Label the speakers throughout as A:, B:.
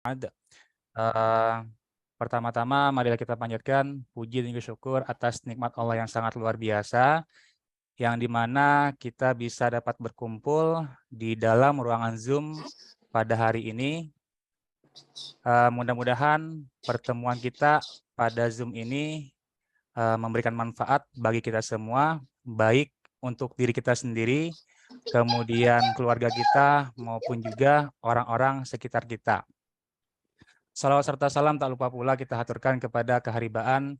A: Ada. Eee, Pertama-tama marilah kita panjatkan puji dan juga syukur atas nikmat Allah yang sangat luar biasa, yang di mana kita bisa dapat berkumpul di dalam ruangan Zoom pada hari ini. Mudah-mudahan pertemuan kita pada Zoom ini, memberikan manfaat bagi kita semua, baik untuk diri kita sendiri, kemudian keluarga kita, maupun juga orang-orang sekitar kita. Salawat serta salam tak lupa pula kita haturkan kepada keharibaan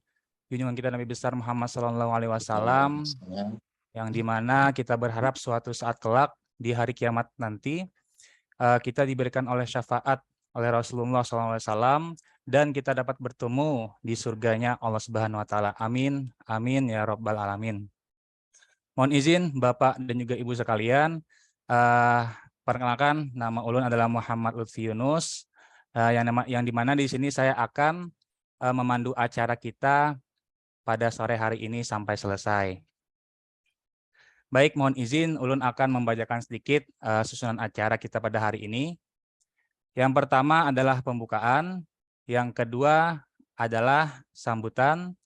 A: junjungan kita Nabi besar Muhammad SAW, yang dimana kita berharap suatu saat kelak di hari kiamat nanti kita diberikan oleh syafaat oleh Rasulullah SAW dan kita dapat bertemu di surganya Allah Subhanahu Wa Taala. Amin, amin ya Robbal Alamin. Mohon izin Bapak dan juga Ibu sekalian, perkenalkan nama ulun adalah Muhammad Lutfi Yunus, yang dimana di sini saya akan memandu acara kita pada sore hari ini sampai selesai. Baik, mohon izin ulun akan membacakan sedikit susunan acara kita pada hari ini. Yang pertama adalah pembukaan, yang kedua adalah sambutan,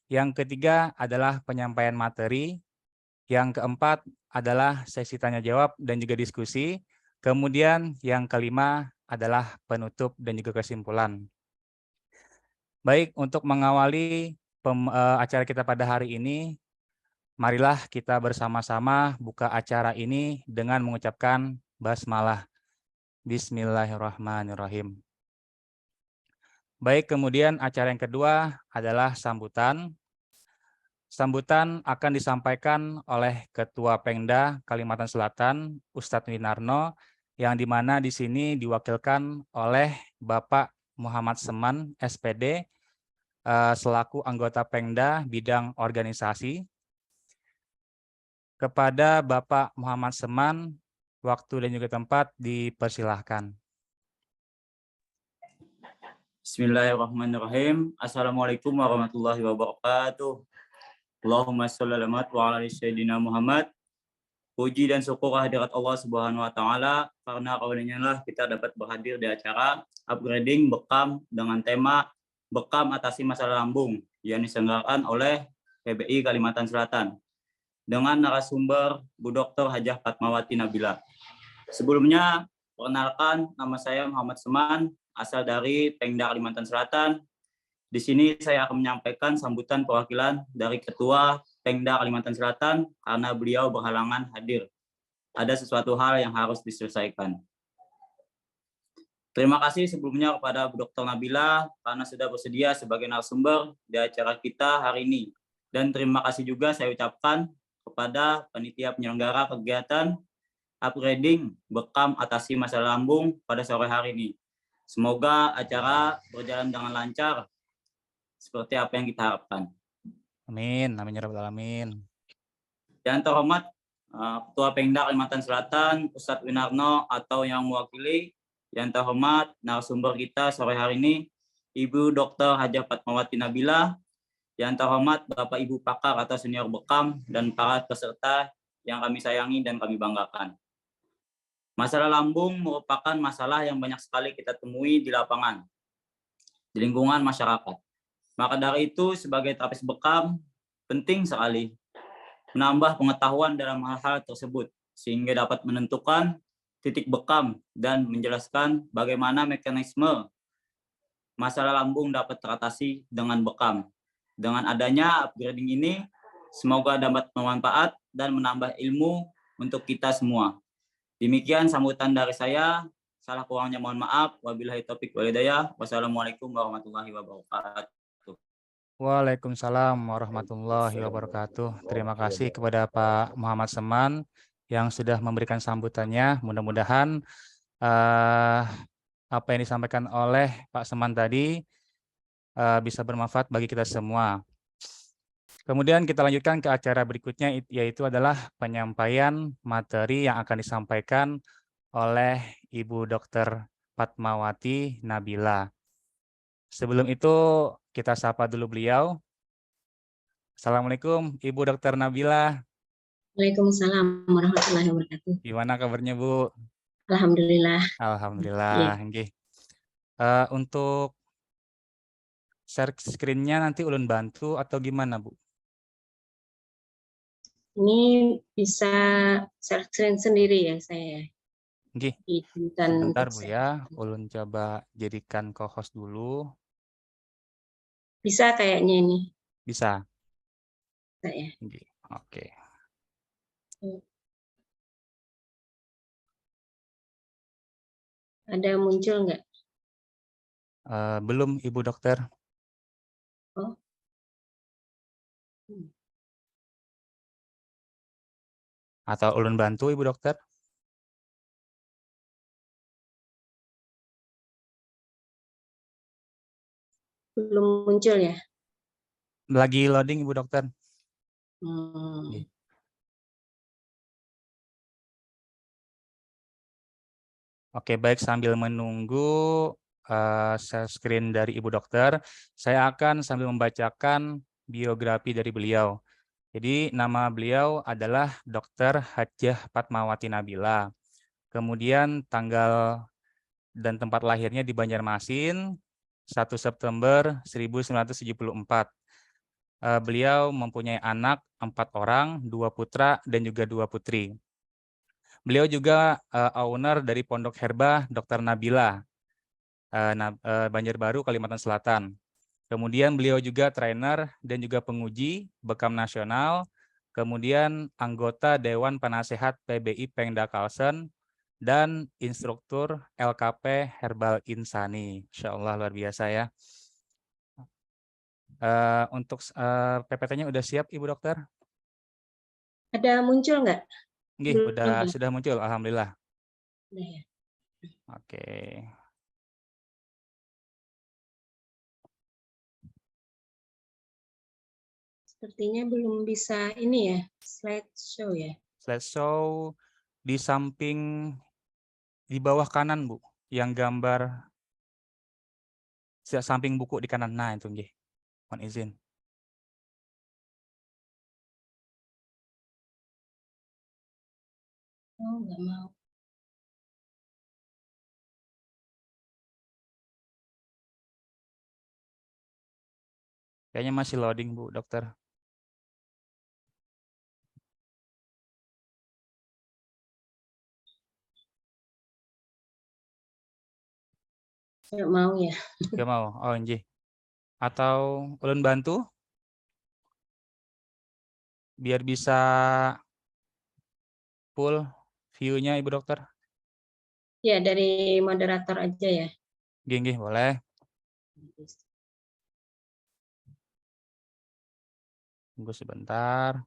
A: yang ketiga adalah penyampaian materi, yang keempat adalah sesi tanya jawab dan juga diskusi, kemudian yang kelima adalah penutup dan juga kesimpulan. Baik, untuk mengawali acara kita pada hari ini, marilah kita bersama-sama buka acara ini dengan mengucapkan basmalah. Bismillahirrahmanirrahim. Baik, kemudian acara yang kedua adalah sambutan. Sambutan akan disampaikan oleh Ketua Pengda Kalimantan Selatan, Ustadz Winarno, yang dimana di sini diwakilkan oleh Bapak Muhammad Seman, SPD, selaku anggota Pengda bidang organisasi. Kepada Bapak Muhammad Seman, waktu dan juga tempat dipersilahkan.
B: Bismillahirrahmanirrahim. Assalamualaikum warahmatullahi wabarakatuh. Allahumma sholli ala Muhammad wa ala ali sayyidina Muhammad. Puji dan syukur hadirat Allah Subhanahu wa taala, karena karenanya lah kita dapat berhadir di acara upgrading bekam dengan tema Bekam Atasi Masalah Lambung yang diselenggarakan oleh PBI Kalimantan Selatan dengan narasumber Bu Dr. Hajah Fatmawati Nabila. Sebelumnya, perkenalkan, nama saya Muhammad Seman, asal dari Pengda Kalimantan Selatan. Di sini saya akan menyampaikan sambutan perwakilan dari Ketua Pengda Kalimantan Selatan karena beliau berhalangan hadir. Ada sesuatu hal yang harus diselesaikan. Terima kasih sebelumnya kepada Bu Dr. Nabila karena sudah bersedia sebagai narasumber di acara kita hari ini. Dan terima kasih juga saya ucapkan kepada panitia penyelenggara kegiatan upgrading bekam atasi masalah lambung pada sore hari ini. Semoga acara berjalan dengan lancar seperti apa yang kita harapkan.
A: Amin, amin ya rabbal alamin.
B: Yang terhormat Ketua Pengda Kalimantan Selatan, Ustadz Winarno atau yang mewakili, yang terhormat narasumber kita sore hari ini, Ibu Dr. Hajah Fatmawati Nabila, yang terhormat Bapak Ibu pakar atau senior bekam, dan para peserta yang kami sayangi dan kami banggakan. Masalah lambung merupakan masalah yang banyak sekali kita temui di lapangan, di lingkungan masyarakat. Maka dari itu, sebagai terapis bekam, penting sekali menambah pengetahuan dalam hal-hal tersebut, sehingga dapat menentukan titik bekam dan menjelaskan bagaimana mekanisme masalah lambung dapat teratasi dengan bekam. Dengan adanya upgrading ini, semoga dapat bermanfaat dan menambah ilmu untuk kita semua. Demikian sambutan dari saya. Salah kurangnya mohon maaf. Wabillahi taufik wal hidayah. Wassalamualaikum warahmatullahi wabarakatuh.
A: Waalaikumsalam warahmatullahi wabarakatuh. Terima kasih kepada Pak Muhammad Seman yang sudah memberikan sambutannya. Mudah-mudahan apa yang disampaikan oleh Pak Seman tadi bisa bermanfaat bagi kita semua. Kemudian kita lanjutkan ke acara berikutnya, yaitu adalah penyampaian materi yang akan disampaikan oleh Ibu Dr. Fatmawati Nabila. Sebelum itu kita sapa dulu beliau. Assalamualaikum Ibu Dr. Nabila.
C: Waalaikumsalam warahmatullahi wabarakatuh.
A: Gimana kabarnya Bu?
C: Alhamdulillah.
A: Alhamdulillah.
C: Iya.
A: Nggih. Untuk share screen-nya nanti ulun bantu atau gimana, Bu?
C: Ini bisa share screen sendiri ya saya.
A: Nggih,
C: Izinkan
A: sebentar
C: untuk
A: Bu
C: share.
A: ya. Ulun coba jadikan co-host dulu.
C: Bisa kayaknya ini
A: Bisa?
C: saya.
A: Nggih, oke.
C: Ada muncul nggak?
A: Belum, Ibu Dokter.
C: Oh.
A: Atau ulun bantu, Ibu Dokter?
C: Belum muncul ya?
A: Lagi loading, Ibu Dokter.
C: Hmm.
A: Oke, baik, sambil menunggu share screen dari Ibu Dokter, saya akan sambil membacakan biografi dari beliau. Jadi nama beliau adalah Dr. Hajah Fatmawati Nabila. Kemudian tanggal dan tempat lahirnya di Banjarmasin, 1 September 1974. Beliau mempunyai anak 4 orang, 2 putra dan juga 2 putri. Beliau juga owner dari Pondok Herba Dr. Nabila, Banjarbaru, Kalimantan Selatan. Kemudian beliau juga trainer dan juga penguji bekam nasional, kemudian anggota Dewan Penasehat PBI Pengda Kalsen, dan instruktur LKP Herbal Insani. Insya Allah luar biasa ya. Untuk PPT-nya udah siap, Ibu Dokter?
C: Ada muncul nggak?
A: Nggih,
C: Belum ya?
A: sudah muncul, alhamdulillah.
C: Udah ya.
A: Oke.
C: Sepertinya belum bisa ini ya, slideshow ya.
A: Slideshow di samping, di bawah kanan, Bu, yang gambar samping buku di kanan. Nah, itu nggih. Mohon izin.
C: Oh, nggak mau.
A: Kayaknya masih loading, Bu Dokter.
C: Nggak mau ya.
A: Nggak mau? Oh, nggih. Atau ulun bantu? Biar bisa full view-nya, Ibu Dokter.
C: Ya, dari moderator aja ya.
A: Nggih, nggih, boleh. Tunggu sebentar.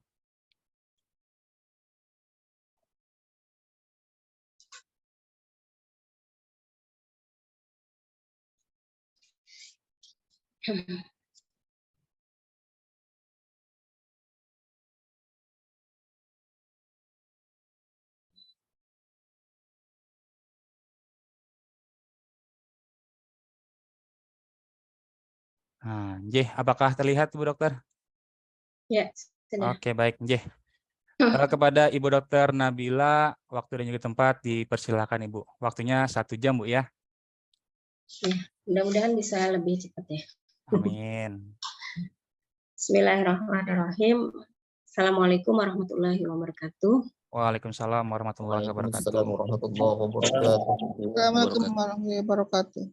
A: Nah, nggih, apakah terlihat, Ibu Dokter?
C: Ya, sudah.
A: Oke, baik, nggih. Kepada Ibu Dokter Nabila, waktu dan juga tempat dipersilakan, Ibu. Waktunya 1 jam, Bu ya.
C: Ya, mudah-mudahan bisa lebih cepat ya.
A: Amin.
C: Bismillahirrahmanirrahim. Assalamualaikum warahmatullahi wabarakatuh.
A: Waalaikumsalam warahmatullahi wabarakatuh.
D: Waalaikumsalam warahmatullahi wabarakatuh.
E: Assalamualaikum warahmatullahi wabarakatuh.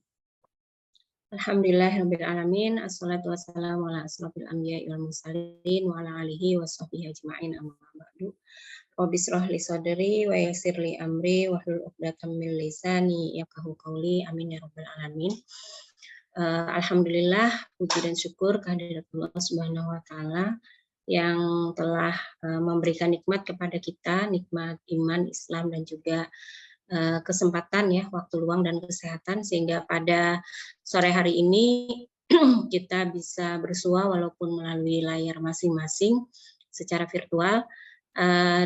C: Alhamdulillahirrahmanirrahim. Assalatu wassalamu ala asrofil anbiya'i wal mursalin wa ala alihi wa sahbihi ajma'in amma ba'du. Rabbi shrah li sadri wa yassir li amri wa hlul 'uqdatam min lisani yafqahu qawli. Amin ya rabbal alamin. Alhamdulillah, puji dan syukur kehadirat Allah Subhanahu wa taala yang telah memberikan nikmat kepada kita, nikmat iman, Islam dan juga kesempatan ya, waktu luang dan kesehatan, sehingga pada sore hari ini kita bisa bersua walaupun melalui layar masing-masing secara virtual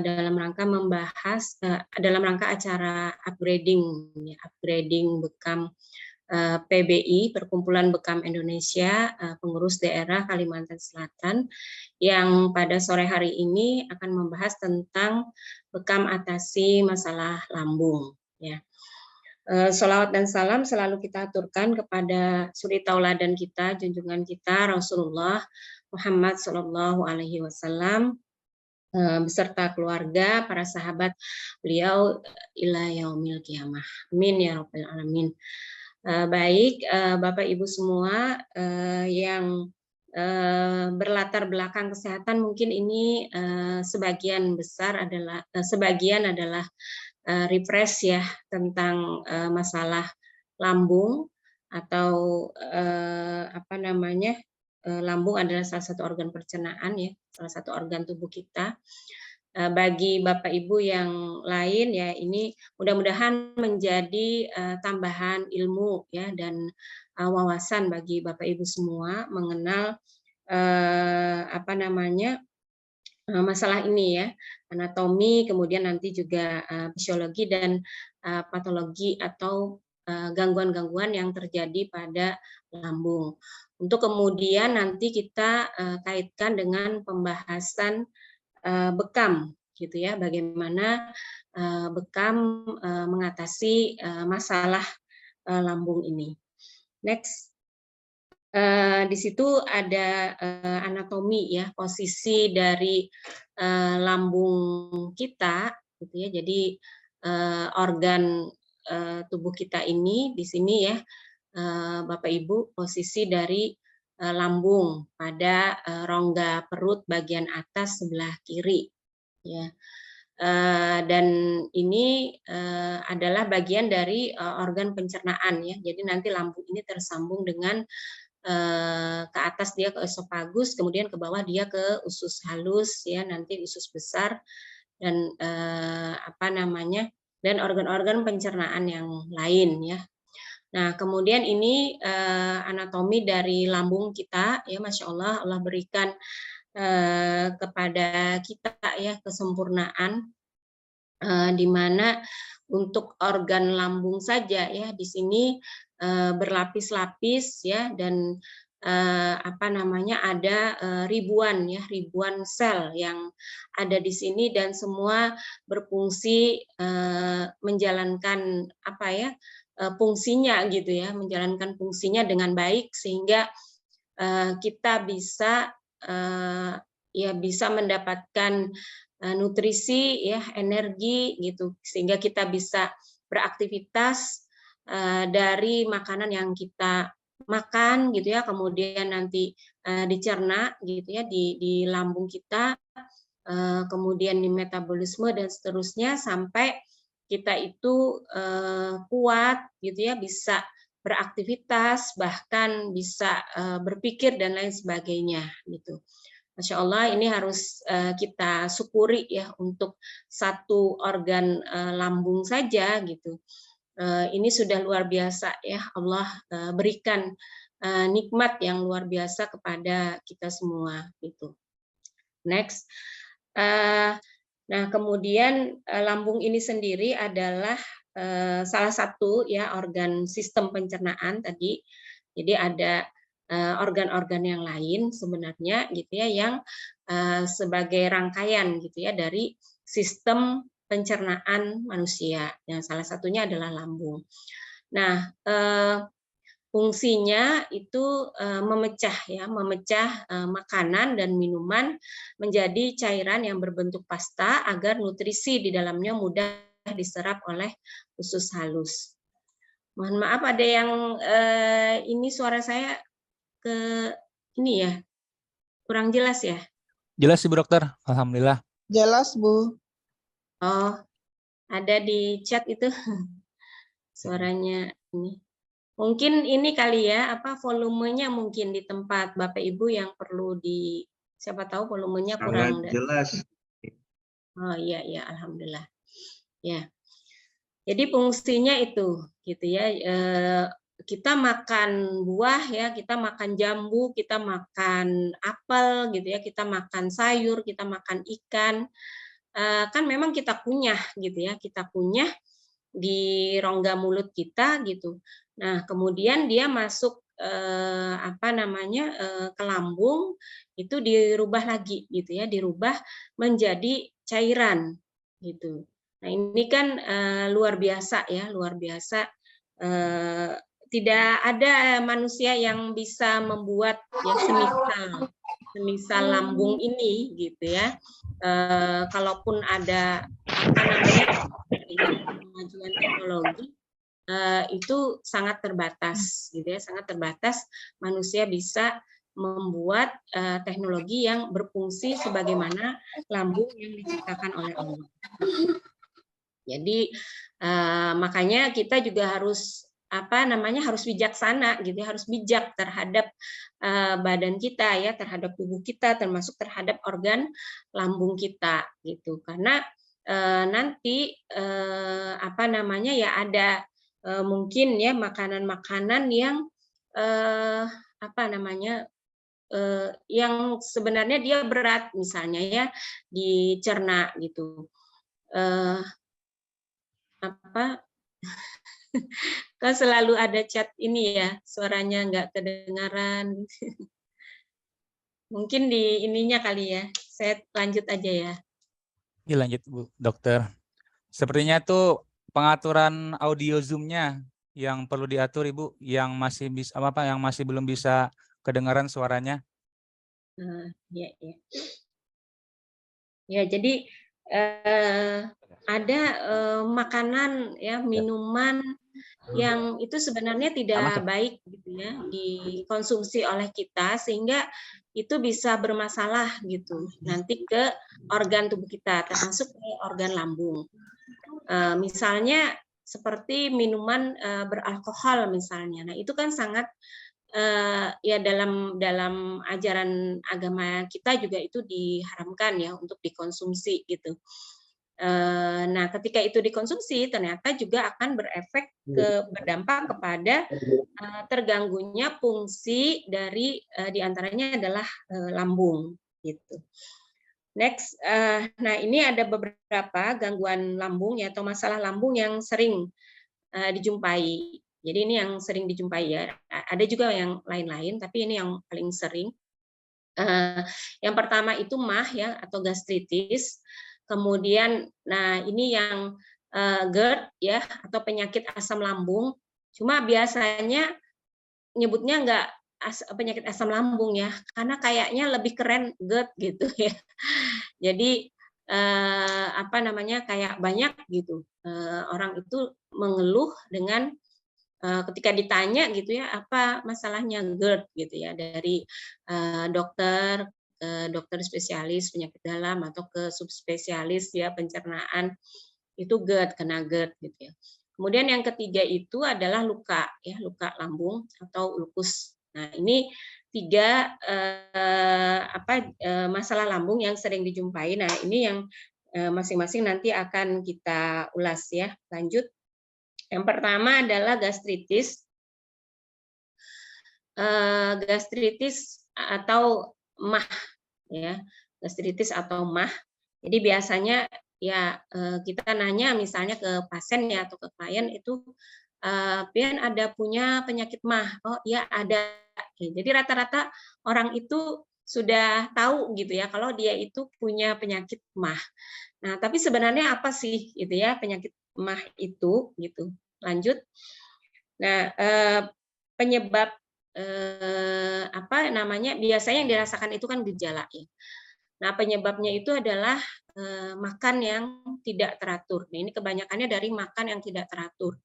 C: dalam rangka membahas dalam rangka acara upgrading bekam PBI, Perkumpulan Bekam Indonesia, pengurus daerah Kalimantan Selatan, yang pada sore hari ini akan membahas tentang bekam atasi masalah lambung. Ya, Sholawat dan salam selalu kita aturkan kepada suri tauladan kita, junjungan kita Rasulullah Muhammad Shallallahu Alaihi Wasallam beserta keluarga, para sahabat beliau ila yaumil qiyamah. Amin ya rabbal alamin. Baik, Bapak Ibu semua yang berlatar belakang kesehatan, mungkin ini sebagian adalah refresh ya tentang masalah lambung atau lambung adalah salah satu organ pencernaan ya, salah satu organ tubuh kita. Bagi Bapak Ibu yang lain ya, ini mudah-mudahan menjadi tambahan ilmu ya dan wawasan bagi Bapak Ibu semua mengenal masalah ini ya, anatomi, kemudian nanti juga fisiologi dan patologi atau gangguan-gangguan yang terjadi pada lambung. Untuk kemudian nanti kita kaitkan dengan pembahasan bekam, gitu ya, bagaimana bekam mengatasi masalah lambung ini. Next. Di situ ada anatomi ya, posisi dari lambung kita gitu ya. Jadi organ tubuh kita ini di sini ya, Bapak Ibu, posisi dari lambung pada rongga perut bagian atas sebelah kiri ya. Dan ini adalah bagian dari organ pencernaan ya. Jadi nanti lambung ini tersambung dengan ke atas dia ke esofagus, kemudian ke bawah dia ke usus halus ya, nanti usus besar dan dan organ-organ pencernaan yang lain ya. Nah, kemudian ini anatomi dari lambung kita ya, Masya Allah, Allah berikan kepada kita ya kesempurnaan di mana untuk organ lambung saja ya di sini berlapis-lapis ya, dan ada ribuan sel yang ada di sini dan semua berfungsi menjalankan fungsinya gitu ya, menjalankan fungsinya dengan baik sehingga kita bisa bisa mendapatkan nutrisi ya, energi gitu, sehingga kita bisa beraktivitas dari makanan yang kita makan gitu ya, kemudian nanti dicerna gitu ya di lambung kita, kemudian di metabolisme dan seterusnya sampai kita itu kuat gitu ya, bisa beraktivitas, bahkan bisa berpikir dan lain sebagainya gitu. Masya Allah, ini harus kita syukuri ya untuk satu organ lambung saja gitu. Ini sudah luar biasa ya, Allah berikan nikmat yang luar biasa kepada kita semua gitu. Next. Nah, kemudian lambung ini sendiri adalah salah satu ya organ sistem pencernaan tadi. Jadi ada organ-organ yang lain sebenarnya gitu ya, yang sebagai rangkaian gitu ya dari sistem pencernaan manusia. Yang salah satunya adalah lambung. Nah, fungsinya itu memecah makanan dan minuman menjadi cairan yang berbentuk pasta agar nutrisi di dalamnya mudah diserap oleh usus halus. Mohon maaf ada yang ini suara saya ini ya kurang jelas ya?
A: Jelas sih Bu Dokter, alhamdulillah.
E: Jelas, Bu.
C: Oh, ada di chat itu suaranya ini. Mungkin ini kali ya, volumenya mungkin di tempat Bapak Ibu yang perlu siapa tahu volumenya kurang.
F: Sangat jelas.
C: Oh iya, alhamdulillah. Ya. Jadi fungsinya itu gitu ya. Kita makan buah ya, kita makan jambu, kita makan apel gitu ya, kita makan sayur, kita makan ikan. Kan memang kita kunyah gitu ya, kita kunyah di rongga mulut kita gitu. Nah, kemudian dia masuk ke lambung, itu dirubah lagi gitu ya, dirubah menjadi cairan gitu. Nah, ini kan luar biasa ya, luar biasa tidak ada manusia yang bisa membuat ya semisal lambung ini gitu ya. Kalaupun ada apa namanya kemajuan teknologi itu sangat terbatas gitu ya, sangat terbatas manusia bisa membuat teknologi yang berfungsi sebagaimana lambung yang diciptakan oleh Allah. Jadi makanya kita juga harus harus bijaksana gitu ya, harus bijak terhadap badan kita ya, terhadap tubuh kita, termasuk terhadap organ lambung kita gitu. Karena nanti ya ada mungkin ya makanan-makanan yang yang sebenarnya dia berat misalnya ya dicerna gitu. Kan selalu ada chat ini ya, suaranya nggak kedengaran. Mungkin di ininya kali ya, saya lanjut aja ya.
A: Iya, lanjut Bu Dokter. Sepertinya tuh pengaturan audio Zoom-nya yang perlu diatur Ibu, yang masih bisa yang masih belum bisa kedengaran suaranya.
C: Ya. Ya, jadi ada makanan ya, minuman yang itu sebenarnya tidak baik gitu ya dikonsumsi oleh kita, sehingga itu bisa bermasalah gitu nanti ke organ tubuh kita, termasuk ke organ lambung. Misalnya seperti minuman beralkohol misalnya. Nah, itu kan sangat ya dalam ajaran agama kita juga itu diharamkan ya untuk dikonsumsi gitu. Nah, ketika itu dikonsumsi ternyata juga akan berdampak kepada terganggunya fungsi dari diantaranya adalah lambung gitu. Next, nah ini ada beberapa gangguan lambung ya atau masalah lambung yang sering dijumpai. Jadi ini yang sering dijumpai ya. Ada juga yang lain-lain, tapi ini yang paling sering. Yang pertama itu MAH ya atau gastritis. Kemudian, nah ini yang GERD ya atau penyakit asam lambung. Cuma biasanya nyebutnya nggak penyakit asam lambung ya, karena kayaknya lebih keren GERD gitu ya. Jadi kayak banyak gitu orang itu mengeluh dengan ketika ditanya gitu ya apa masalahnya GERD gitu ya dari dokter spesialis penyakit dalam atau ke subspesialis ya pencernaan itu kena GERD gitu ya. Kemudian yang ketiga itu adalah luka lambung atau ulkus. Nah, ini 3 masalah lambung yang sering dijumpai. Nah, ini yang masing-masing nanti akan kita ulas ya. Lanjut. Yang pertama adalah gastritis. Gastritis atau MAH ya. Gastritis atau MAH. Jadi biasanya ya kita nanya misalnya ke pasien ya atau ke klien itu Pian ada punya penyakit MAH. Oh iya ada. Jadi rata-rata orang itu sudah tahu gitu ya kalau dia itu punya penyakit MAH. Nah, tapi sebenarnya apa sih gitu ya penyakit MAH itu gitu. Lanjut. Nah, penyebab biasanya yang dirasakan itu kan gejala ya. Nah, penyebabnya itu adalah makan yang tidak teratur. Nah, ini kebanyakannya dari makan yang tidak teratur.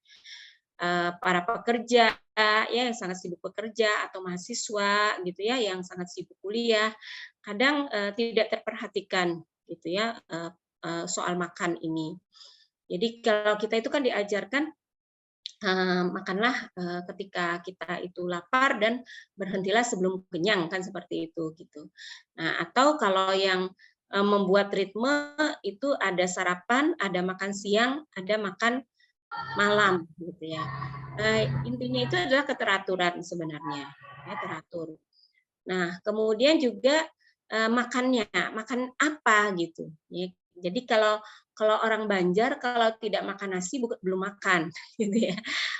C: Para pekerja ya yang sangat sibuk bekerja atau mahasiswa gitu ya yang sangat sibuk kuliah kadang tidak terperhatikan gitu ya soal makan ini. Jadi kalau kita itu kan diajarkan makanlah ketika kita itu lapar dan berhentilah sebelum kenyang kan seperti itu gitu. Nah, atau kalau yang membuat ritme itu ada sarapan, ada makan siang, ada makan malam gitu ya. Intinya itu adalah keteraturan sebenarnya, ya, teratur. Nah, kemudian juga makannya, makan apa gitu. Ya. Jadi kalau orang Banjar kalau tidak makan nasi belum makan, gitu ya.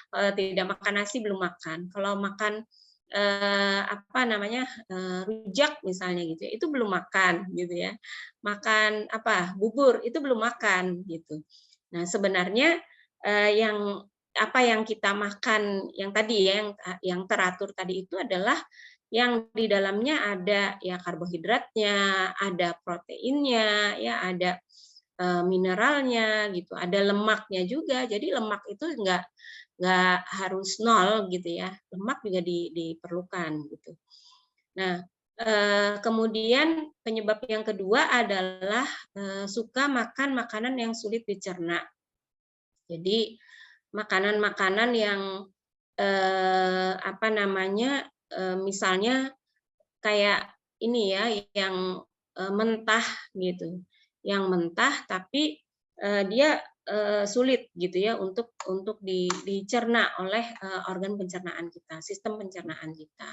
C: Kalau tidak makan nasi belum makan. Kalau makan rujak misalnya gitu, itu belum makan gitu ya. Makan bubur itu belum makan gitu. Nah sebenarnya yang apa yang kita makan yang tadi ya, yang teratur tadi itu adalah yang di dalamnya ada ya karbohidratnya, ada proteinnya, ya ada mineralnya gitu, ada lemaknya juga. Jadi lemak itu nggak harus nol gitu ya, lemak juga diperlukan gitu. Nah, kemudian penyebab yang kedua adalah suka makan makanan yang sulit dicerna. Jadi makanan-makanan yang apa namanya, misalnya kayak ini ya, yang mentah gitu, yang mentah tapi dia sulit gitu ya untuk dicerna oleh organ pencernaan kita, sistem pencernaan kita.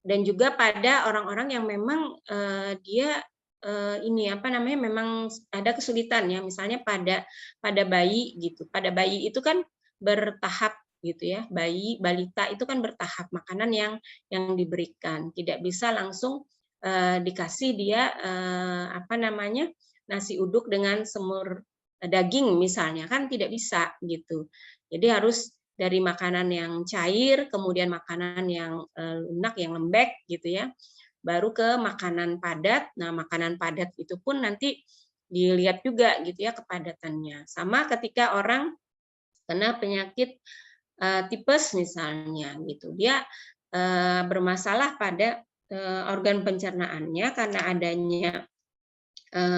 C: Dan juga pada orang-orang yang memang dia ini apa namanya, memang ada kesulitan ya, misalnya pada bayi gitu. Pada bayi itu kan bertahap gitu ya, bayi balita itu kan bertahap makanan yang diberikan, tidak bisa langsung dikasih dia apa namanya, nasi uduk dengan semur daging misalnya, kan tidak bisa gitu. Jadi harus dari makanan yang cair, kemudian makanan yang lunak, yang lembek gitu ya, baru ke makanan padat. Nah, makanan padat itu pun nanti dilihat juga gitu ya kepadatannya. Sama ketika orang kena penyakit tipes misalnya gitu, dia bermasalah pada organ pencernaannya karena adanya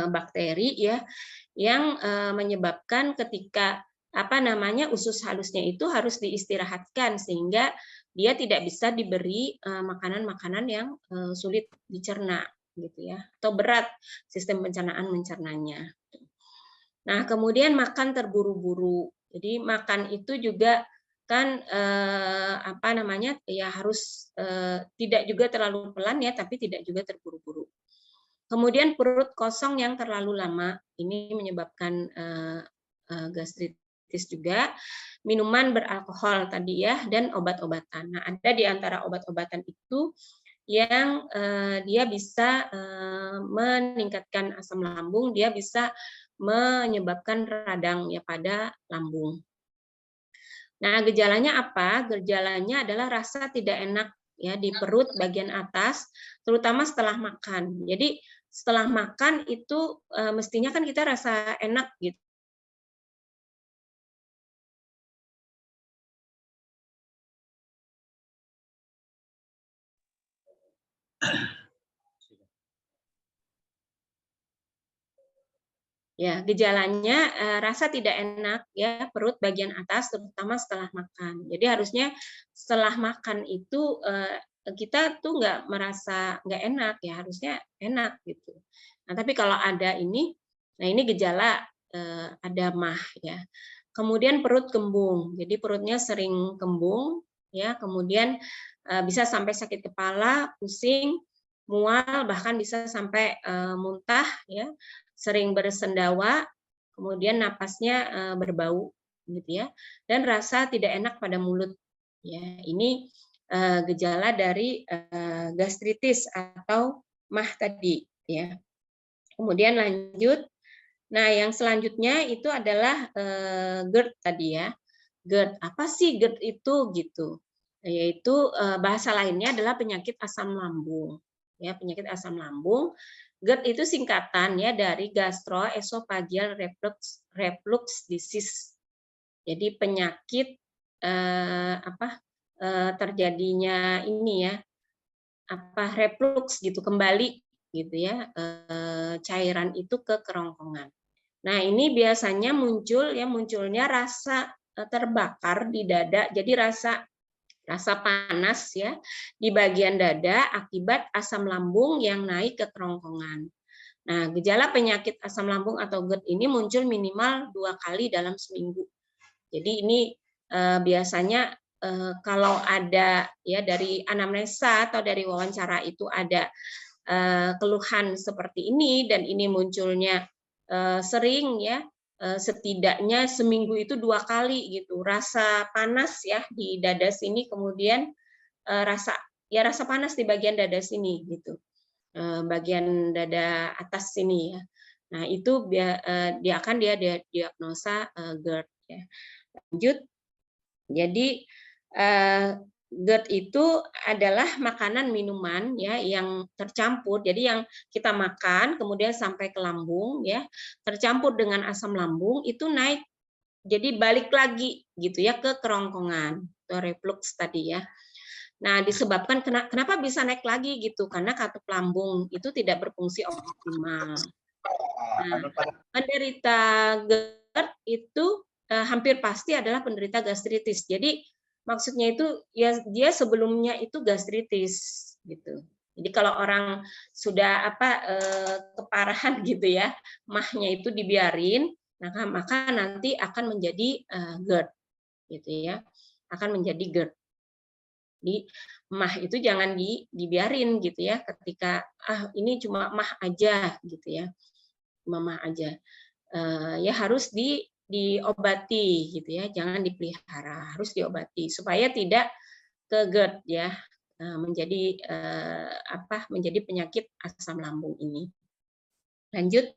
C: bakteri ya, yang menyebabkan ketika apa namanya, usus halusnya itu harus diistirahatkan sehingga dia tidak bisa diberi makanan-makanan yang sulit dicerna gitu ya, atau berat sistem pencernaan mencernanya. Nah, kemudian makan terburu-buru. Jadi makan itu juga kan apa namanya, ya harus tidak juga terlalu pelan ya, tapi tidak juga terburu-buru. Kemudian perut kosong yang terlalu lama, ini menyebabkan gastritis juga. Minuman beralkohol tadi ya, dan obat-obatan. Nah, ada di antara obat-obatan itu yang dia bisa meningkatkan asam lambung, dia bisa menyebabkan radang ya pada lambung. Nah, gejalanya apa? Gejalanya adalah rasa tidak enak ya di perut bagian atas, terutama setelah makan. Jadi setelah makan itu mestinya kan kita rasa enak gitu. Ya, gejalanya rasa tidak enak ya perut bagian atas terutama setelah makan. Jadi harusnya setelah makan itu kita tuh nggak merasa nggak enak ya, harusnya enak gitu. Nah, tapi kalau ada ini, nah ini gejala ada MAH ya. Kemudian perut kembung. Jadi perutnya sering kembung ya, kemudian bisa sampai sakit kepala, pusing, mual, bahkan bisa sampai muntah ya, sering bersendawa, kemudian napasnya berbau gitu ya, dan rasa tidak enak pada mulut ya. Ini gejala dari gastritis atau MAH tadi ya. Kemudian lanjut, nah yang selanjutnya itu adalah GERD tadi ya. GERD, apa sih GERD itu gitu? Yaitu bahasa lainnya adalah penyakit asam lambung ya, penyakit asam lambung. GERD itu singkatan ya dari gastroesophageal reflux disease. Jadi penyakit terjadinya ini ya, reflux gitu, kembali gitu ya, cairan itu ke kerongkongan. Nah, ini biasanya munculnya rasa terbakar di dada, jadi rasa panas ya di bagian dada akibat asam lambung yang naik ke kerongkongan. Nah, gejala penyakit asam lambung atau GERD ini muncul minimal 2 kali dalam seminggu. Jadi ini biasanya kalau ada ya dari anamnesa atau dari wawancara itu ada keluhan seperti ini dan ini munculnya sering ya, setidaknya seminggu itu 2 kali gitu, rasa panas ya di dada sini, kemudian rasa panas di bagian dada sini gitu, bagian dada atas sini ya. Nah itu dia akan diagnosa GERD Ya. Lanjut. Jadi GERD itu adalah makanan minuman ya yang tercampur. Jadi yang kita makan kemudian sampai ke lambung ya, tercampur dengan asam lambung itu naik. Jadi balik lagi gitu ya ke kerongkongan atau reflux tadi ya. Nah, disebabkan kenapa bisa naik lagi gitu? Karena katup lambung itu tidak berfungsi optimal. Nah, penderita GERD itu hampir pasti adalah penderita gastritis. Jadi maksudnya itu ya dia sebelumnya itu gastritis gitu. Jadi kalau orang sudah keparahan gitu ya, mahnya itu dibiarin, maka nanti akan menjadi GERD gitu ya. Akan menjadi GERD. Jadi mah itu jangan dibiarin gitu ya, ketika ini cuma mah aja gitu ya. Mah aja. Ya harus diobati gitu ya, jangan dipelihara, harus diobati supaya tidak ke GERD ya, menjadi menjadi penyakit asam lambung ini. Lanjut.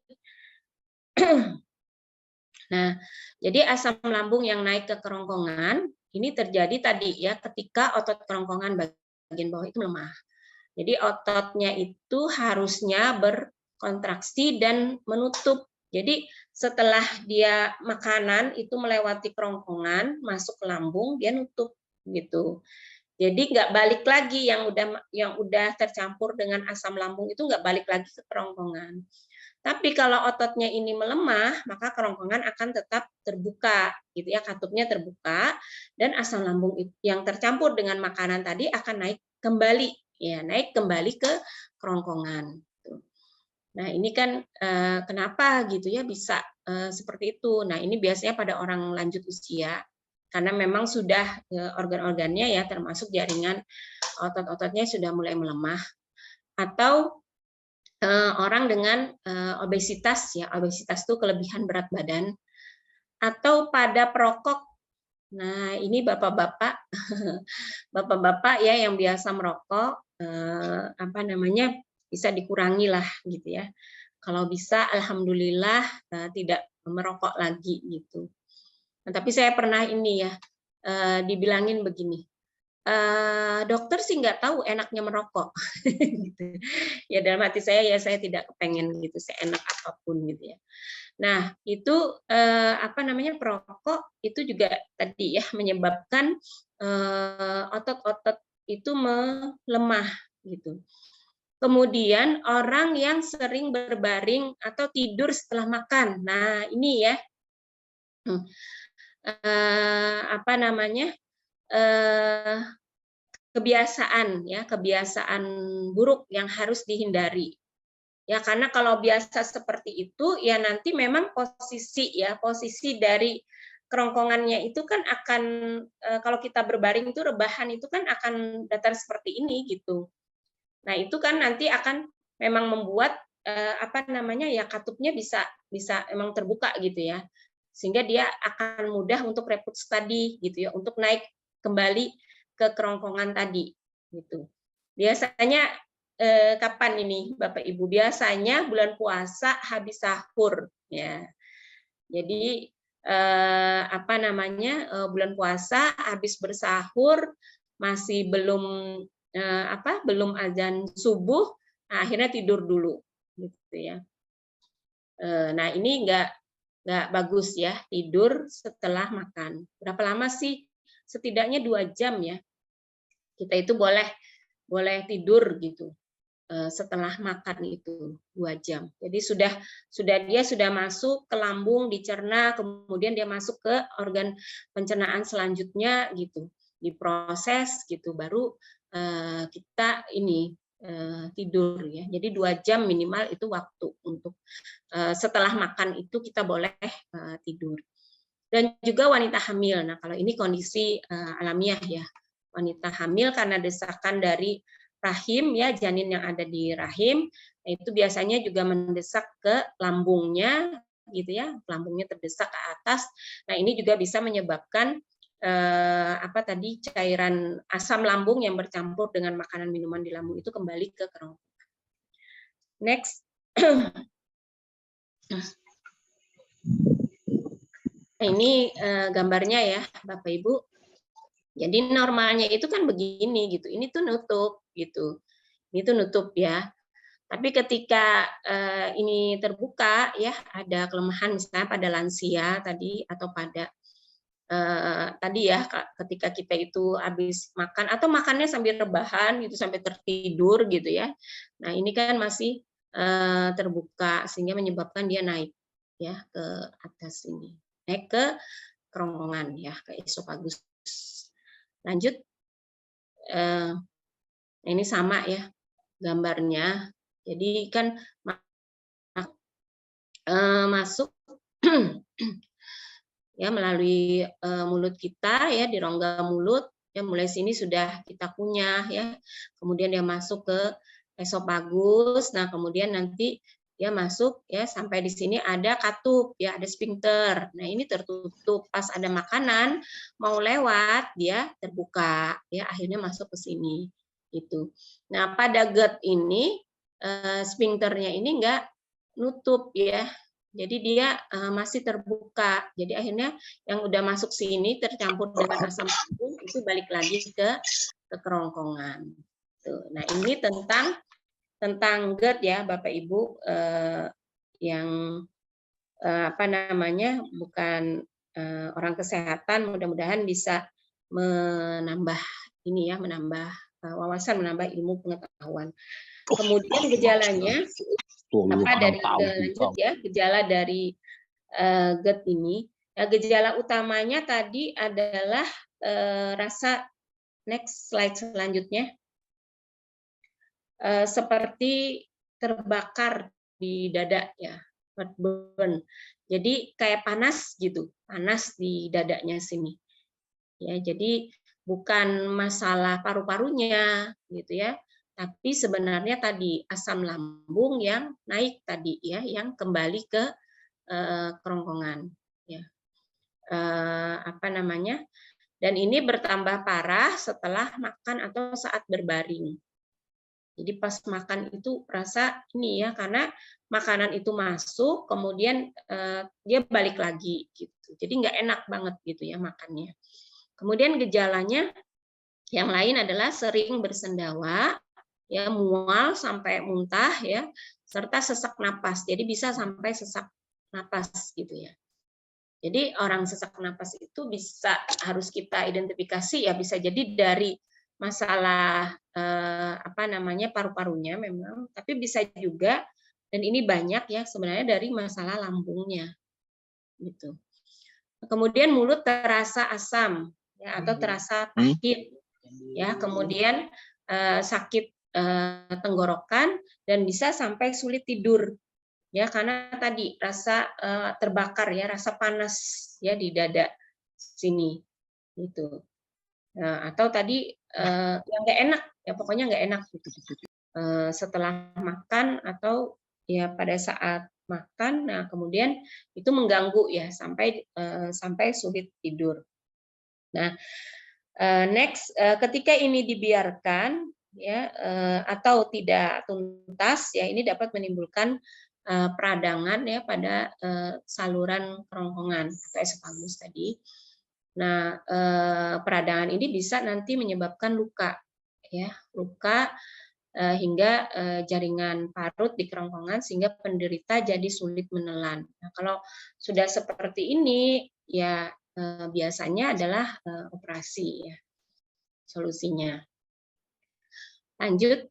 C: Nah, jadi asam lambung yang naik ke kerongkongan ini terjadi tadi ya ketika otot kerongkongan bagian bawah itu melemah. Jadi ototnya itu harusnya berkontraksi dan menutup. Jadi setelah dia makanan itu melewati kerongkongan masuk ke lambung, dia nutup gitu. Jadi nggak balik lagi yang udah tercampur dengan asam lambung itu nggak balik lagi ke kerongkongan. Tapi kalau ototnya ini melemah, maka kerongkongan akan tetap terbuka, gitu ya, katupnya terbuka, dan asam lambung yang tercampur dengan makanan tadi akan naik kembali, ya, naik kembali ke kerongkongan. Nah, ini kan kenapa gitu ya bisa seperti itu. Nah, ini biasanya pada orang lanjut usia, karena memang sudah organ-organnya ya, termasuk jaringan otot-ototnya sudah mulai melemah, atau orang dengan obesitas ya, obesitas itu kelebihan berat badan, atau pada perokok. Nah, ini bapak-bapak, bapak-bapak ya yang biasa merokok, bisa dikurangi lah gitu ya. Kalau bisa, alhamdulillah tidak merokok lagi gitu. Nah, tapi saya pernah ini ya dibilangin begini. Dokter sih nggak tahu enaknya merokok, gitu. Ya dalam hati saya ya saya tidak kepengen gitu seenak apapun gitu ya. Nah itu perokok itu juga tadi ya menyebabkan otot-otot itu melemah gitu. Kemudian orang yang sering berbaring atau tidur setelah makan, nah ini ya kebiasaan buruk yang harus dihindari. Ya, karena kalau biasa seperti itu ya nanti memang posisi dari kerongkongannya itu kan akan kalau kita berbaring itu rebahan itu kan akan datar seperti ini gitu. Nah, itu kan nanti akan memang membuat katupnya bisa emang terbuka gitu ya. Sehingga dia akan mudah untuk reflux tadi gitu ya, untuk naik kembali ke kerongkongan tadi gitu. Biasanya kapan ini Bapak Ibu? Biasanya bulan puasa habis sahur ya. Jadi bulan puasa habis bersahur masih belum azan subuh, nah, akhirnya tidur dulu gitu ya. Nah, ini nggak bagus ya tidur setelah makan. Berapa lama sih? Setidaknya 2 jam ya. Kita itu boleh tidur gitu setelah makan itu 2 jam. Jadi dia sudah masuk ke lambung, dicerna, kemudian dia masuk ke organ pencernaan selanjutnya gitu, diproses gitu, baru kita ini tidur ya. Jadi 2 jam minimal itu waktu untuk setelah makan itu kita boleh tidur. Dan juga wanita hamil. Nah, kalau ini kondisi alamiah ya. Wanita hamil karena desakan dari rahim ya, janin yang ada di rahim, itu biasanya juga mendesak ke lambungnya gitu ya, lambungnya terdesak ke atas. Nah, ini juga bisa menyebabkan cairan asam lambung yang bercampur dengan makanan minuman di lambung itu kembali ke kerongkongan. Next. Nah, ini gambarnya ya Bapak Ibu. Jadi normalnya itu kan begini gitu. Ini tuh nutup gitu. Ini tuh nutup ya. Tapi ketika ini terbuka ya, ada kelemahan misalnya pada lansia tadi atau pada tadi ya ketika kita itu habis makan atau makannya sambil rebahan gitu sampai tertidur gitu ya. Nah, ini kan masih terbuka sehingga menyebabkan dia naik ya ke atas ini. Naik ke kerongkongan ya, ke esofagus. Lanjut. Ini sama ya gambarnya. Jadi kan masuk ya melalui mulut kita ya, di rongga mulut ya, mulai sini sudah kita kunyah ya. Kemudian dia masuk ke esofagus. Nah, kemudian nanti dia masuk ya sampai di sini ada katup ya, ada sphincter. Nah, ini tertutup. Pas ada makanan mau lewat dia terbuka ya, akhirnya masuk ke sini gitu. Nah, pada GERD ini sphincternya ini enggak nutup ya. Jadi dia masih terbuka. Jadi akhirnya yang udah masuk sini tercampur dengan asam lambung itu balik lagi ke kerongkongan. Tuh. Nah, ini tentang GERD ya Bapak Ibu, yang apa namanya, bukan orang kesehatan, mudah-mudahan bisa menambah ini ya, menambah wawasan, menambah ilmu pengetahuan. Kemudian gejalanya apa dari lanjut ya, gejala dari GERD ini, ya, gejala utamanya tadi adalah rasa, next slide selanjutnya, seperti terbakar di dada ya, heartburn. Jadi kayak panas gitu, panas di dadanya sini. Ya, jadi bukan masalah paru-parunya gitu ya, tapi sebenarnya tadi asam lambung yang naik tadi ya, yang kembali ke kerongkongan ya. Apa namanya? Dan ini bertambah parah setelah makan atau saat berbaring. Jadi pas makan itu rasa ini ya, karena makanan itu masuk, kemudian dia balik lagi gitu. Jadi nggak enak banget gitu ya makannya. Kemudian gejalanya yang lain adalah sering bersendawa, ya mual sampai muntah ya, serta sesak napas. Jadi bisa sampai sesak napas gitu ya. Jadi orang sesak napas itu bisa harus kita identifikasi ya, bisa jadi dari masalah apa namanya paru-parunya memang, tapi bisa juga, dan ini banyak ya sebenarnya, dari masalah lambungnya gitu. Kemudian mulut terasa asam ya, atau terasa pahit ya, kemudian sakit tenggorokan dan bisa sampai sulit tidur ya, karena tadi rasa terbakar ya, rasa panas ya di dada sini gitu. Nah, atau tadi yang nggak enak ya, pokoknya nggak enak gitu. Setelah makan atau ya pada saat makan, nah kemudian itu mengganggu ya sampai sulit tidur. Nah, next, ketika ini dibiarkan ya atau tidak tuntas ya, ini dapat menimbulkan peradangan ya pada saluran kerongkongan atau esofagus tadi. Nah, peradangan ini bisa nanti menyebabkan luka ya, luka hingga jaringan parut di kerongkongan sehingga penderita jadi sulit menelan. Nah, kalau sudah seperti ini ya biasanya adalah operasi ya solusinya. Lanjut.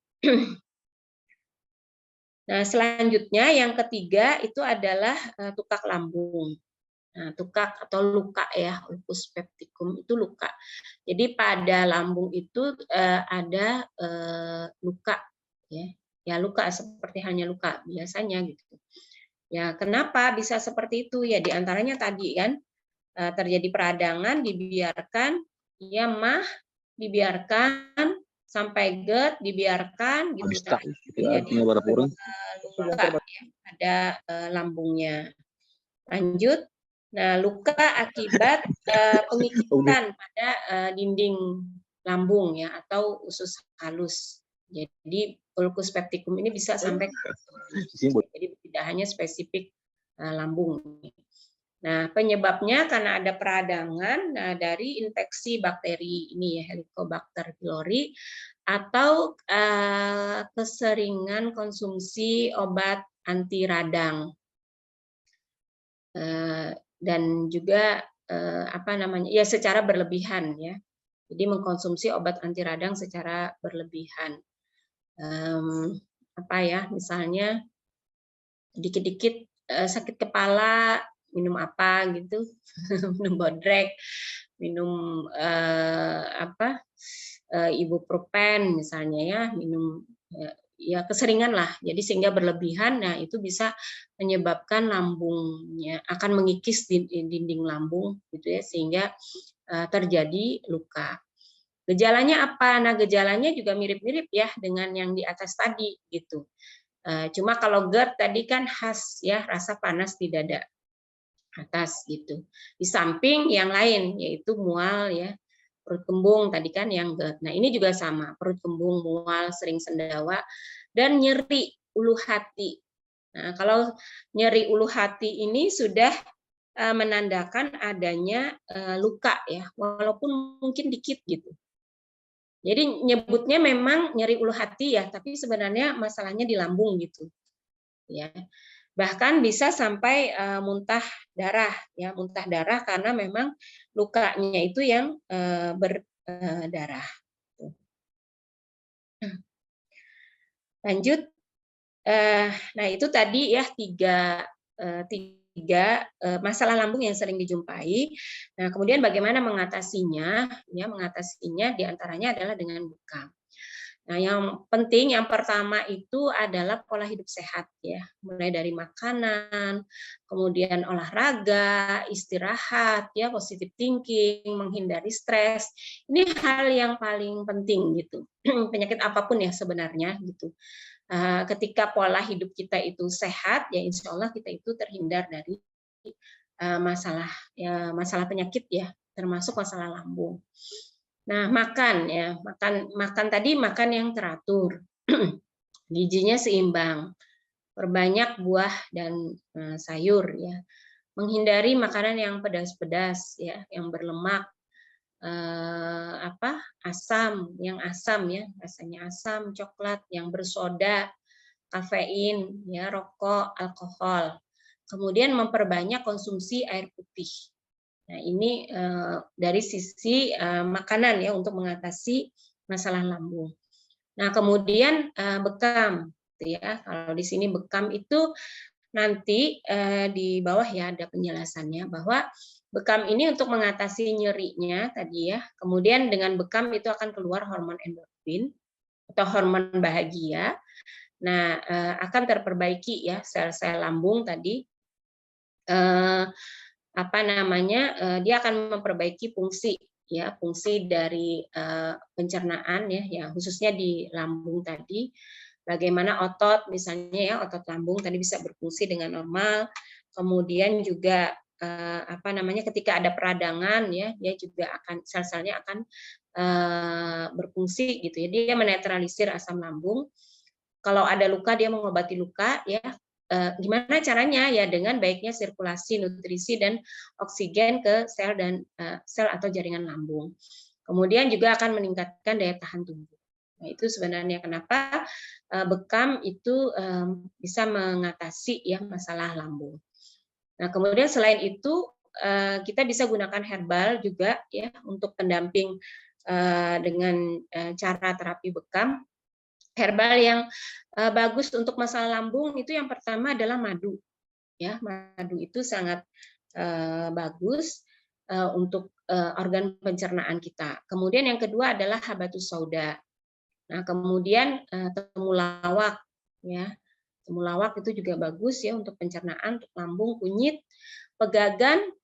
C: Nah, selanjutnya yang ketiga itu adalah tukak lambung. Nah, tukak atau luka ya, ulcus pepticum itu luka. Jadi pada lambung itu ada luka ya. Ya luka seperti hanya luka biasanya gitu. Ya, kenapa bisa seperti itu? Ya diantaranya tadi kan terjadi peradangan, dibiarkan, ya mah dibiarkan, sampai GERD dibiarkan gitu, jadi luka ya, pada lambungnya. Lanjut. Nah, luka akibat pengikitan pada dinding lambung ya, atau usus halus. Jadi ulcus pepticum ini bisa sampai ke jadi tidak hanya spesifik lambung. Nah, penyebabnya karena ada peradangan dari infeksi bakteri ini ya, Helicobacter pylori, atau keseringan konsumsi obat anti radang. Dan juga ya secara berlebihan ya. Jadi mengkonsumsi obat anti radang secara berlebihan. Misalnya dikit-dikit sakit kepala, minum apa gitu, minum bodrek, minum ibuprofen misalnya ya, minum ya keseringan lah, jadi sehingga berlebihan. Nah itu bisa menyebabkan lambungnya akan mengikis dinding lambung gitu ya, sehingga terjadi luka. Gejalanya apa? Nah gejalanya juga mirip-mirip ya dengan yang di atas tadi gitu. Cuma kalau GERD tadi kan khas ya, rasa panas di dada atas gitu. Di samping yang lain yaitu mual ya, perut kembung tadi kan yang GERD. Nah, ini juga sama, perut kembung, mual, sering sendawa dan nyeri ulu hati. Nah, kalau nyeri ulu hati ini sudah menandakan adanya luka ya, walaupun mungkin dikit gitu. Jadi nyebutnya memang nyeri ulu hati ya, tapi sebenarnya masalahnya di lambung gitu. Ya. Bahkan bisa sampai muntah darah ya, muntah darah karena memang lukanya itu yang berdarah. Lanjut, nah itu tadi ya tiga masalah lambung yang sering dijumpai. Nah kemudian bagaimana mengatasinya? Ya mengatasinya diantaranya adalah dengan bekam. Nah, yang penting yang pertama itu adalah pola hidup sehat ya, mulai dari makanan, kemudian olahraga, istirahat ya, positive thinking, menghindari stres. Ini hal yang paling penting gitu. Penyakit apapun ya sebenarnya gitu. Ketika pola hidup kita itu sehat ya, insya Allah kita itu terhindar dari masalah penyakit ya, termasuk masalah lambung. Nah, makan ya, makan tadi makan yang teratur, gizinya seimbang, perbanyak buah dan sayur ya, menghindari makanan yang pedas-pedas ya, yang berlemak, asam ya, rasanya asam, coklat, yang bersoda, kafein ya, rokok, alkohol. Kemudian memperbanyak konsumsi air putih. Nah, ini dari sisi makanan ya untuk mengatasi masalah lambung. Nah, kemudian bekam, gitu ya. Kalau di sini bekam itu nanti di bawah ya ada penjelasannya bahwa bekam ini untuk mengatasi nyerinya tadi ya. Kemudian dengan bekam itu akan keluar hormon endorfin atau hormon bahagia. Nah, akan terperbaiki ya sel-sel lambung tadi. Dia akan memperbaiki fungsi dari pencernaan ya khususnya di lambung tadi. Bagaimana otot misalnya ya, otot lambung tadi bisa berfungsi dengan normal. Kemudian juga ketika ada peradangan ya, dia juga akan sel-selnya akan berfungsi gitu ya. Dia menetralisir asam lambung. Kalau ada luka dia mengobati luka ya. Gimana caranya ya, dengan baiknya sirkulasi nutrisi dan oksigen ke sel dan sel atau jaringan lambung. Kemudian juga akan meningkatkan daya tahan tubuh. Nah, itu sebenarnya kenapa bekam itu bisa mengatasi ya masalah lambung. Nah, kemudian selain itu kita bisa gunakan herbal juga ya untuk pendamping dengan cara terapi bekam. Herbal yang bagus untuk masalah lambung itu yang pertama adalah madu. Ya, madu itu sangat bagus untuk organ pencernaan kita. Kemudian yang kedua adalah habatus sauda. Nah, kemudian temulawak ya. Temulawak itu juga bagus ya untuk pencernaan, untuk lambung, kunyit. Pegagan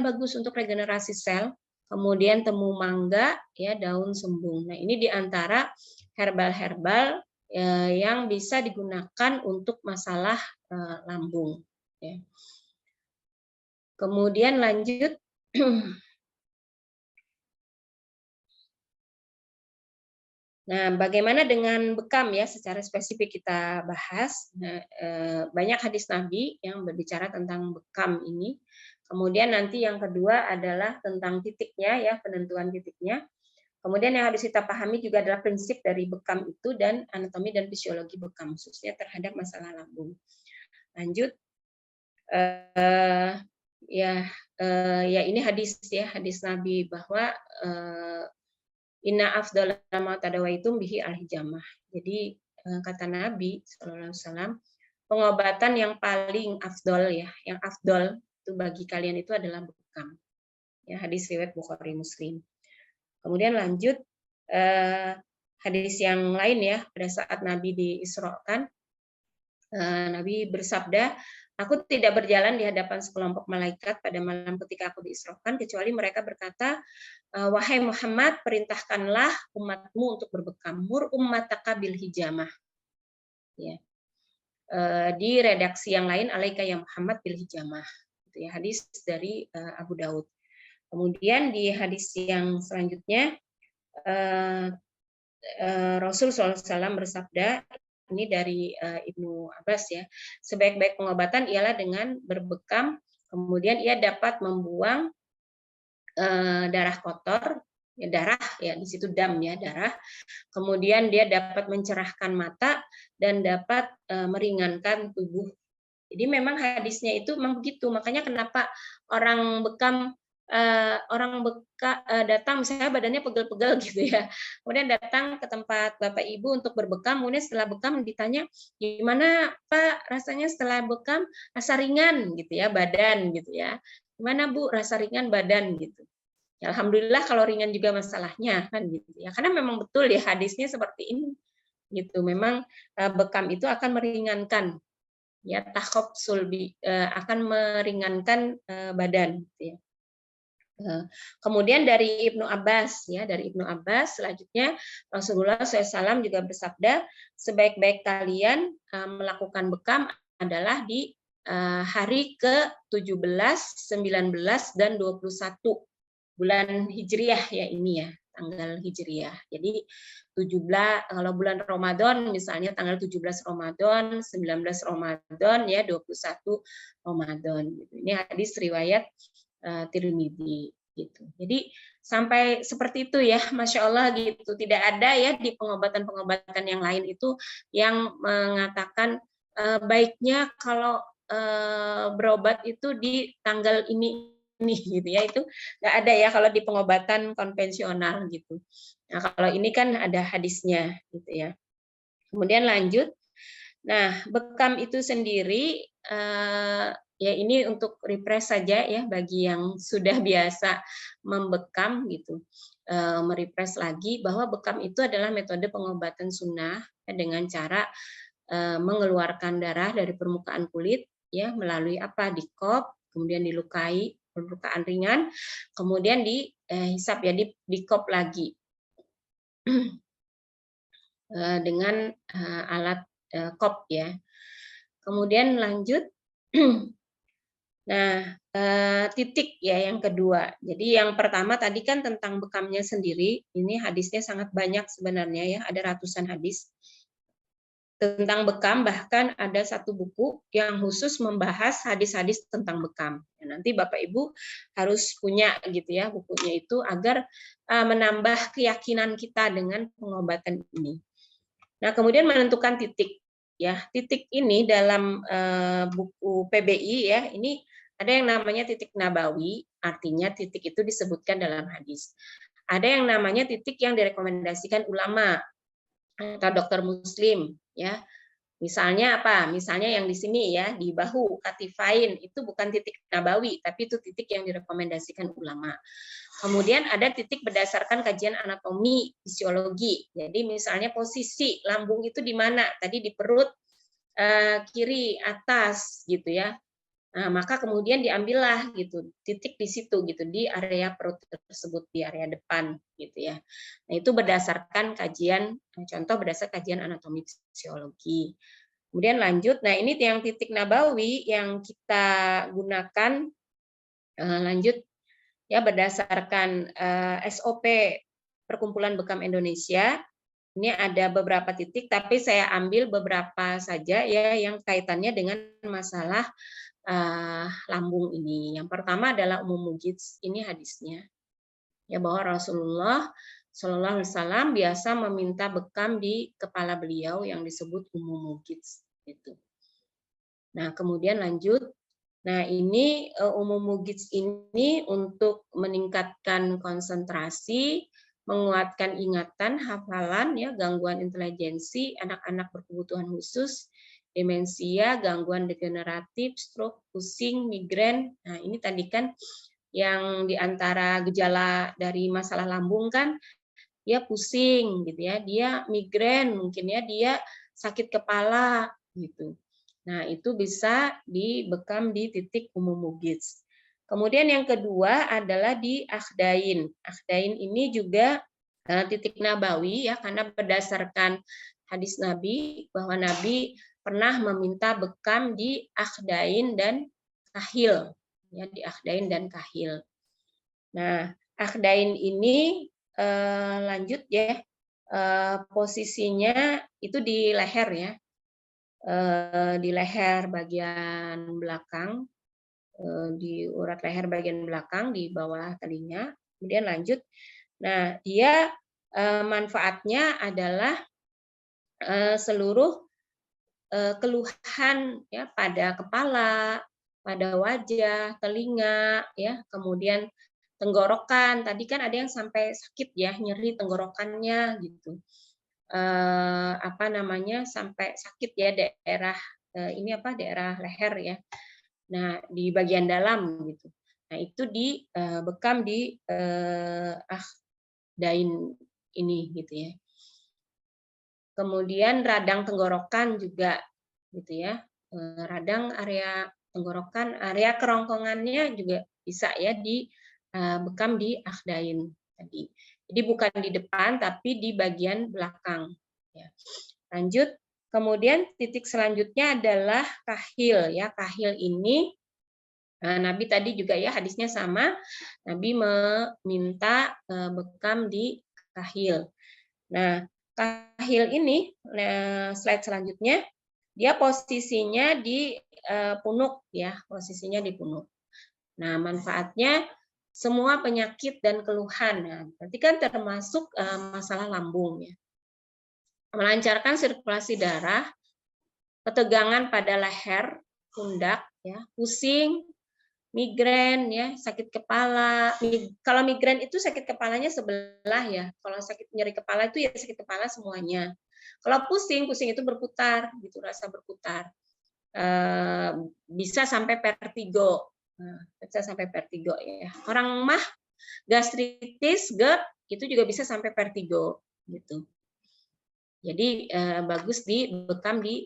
C: bagus untuk regenerasi sel. Kemudian temu mangga ya, daun sembung. Nah, ini diantara herbal-herbal yang bisa digunakan untuk masalah lambung. Ya. Kemudian lanjut. Nah, bagaimana dengan bekam ya, secara spesifik kita bahas. Nah, banyak hadis Nabi yang berbicara tentang bekam ini. Kemudian nanti yang kedua adalah tentang titiknya ya, penentuan titiknya. Kemudian yang harus kita pahami juga adalah prinsip dari bekam itu dan anatomi dan fisiologi bekam khususnya terhadap masalah lambung. Lanjut, ya ini hadis ya, hadis Nabi bahwa inna afdhala ma tadawaitum bihi al-hijamah. Jadi kata Nabi SAW, pengobatan yang paling afdol ya, yang afdol itu bagi kalian itu adalah bekam. Ya, hadis riwayat Bukhari Muslim. Kemudian lanjut hadis yang lain ya, pada saat Nabi diisrokan, Nabi bersabda, aku tidak berjalan di hadapan sekelompok malaikat pada malam ketika aku diisrokan, kecuali mereka berkata, wahai Muhammad, perintahkanlah umatmu untuk berbekam. Mur ummataka bil hijamah. Ya. Di redaksi yang lain, alaika ya Muhammad bil hijamah. Itu ya, hadis dari Abu Daud. Kemudian di hadis yang selanjutnya, Rasul SAW bersabda, ini dari Ibnu Abbas ya, sebaik-baik pengobatan ialah dengan berbekam, kemudian ia dapat membuang darah kotor, ya darah ya di situ dam ya darah, kemudian dia dapat mencerahkan mata dan dapat meringankan tubuh. Jadi memang hadisnya itu memang begitu, makanya kenapa orang bekam datang misalnya badannya pegel-pegel gitu ya, kemudian datang ke tempat Bapak Ibu untuk berbekam, kemudian setelah bekam ditanya gimana Pak rasanya setelah bekam, rasa ringan gitu ya badan gitu ya, gimana Bu rasa ringan badan gitu. Ya, alhamdulillah kalau ringan juga masalahnya kan gitu ya, karena memang betul ya hadisnya seperti ini gitu, memang bekam itu akan meringankan ya, takhop sulbi akan meringankan badan gitu ya. Kemudian dari Ibnu Abbas ya, dari Ibnu Abbas selanjutnya Rasulullah SAW juga bersabda, sebaik-baik kalian melakukan bekam adalah di hari ke-17, 19 dan 21 bulan Hijriah ya ini ya, tanggal Hijriah. Jadi 17 kalau bulan Ramadan misalnya tanggal 17 Ramadan, 19 Ramadan ya, 21 Ramadan gitu. Ini hadis riwayat Tirmidzi gitu. Jadi sampai seperti itu ya, Masya Allah gitu. Tidak ada ya di pengobatan-pengobatan yang lain itu yang mengatakan baiknya kalau berobat itu di tanggal ini gitu ya, itu nggak ada ya kalau di pengobatan konvensional gitu. Nah kalau ini kan ada hadisnya gitu ya. Kemudian lanjut, nah bekam itu sendiri ya ini untuk refresh saja ya bagi yang sudah biasa membekam gitu, merefresh lagi bahwa bekam itu adalah metode pengobatan sunnah ya, dengan cara mengeluarkan darah dari permukaan kulit ya melalui apa, dikop, kemudian dilukai permukaan ringan, kemudian dihisap ya, dikop lagi dengan alat kop ya. Kemudian lanjut. Nah, titik ya yang kedua. Jadi yang pertama tadi kan tentang bekamnya sendiri, ini hadisnya sangat banyak sebenarnya ya, ada ratusan hadis tentang bekam, bahkan ada satu buku yang khusus membahas hadis-hadis tentang bekam. Ya, nanti Bapak Ibu harus punya gitu ya bukunya itu agar menambah keyakinan kita dengan pengobatan ini. Nah, kemudian menentukan titik. Ya, titik ini dalam buku PBI ya, ini ada yang namanya titik nabawi, artinya titik itu disebutkan dalam hadis. Ada yang namanya titik yang direkomendasikan ulama atau dokter muslim ya. Misalnya apa? Misalnya yang di sini ya, di bahu, katifain, itu bukan titik nabawi, tapi itu titik yang direkomendasikan ulama. Kemudian ada titik berdasarkan kajian anatomi, fisiologi. Jadi misalnya posisi lambung itu di mana? Tadi di perut, kiri, atas gitu ya. Nah, maka kemudian diambillah gitu titik di situ gitu di area perut tersebut, di area depan gitu ya. Nah, itu berdasarkan kajian, contoh berdasarkan kajian anatomi fisiologi. Kemudian lanjut, nah ini yang titik nabawi yang kita gunakan lanjut ya berdasarkan SOP Perkumpulan Bekam Indonesia. Ini ada beberapa titik, tapi saya ambil beberapa saja ya yang kaitannya dengan masalah lambung ini. Yang pertama adalah umum mujits, ini hadisnya. Ya, bahwa Rasulullah Shallallahu Alaihi Wasallam biasa meminta bekam di kepala beliau yang disebut umum mujits gitu. Nah, kemudian lanjut. Nah, ini umum mujits ini untuk meningkatkan konsentrasi, menguatkan ingatan, hafalan, ya, gangguan intelijensi, anak-anak berkebutuhan khusus, demensia, gangguan degeneratif, stroke, pusing, migrain. Nah, ini tadi kan yang diantara gejala dari masalah lambung kan, dia pusing gitu ya, dia migrain mungkin ya, dia sakit kepala gitu. Nah, itu bisa dibekam di titik umum mujits. Kemudian yang kedua adalah di akhdain. Akhdain ini juga titik nabawi ya, karena berdasarkan hadis Nabi bahwa Nabi pernah meminta bekam di akhdain dan kahil, ya, di akhdain dan kahil. Nah, akhdain ini lanjut ya, posisinya itu di leher ya, di leher bagian belakang, di urat leher bagian belakang di bawah telinga. Kemudian lanjut. Nah, dia manfaatnya adalah seluruh keluhan ya pada kepala, pada wajah, telinga, ya, kemudian tenggorokan. Tadi kan ada yang sampai sakit ya, nyeri tenggorokannya gitu. Apa namanya, sampai sakit ya daerah ini apa, daerah leher ya. Nah, di bagian dalam gitu. Nah, itu dibekam di akhdain ini gitu ya. Kemudian radang tenggorokan juga gitu ya. Radang area tenggorokan, area kerongkongannya juga bisa ya dibekam di akhdain tadi. Jadi bukan di depan tapi di bagian belakang ya. Lanjut. Kemudian titik selanjutnya adalah kahil ya. Kahil ini Nabi tadi juga ya hadisnya sama. Nabi meminta bekam di kahil. Nah, kahil ini slide selanjutnya dia posisinya di punuk ya, posisinya di punuk. Nah, manfaatnya semua penyakit dan keluhan. Nah, berarti kan termasuk masalah lambung ya. Melancarkan sirkulasi darah, ketegangan pada leher, pundak, ya, pusing, migrain, ya, sakit kepala. Kalau migrain itu sakit kepalanya sebelah ya. Kalau sakit nyeri kepala itu ya sakit kepala semuanya. Kalau pusing, pusing itu berputar, gitu, rasa berputar. Bisa sampai vertigo. Bisa sampai vertigo ya. Orang mah gastritis, GERD itu juga bisa sampai vertigo, gitu. Jadi bagus dibekam di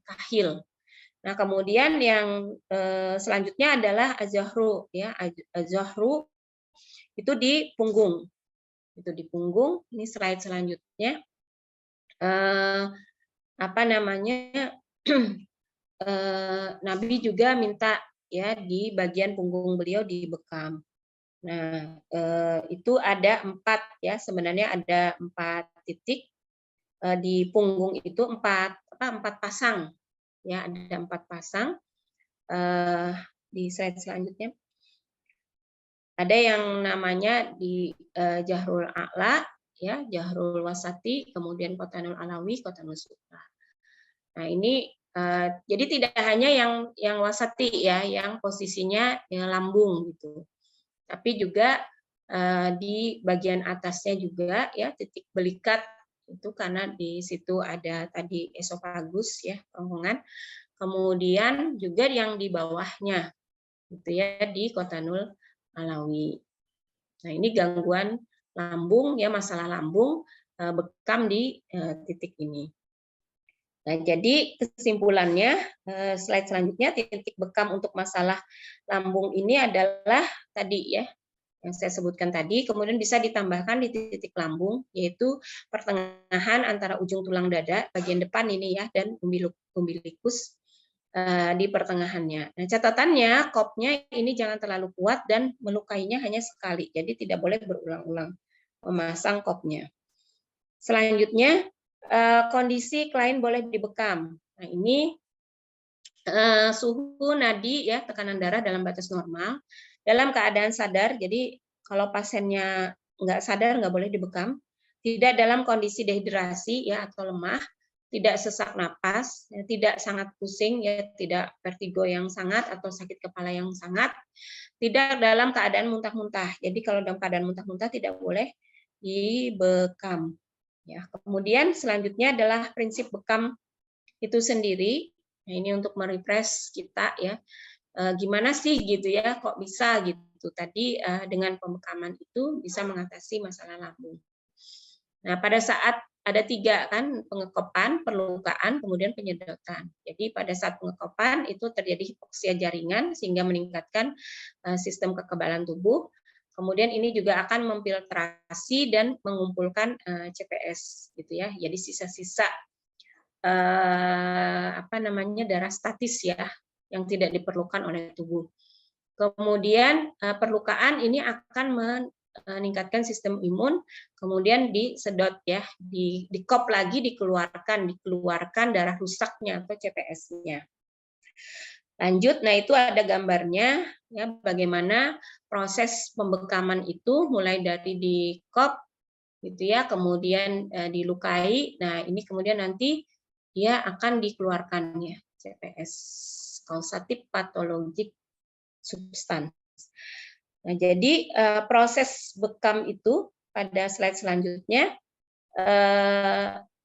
C: kahil. Nah, kemudian yang selanjutnya adalah azahru ya. Azahru itu di punggung. Itu di punggung. Ini slide selanjutnya. Apa namanya? Nabi juga minta ya di bagian punggung beliau dibekam. Nah, itu ada 4 ya. Sebenarnya ada 4 titik. Di punggung itu 4 pasang ya, ada 4 pasang. Di slide selanjutnya ada yang namanya di jahrul a'la ya, jahrul wasati, kemudian qatanul alawi, qatanul sufla. Nah, ini jadi tidak hanya yang wasati ya, yang posisinya ya, lambung gitu, tapi juga di bagian atasnya juga ya, titik belikat itu karena di situ ada tadi esofagus ya, kerongkongan. Kemudian juga yang di bawahnya gitu ya, di qatanul alawi. Nah, ini gangguan lambung ya, masalah lambung, bekam di titik ini. Nah, jadi kesimpulannya slide selanjutnya, titik bekam untuk masalah lambung ini adalah tadi ya yang saya sebutkan tadi, kemudian bisa ditambahkan di titik lambung, yaitu pertengahan antara ujung tulang dada bagian depan ini ya, dan umbilikus di pertengahannya. Nah, catatannya kopnya ini jangan terlalu kuat dan melukainya hanya sekali, jadi tidak boleh berulang-ulang memasang kopnya. Selanjutnya kondisi klien boleh dibekam. Nah, ini suhu nadi ya, tekanan darah dalam batas normal dalam keadaan sadar. Jadi kalau pasiennya nggak sadar nggak boleh dibekam. Tidak dalam kondisi dehidrasi ya atau lemah, tidak sesak napas, ya, tidak sangat pusing ya, tidak vertigo yang sangat atau sakit kepala yang sangat, tidak dalam keadaan muntah-muntah. Jadi kalau dalam keadaan muntah-muntah tidak boleh dibekam. Ya, kemudian selanjutnya adalah prinsip bekam itu sendiri. Nah, ini untuk merefresh kita ya. Gimana sih gitu ya, kok bisa gitu. Tadi dengan pembekaman itu bisa mengatasi masalah lambung. Nah, pada saat ada 3 kan, pengekopan, perlukaan, kemudian penyedotan. Jadi pada saat pengekopan itu terjadi hipoksia jaringan sehingga meningkatkan sistem kekebalan tubuh. Kemudian ini juga akan memfiltrasi dan mengumpulkan CPS gitu ya. Jadi sisa-sisa darah statis ya yang tidak diperlukan oleh tubuh. Kemudian perlukaan ini akan meningkatkan sistem imun, kemudian disedot ya, dikop lagi, dikeluarkan darah rusaknya atau CPS-nya. Lanjut, nah itu ada gambarnya ya bagaimana proses pembekaman itu mulai dari dikop gitu ya, kemudian dilukai. Nah, ini kemudian nanti dia akan dikeluarkan ya, CPS, causative pathologic substance. Nah, jadi proses bekam itu pada slide selanjutnya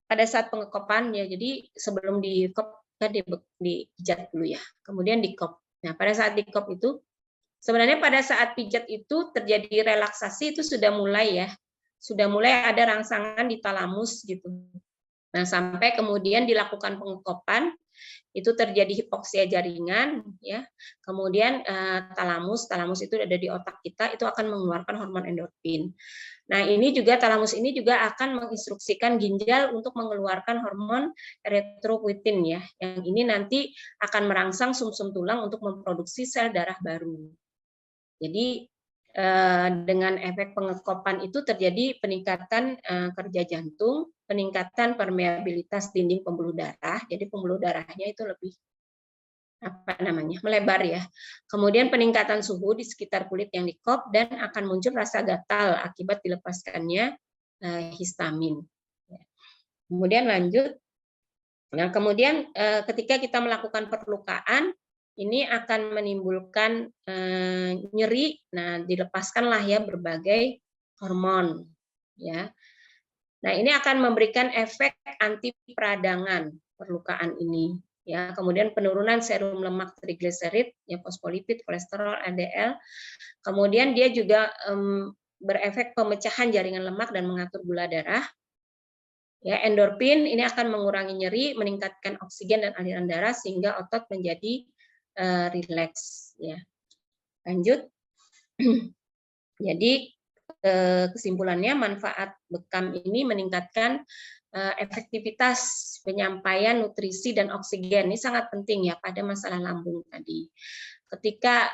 C: pada saat pengekopan ya, jadi sebelum dikop dipijat dulu ya, kemudian dikop. Nah, pada saat dikop itu sebenarnya pada saat pijat itu terjadi relaksasi itu sudah mulai ada rangsangan di talamus gitu. Nah, sampai kemudian dilakukan pengekopan itu terjadi hipoksia jaringan ya. Kemudian talamus itu ada di otak kita, itu akan mengeluarkan hormon endorfin. Nah, ini juga talamus ini juga akan menginstruksikan ginjal untuk mengeluarkan hormon erythropoietin ya. Yang ini nanti akan merangsang sumsum tulang untuk memproduksi sel darah baru. Jadi dengan efek pengekopan itu terjadi peningkatan kerja jantung, peningkatan permeabilitas dinding pembuluh darah, jadi pembuluh darahnya itu lebih melebar ya. Kemudian peningkatan suhu di sekitar kulit yang dikop dan akan muncul rasa gatal akibat dilepaskannya histamin. Kemudian lanjut. Nah, kemudian ketika kita melakukan perlukaan ini akan menimbulkan nyeri. Nah, dilepaskanlah ya berbagai hormon ya. Nah, ini akan memberikan efek anti peradangan perlukaan ini ya. Kemudian penurunan serum lemak trigliserid ya, fosfolipid, kolesterol, LDL. Kemudian dia juga berefek pemecahan jaringan lemak dan mengatur gula darah. Ya, endorfin ini akan mengurangi nyeri, meningkatkan oksigen dan aliran darah sehingga otot menjadi rileks ya. Lanjut. Jadi kesimpulannya manfaat bekam ini meningkatkan efektivitas penyampaian nutrisi dan oksigen. Ini sangat penting ya pada masalah lambung tadi. Ketika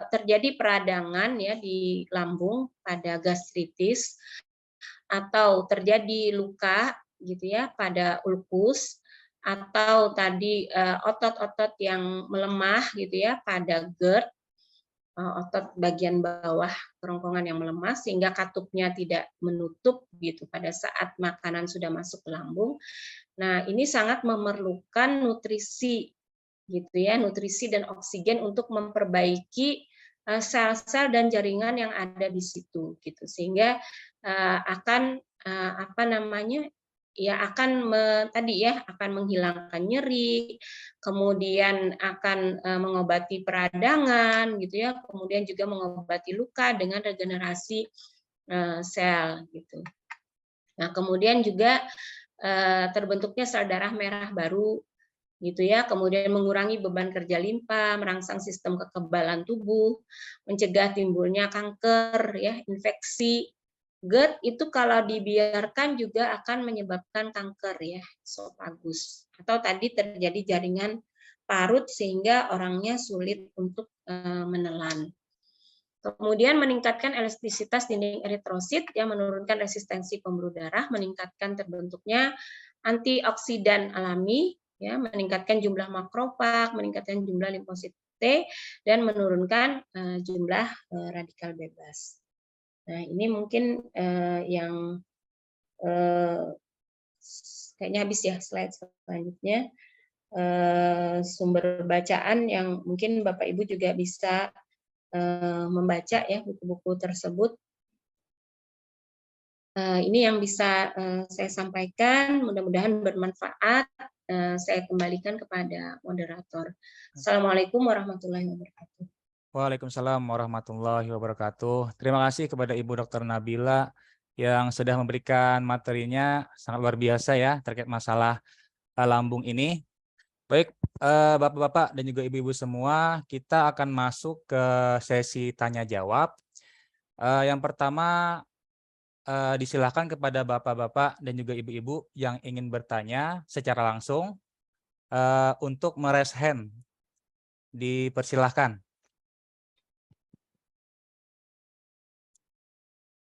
C: terjadi peradangan ya di lambung pada gastritis atau terjadi luka gitu ya pada ulkus atau tadi otot-otot yang melemah gitu ya pada GERD, otot bagian bawah kerongkongan yang melemah sehingga katupnya tidak menutup gitu pada saat makanan sudah masuk ke lambung. Nah, ini sangat memerlukan nutrisi gitu ya, nutrisi dan oksigen untuk memperbaiki sel-sel dan jaringan yang ada di situ gitu. Sehingga akan akan menghilangkan nyeri, kemudian akan mengobati peradangan gitu ya, kemudian juga mengobati luka dengan regenerasi sel gitu. Nah, kemudian juga terbentuknya sel darah merah baru gitu ya, kemudian mengurangi beban kerja limpa, merangsang sistem kekebalan tubuh, mencegah timbulnya kanker ya, infeksi. GERD itu kalau dibiarkan juga akan menyebabkan kanker ya, esofagus. Atau tadi terjadi jaringan parut sehingga orangnya sulit untuk menelan. Kemudian meningkatkan elastisitas dinding eritrosit yang menurunkan resistensi pembuluh darah, meningkatkan terbentuknya antioksidan alami ya, meningkatkan jumlah makrofag, meningkatkan jumlah limfosit T, dan menurunkan jumlah radikal bebas. Nah, ini mungkin yang kayaknya habis ya slide selanjutnya. Sumber bacaan yang mungkin Bapak Ibu juga bisa membaca ya buku-buku tersebut. Ini yang bisa saya sampaikan, mudah-mudahan bermanfaat. Saya kembalikan kepada moderator. Assalamualaikum warahmatullahi wabarakatuh.
A: Waalaikumsalam warahmatullahi wabarakatuh. Terima kasih kepada Ibu Dr. Nabila yang sudah memberikan materinya sangat luar biasa ya terkait masalah lambung ini. Baik, Bapak-Bapak dan juga Ibu-Ibu semua, kita akan masuk ke sesi tanya jawab. Yang pertama, disilahkan kepada Bapak-Bapak dan juga Ibu-Ibu yang ingin bertanya secara langsung untuk meraise hand. Dipersilahkan.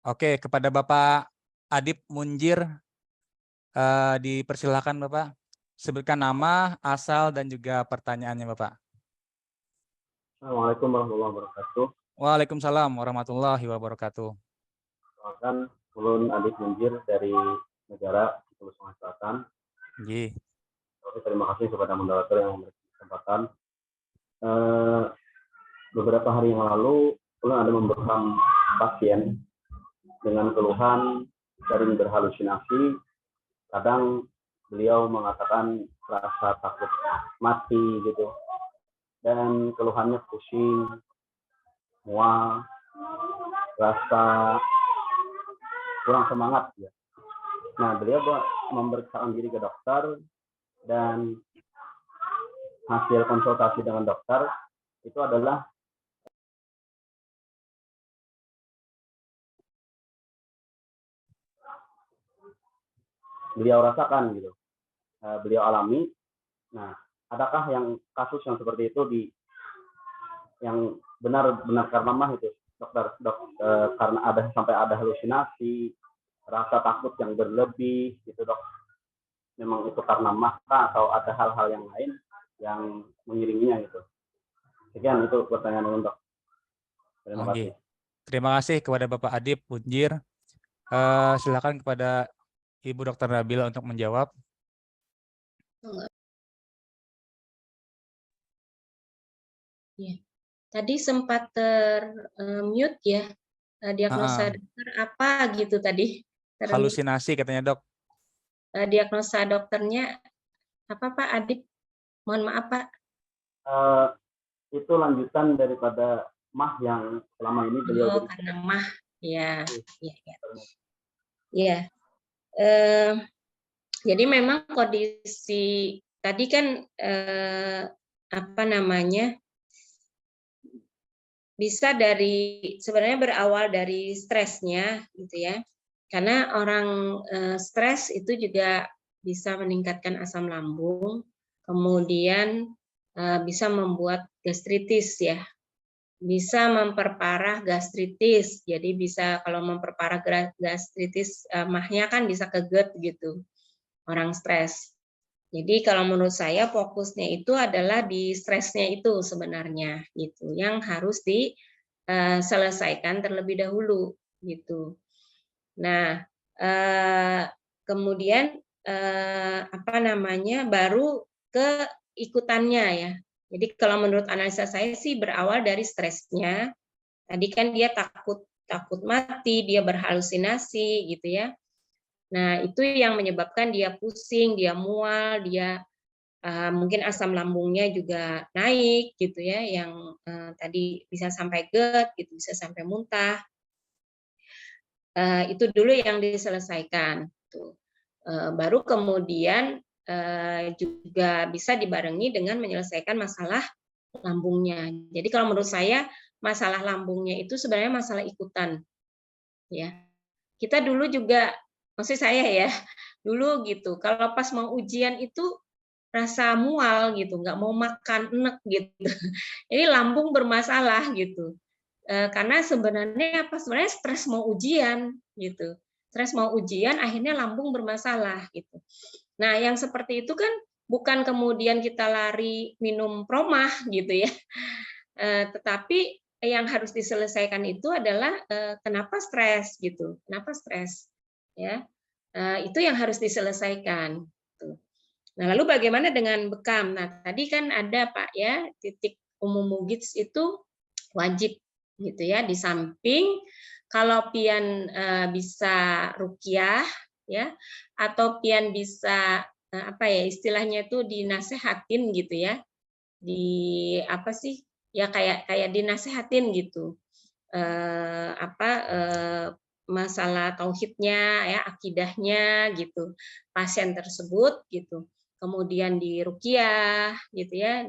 A: Oke, kepada Bapak Adib Munjir, dipersilahkan Bapak. Sebutkan nama, asal, dan juga pertanyaannya Bapak.
F: Assalamualaikum warahmatullahi wabarakatuh.
A: Waalaikumsalam warahmatullahi wabarakatuh.
F: Silakan, ulun Adib Munjir dari negara Sulawesi Selatan.
A: Ji.
F: Terima kasih kepada moderator yang memberikan kesempatan. Beberapa hari yang lalu, ulun ada membekam pasien dengan keluhan sering berhalusinasi. Kadang beliau mengatakan rasa takut mati gitu, dan keluhannya pusing, mual, rasa kurang semangat ya. Nah, beliau memeriksakan diri ke dokter, dan hasil konsultasi dengan dokter itu adalah beliau rasakan gitu, beliau alami. Nah, adakah yang kasus yang seperti itu yang benar-benar karena mah itu dokter, karena sampai ada halusinasi, rasa takut yang berlebih gitu dok? Memang itu karena mah atau ada hal-hal yang lain yang mengiringinya gitu? Sekian itu pertanyaan untuk. Terima kasih.
A: Terima kasih kepada Bapak Adib Munjir. Silakan kepada Ibu Dr. Nabila untuk menjawab.
C: Ya. Tadi sempat termute ya, diagnosa dokter apa gitu tadi?
A: Halusinasi katanya dok.
C: Diagnosa dokternya apa Pak Adib? Mohon maaf Pak.
F: Itu lanjutan daripada mah yang selama ini beliau.
C: Oh, karena mah, ya. Jadi memang kondisi tadi kan bisa sebenarnya berawal dari stresnya gitu ya, karena orang stres itu juga bisa meningkatkan asam lambung, kemudian bisa membuat gastritis ya, bisa memperparah gastritis. Jadi bisa kalau memperparah gastritis, mahnya kan bisa ke GERD gitu, orang stres. Jadi kalau menurut saya fokusnya itu adalah di stresnya itu sebenarnya gitu, yang harus diselesaikan terlebih dahulu gitu. Nah, kemudian baru ke ikutannya ya. Jadi kalau menurut analisa saya sih berawal dari stresnya. Tadi kan dia takut mati, dia berhalusinasi gitu ya. Nah, itu yang menyebabkan dia pusing, dia mual, dia mungkin asam lambungnya juga naik gitu ya, yang tadi bisa sampai GERD gitu, bisa sampai muntah. Itu dulu yang diselesaikan. Baru kemudian juga bisa dibarengi dengan menyelesaikan masalah lambungnya. Jadi kalau menurut saya masalah lambungnya itu sebenarnya masalah ikutan. Ya, kita dulu juga, maksud saya ya, dulu gitu. Kalau pas mau ujian itu rasa mual gitu, nggak mau makan, enek gitu. Ini lambung bermasalah gitu. Karena sebenarnya sebenarnya stres mau ujian gitu. Stres mau ujian akhirnya lambung bermasalah gitu. Nah, yang seperti itu kan bukan kemudian kita lari minum promah gitu ya. Tetapi yang harus diselesaikan itu adalah kenapa stres gitu, kenapa stres, ya. Itu yang harus diselesaikan. Tuh. Nah, lalu bagaimana dengan bekam? Nah, tadi kan ada Pak ya, titik umum mugits itu wajib gitu ya. Di samping kalau pian bisa ruqyah ya, atau pian bisa apa ya istilahnya itu dinasehatin gitu ya, di apa sih ya kayak dinasehatin gitu, masalah tauhidnya ya, akidahnya gitu, pasien tersebut gitu, kemudian diruqyah gitu ya,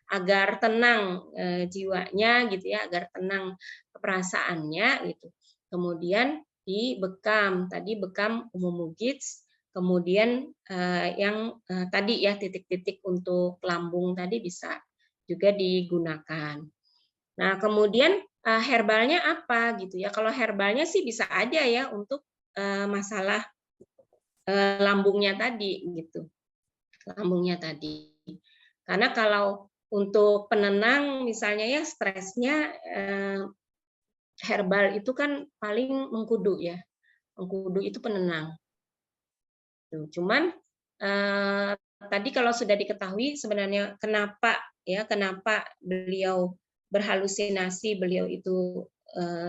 C: agar tenang jiwanya gitu ya, agar tenang perasaannya gitu, kemudian dibekam, tadi bekam umum mugits, kemudian yang tadi ya titik-titik untuk lambung tadi bisa juga digunakan. Nah, kemudian herbalnya apa gitu ya? Kalau herbalnya sih bisa aja ya untuk masalah lambungnya tadi gitu. Lambungnya tadi. Karena kalau untuk penenang misalnya ya stresnya herbal itu kan paling mengkudu ya. Mengkudu itu penenang. Cuman tadi kalau sudah diketahui sebenarnya kenapa beliau berhalusinasi, beliau itu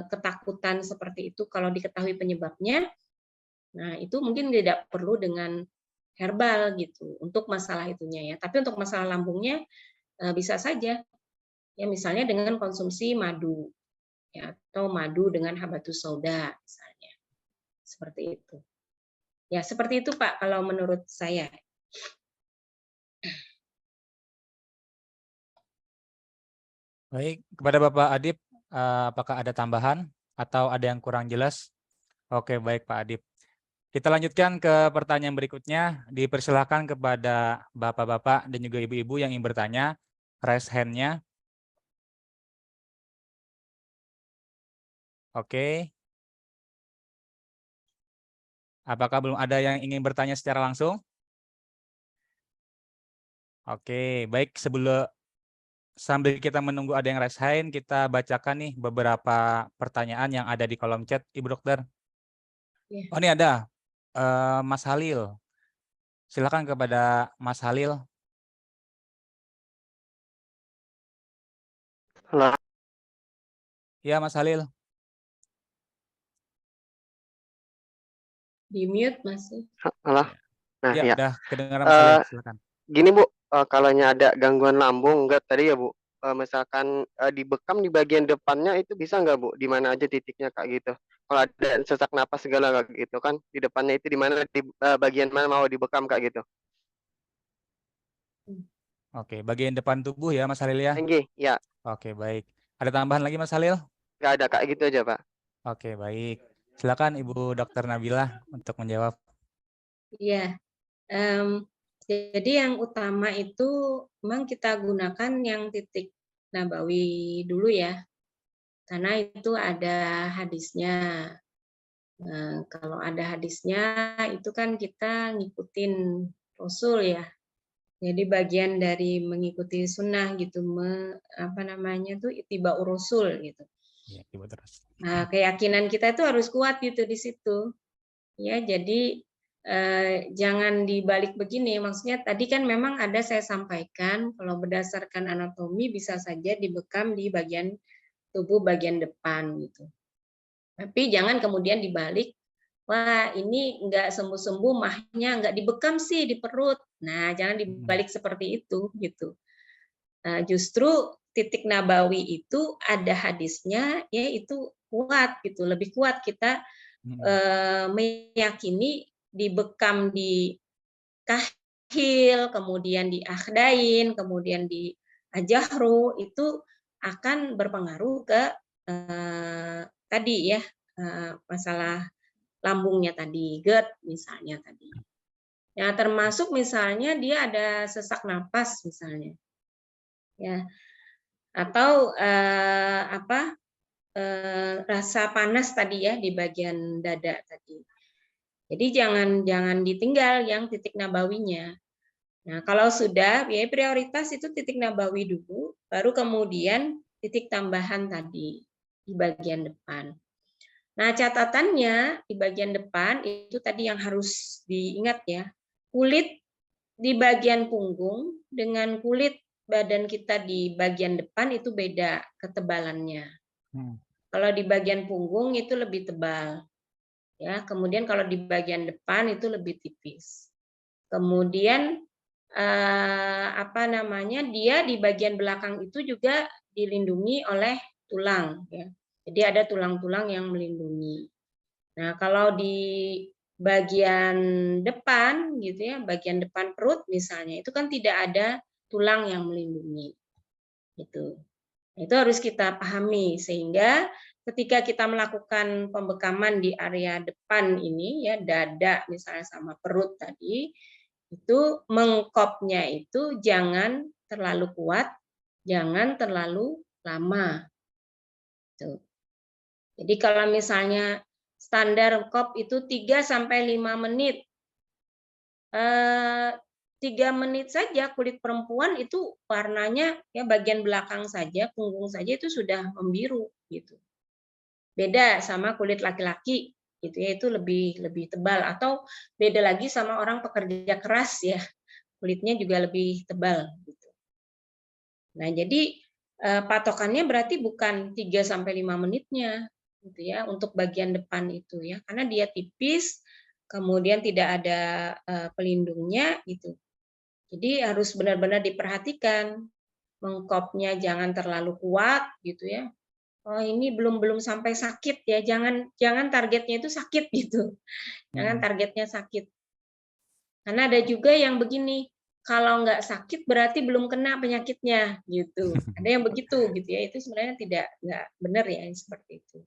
C: ketakutan seperti itu, kalau diketahui penyebabnya, nah itu mungkin tidak perlu dengan herbal gitu untuk masalah itunya ya. Tapi untuk masalah lambungnya bisa saja ya, misalnya dengan konsumsi madu ya, atau madu dengan habatus sauda misalnya. Seperti itu. Ya, seperti itu Pak kalau menurut saya.
A: Baik, kepada Bapak Adib, apakah ada tambahan atau ada yang kurang jelas? Oke, baik Pak Adib. Kita lanjutkan ke pertanyaan berikutnya. Dipersilakan kepada Bapak-Bapak dan juga Ibu-Ibu yang ingin bertanya, raise hand-nya. Oke. Apakah belum ada yang ingin bertanya secara langsung? Oke, baik. Sambil kita menunggu ada yang raise hand, kita bacakan nih beberapa pertanyaan yang ada di kolom chat, Ibu Dokter.
C: Ya.
A: Oh, ini ada Mas Halil. Silakan kepada Mas Halil.
G: Halo.
A: Ya, Mas Halil.
C: Di mute masih.
G: Halo. Nah,
A: Ya,
G: ya.
A: udah kedengaran Mas Halil, silakan.
G: Gini Bu, kalau ada gangguan lambung enggak tadi ya Bu, misalkan dibekam di bagian depannya itu bisa nggak Bu? Di mana aja titiknya Kak gitu? Kalau ada sesak napas segala Kak gitu kan, di depannya itu di mana, di bagian mana mau dibekam Kak gitu?
A: Oke, bagian depan tubuh ya Mas Halil ya.
G: Tinggi, ya.
A: Oke, baik. Ada tambahan lagi Mas Halil?
G: Nggak ada Kak, gitu aja Pak.
A: Oke, baik. Silakan Ibu Dokter Nabila untuk menjawab.
C: Iya. Jadi yang utama itu memang kita gunakan yang titik nabawi dulu ya. Karena itu ada hadisnya. Kalau ada hadisnya itu kan kita ngikutin Rasul ya. Jadi bagian dari mengikuti sunnah gitu, ittiba Rasul gitu.
A: Ya, Ibu terus.
C: Nah, keyakinan kita itu harus kuat gitu di situ. Ya, jadi jangan dibalik begini. Maksudnya tadi kan memang ada saya sampaikan kalau berdasarkan anatomi bisa saja dibekam di bagian tubuh bagian depan gitu. Tapi jangan kemudian dibalik, wah ini nggak sembuh-sembuh, mahnya nggak dibekam sih di perut. Nah, jangan dibalik seperti itu gitu. Nah, justru titik nabawi itu ada hadisnya, ya itu kuat gitu, lebih kuat kita meyakini dibekam di kahil, kemudian di akhdain, kemudian di ajahru itu akan berpengaruh ke tadi ya masalah lambungnya tadi, GERD misalnya tadi. Ya termasuk misalnya dia ada sesak napas misalnya, ya atau rasa panas tadi ya di bagian dada tadi. Jadi jangan ditinggal yang titik nabawinya. Nah, kalau sudah, biaya prioritas itu titik nabawi dulu, baru kemudian titik tambahan tadi di bagian depan. Nah, catatannya di bagian depan itu tadi yang harus diingat ya. Kulit di bagian punggung dengan kulit badan kita di bagian depan itu beda ketebalannya. Kalau di bagian punggung itu lebih tebal. Ya, kemudian kalau di bagian depan itu lebih tipis. Kemudian dia di bagian belakang itu juga dilindungi oleh tulang ya. Jadi ada tulang-tulang yang melindungi. Nah, kalau di bagian depan gitu ya, bagian depan perut misalnya, itu kan tidak ada tulang yang melindungi. Gitu. Itu harus kita pahami sehingga ketika kita melakukan pembekaman di area depan ini ya, dada misalnya sama perut tadi, itu mengkopnya itu jangan terlalu kuat, jangan terlalu lama. Tuh. Jadi kalau misalnya standar kop itu 3-5 menit. 3 menit saja kulit perempuan itu warnanya ya bagian belakang saja, punggung saja itu sudah membiru gitu. Beda sama kulit laki-laki gitu ya, itu lebih tebal, atau beda lagi sama orang pekerja keras ya. Kulitnya juga lebih tebal gitu. Nah, jadi patokannya berarti bukan 3-5 menitnya gitu ya untuk bagian depan itu ya, karena dia tipis, kemudian tidak ada pelindungnya gitu. Jadi harus benar-benar diperhatikan, mengkopnya jangan terlalu kuat gitu ya. Oh, ini belum sampai sakit ya, jangan targetnya itu sakit gitu. Jangan targetnya sakit. Karena ada juga yang begini, kalau nggak sakit berarti belum kena penyakitnya gitu. Ada yang begitu gitu ya, itu sebenarnya nggak benar ya seperti itu.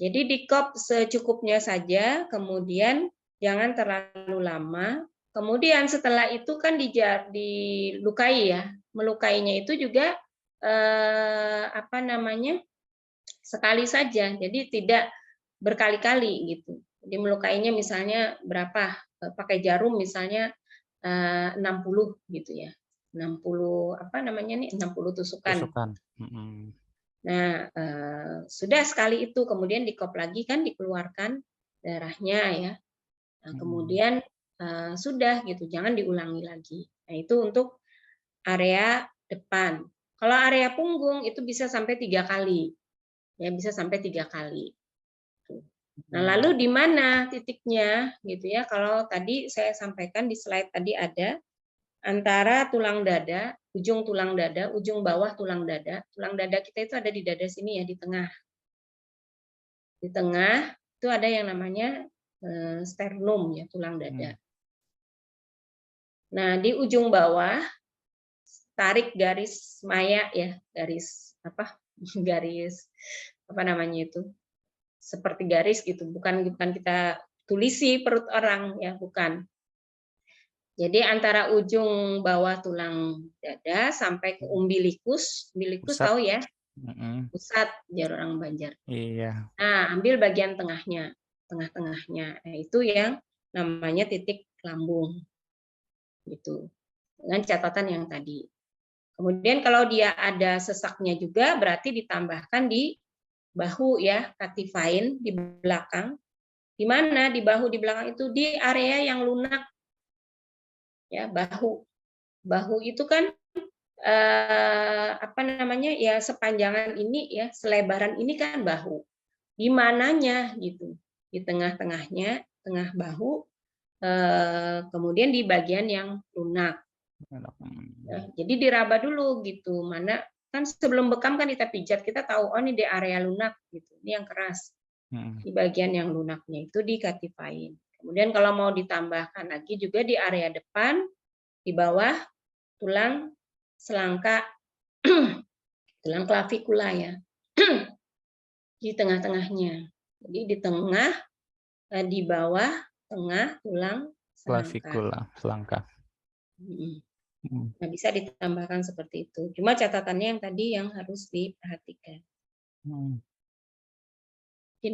C: Jadi dikop secukupnya saja, kemudian jangan terlalu lama. Kemudian setelah itu kan dilukai ya, melukainya itu juga sekali saja, jadi tidak berkali-kali gitu. Jadi melukainya misalnya berapa, pakai jarum misalnya 60 gitu ya, 60 60 tusukan. Nah, sudah sekali itu, kemudian dikop lagi kan dikeluarkan darahnya ya. Nah, kemudian sudah gitu, jangan diulangi lagi. Nah, itu untuk area depan. Kalau area punggung itu bisa sampai 3 kali. Ya, bisa sampai 3 kali. Nah, lalu di mana titiknya gitu ya? Kalau tadi saya sampaikan di slide tadi ada antara tulang dada, ujung tulang dada, ujung bawah tulang dada. Tulang dada kita itu ada di dada sini ya, di tengah. Di tengah itu ada yang namanya sternum ya, tulang dada. Nah, di ujung bawah tarik garis maya ya, garis itu? Seperti garis gitu, bukan kita tulisi perut orang ya, bukan. Jadi antara ujung bawah tulang dada sampai ke umbilikus tahu ya? Pusat jar orang Banjar.
A: Iya.
C: Nah, ambil bagian tengahnya. Nah, itu yang namanya titik lambung. Gitu. Dengan catatan yang tadi. Kemudian kalau dia ada sesaknya juga berarti ditambahkan di bahu ya, katifain di belakang. Di mana di bahu di belakang itu di area yang lunak. Ya, bahu. Bahu itu kan ya sepanjangan ini ya, selebaran ini kan bahu. Di mananya gitu? Di tengah-tengahnya, tengah bahu, kemudian di bagian yang lunak. Nah, jadi diraba dulu gitu, mana kan sebelum bekam kan kita pijat, kita tahu oh ini di area lunak gitu, ini yang keras. Di bagian yang lunaknya itu dikatifain. Kemudian kalau mau ditambahkan lagi juga di area depan, di bawah tulang selangka, tulang klavikula ya, di tengah-tengahnya. Jadi di tengah, di bawah, tengah tulang
A: Klavikula, selangka.
C: Nah, bisa ditambahkan seperti itu. Cuma catatannya yang tadi yang harus diperhatikan. Mungkin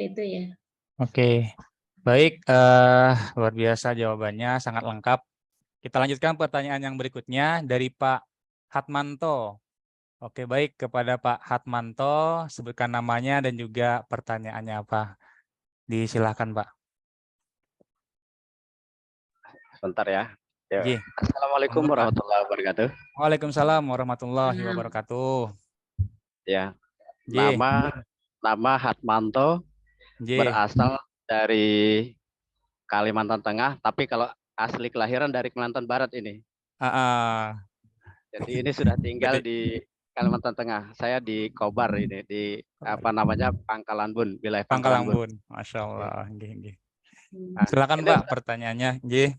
C: itu ya.
A: Oke, baik. Luar biasa jawabannya, sangat lengkap. Kita lanjutkan pertanyaan yang berikutnya dari Pak Hatmanto. Oke, baik, kepada Pak Hatmanto, sebutkan namanya dan juga pertanyaannya apa. Disilahkan, Pak.
H: Sebentar ya. Ya.
A: Ji.
H: Assalamualaikum
A: Monggo, Pak.
H: warahmatullahi wabarakatuh.
A: Waalaikumsalam warahmatullahi wabarakatuh.
H: Ya,
A: Ji.
H: nama Hatmanto,
A: Ji.
H: berasal dari Kalimantan Tengah, tapi kalau asli kelahiran dari Kalimantan Barat ini. Jadi ini sudah tinggal di Kalimantan Tengah. Saya di Kobar ini, di Pangkalan Bun, wilayah
A: Pangkalan
H: Pangkalan Bun.
A: Bun. Masya Allah. Nggih.
H: Nah,
A: Silakan
H: ini
A: Pak pertanyaannya. Ji.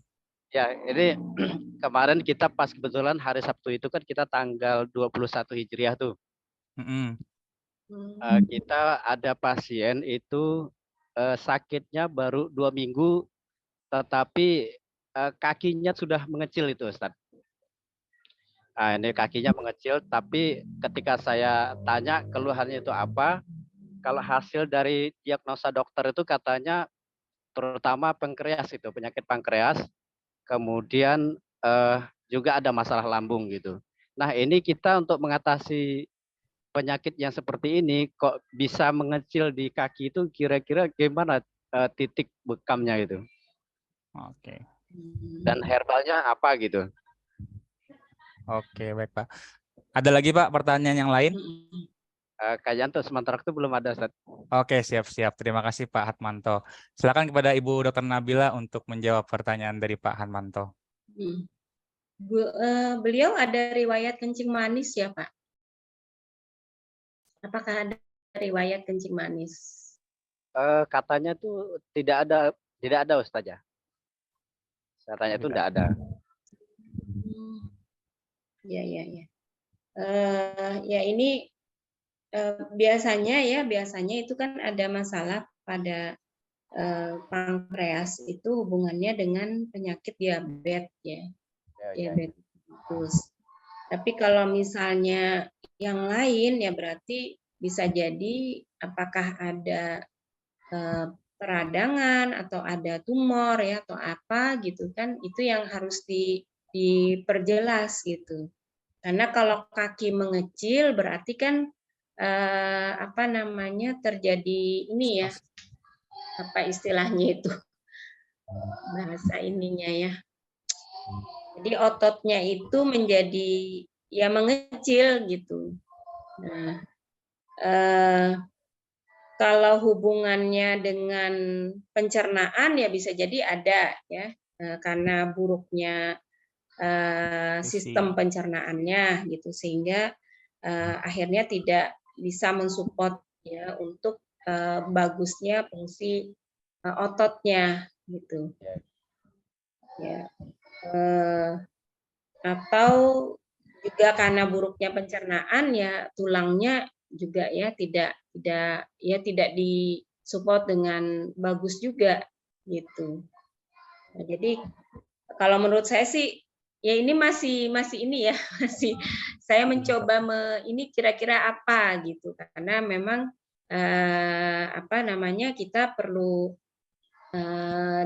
H: Ya, ini kemarin kita pas kebetulan hari Sabtu itu kan kita tanggal 21 Hijriah tuh. Kita ada pasien itu sakitnya baru 2 minggu, tetapi kakinya sudah mengecil itu, Ustaz. Nah, ini kakinya mengecil, tapi ketika saya tanya keluhannya itu apa, kalau hasil dari diagnosa dokter itu katanya terutama pankreas itu, penyakit pankreas, kemudian juga ada masalah lambung gitu. Nah, ini kita untuk mengatasi penyakit yang seperti ini kok bisa mengecil di kaki itu, kira-kira gimana titik bekamnya itu?
A: Oke.
H: Dan herbalnya apa gitu?
A: Oke, baik Pak. Ada lagi Pak pertanyaan yang lain?
H: Kak Yanto, sementara itu belum ada, Ustaz.
A: Oke, siap-siap. Terima kasih Pak Hatmanto. Silakan kepada Ibu Dr. Nabila untuk menjawab pertanyaan dari Pak Hatmanto.
C: Beliau ada riwayat kencing manis ya, Pak? Apakah ada riwayat kencing manis?
H: Katanya tuh tidak ada Ustazah. Katanya itu tidak ada.
C: Ya. Ya ini biasanya itu kan ada masalah pada pankreas itu hubungannya dengan penyakit diabetes ya. Diabetes. Tapi kalau misalnya yang lain ya berarti bisa jadi apakah ada peradangan atau ada tumor ya atau apa gitu kan, itu yang harus diperjelas gitu. Karena kalau kaki mengecil berarti kan terjadi ini ya, apa istilahnya itu bahasa ininya ya. Jadi ototnya itu menjadi ya mengecil gitu. Nah, kalau hubungannya dengan pencernaan ya bisa jadi ada ya, karena buruknya sistem pencernaannya gitu, sehingga akhirnya tidak bisa mensupport ya untuk bagusnya fungsi ototnya gitu. Ya. Atau juga karena buruknya pencernaan ya tulangnya juga ya tidak disupport dengan bagus juga gitu. Nah, jadi kalau menurut saya sih ya ini masih ini ya, masih saya mencoba ini kira-kira apa gitu, karena memang kita perlu